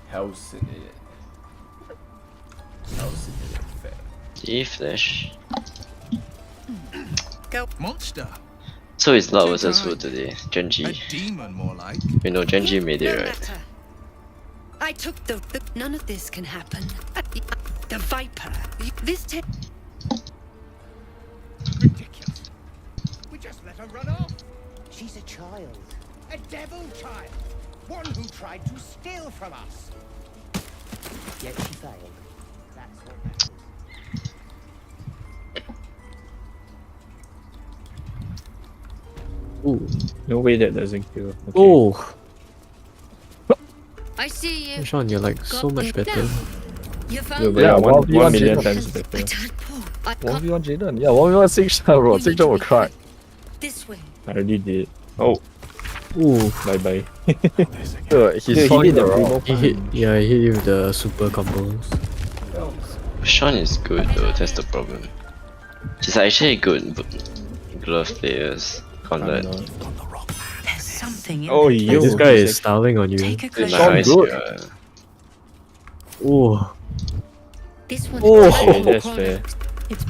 House in it. House in it. Fair. E-Flash. Go. Monster. So it's not versus who today? Genji. Demon, more like. You know, Genji made it, No right? matter. I took the none of this can happen. The Viper. This Ridiculous. We just let her run off. She's a child. A devil child. One who tried to steal from us. Yet she failed. That's what matters. Ooh, no way that doesn't kill. Okay. Oh, I see you. Sean, you're like so much better. You Yeah, found but Yeah, one 1v1 million Jaden. times better. 1v1 Jaden. Yeah, 1v1 6-star, bro. 6-star will crack. This way. I already did. Oh. Ooh, bye bye. Dude, he Dude, saw he did you the around. Primo He hit, Punch. yeah, he hit you with the super combos. Sean is good though, that's the problem. He's actually good glove players. Conrad. There's something in Oh, that. yo. This guy is styling on you. Take a In closer my eyes, good. yeah. Oh, This one. Oh. Okay, that's fair. It's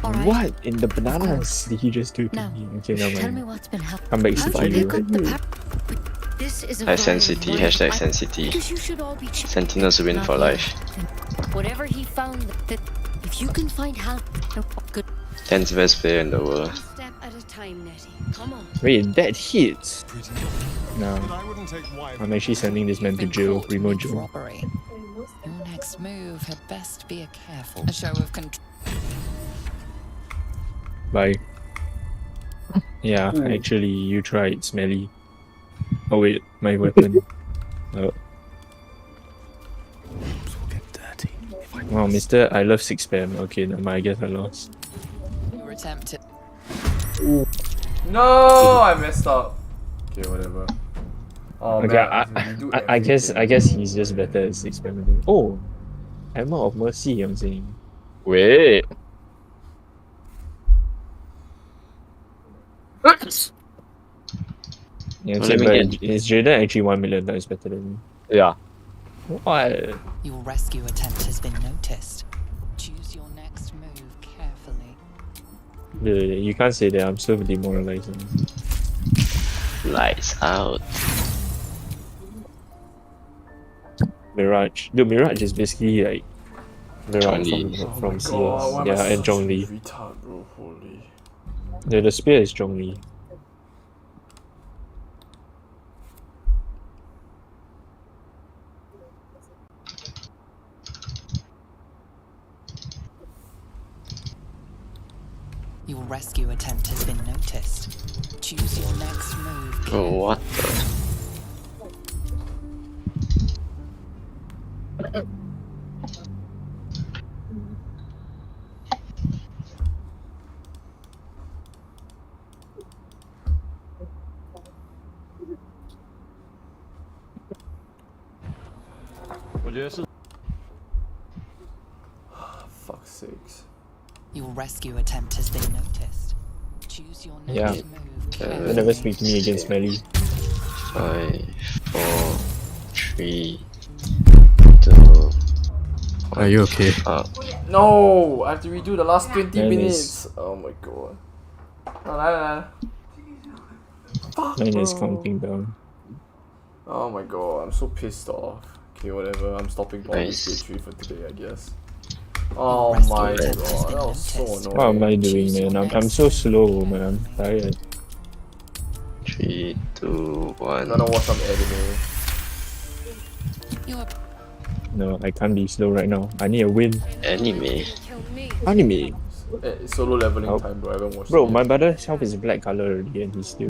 alright. What in the bananas did he just do to Now, me? Okay, never tell me mind. what's been happening. Come back How to did you you. pick up the This is a High violent sensity, life. hashtag I- sensity. Because you should all be Sentinels win for life. Whatever he found, that if you can find help, good 10th best player in the world. step at a time, Nettie. Come on. Wait, that hits. No. I wouldn't take wife. I'm actually sending this man to jail, Primo jail. Robbery. Your next move had best be a careful show of control. Bye. Yeah, actually, you tried, Smelly. Oh wait, my weapon. Oh. Wow, Mister, I love 6 spam. Okay, never mind, I guess I lost. Your attempt to No, I messed up. Okay, whatever. Oh Okay, man, you do I guess everything. he's just better at 6 spam. Oh, Hammer of Mercy, I'm saying. Wait. Yeah, Well, okay, let me but is Jaden actually 1 million times better than me? Yeah. What? Your rescue attempt has been noticed. Choose your next move carefully. You can't say that, I'm still demoralizing. Lights out. Mirage. Dude, Mirage is basically like Zhong Mirage Li. from CS. God, why am I Yeah, and such a Zhong Li. retard, bro? Holy. The spear is Zhong Li. Your rescue attempt has been noticed. Choose your next move. Oh, what the? Fuck's sakes. Your rescue attempt has been noticed. Choose your next Yeah. move. They never speak to me against Smelly. 5, 4, 3, 2. Are you okay? No, I have to redo the last 20 Mine minutes. is- Oh my god. Nah. Fuck, Mine is bro. counting down. Oh my god, I'm so pissed off. Okay, whatever. I'm stopping Baldur's Nice. Gate 3 for today, I guess. Oh my god, that was so annoying. What am I doing, man? I'm so slow, man. I'm tired. 3, 2, 1. I'm gonna watch some anime. No, I can't be slow right now. I need a win. Anime. Anime. Solo leveling time, bro. I haven't watched Bro, it my yet. brother's health is black color already and he's still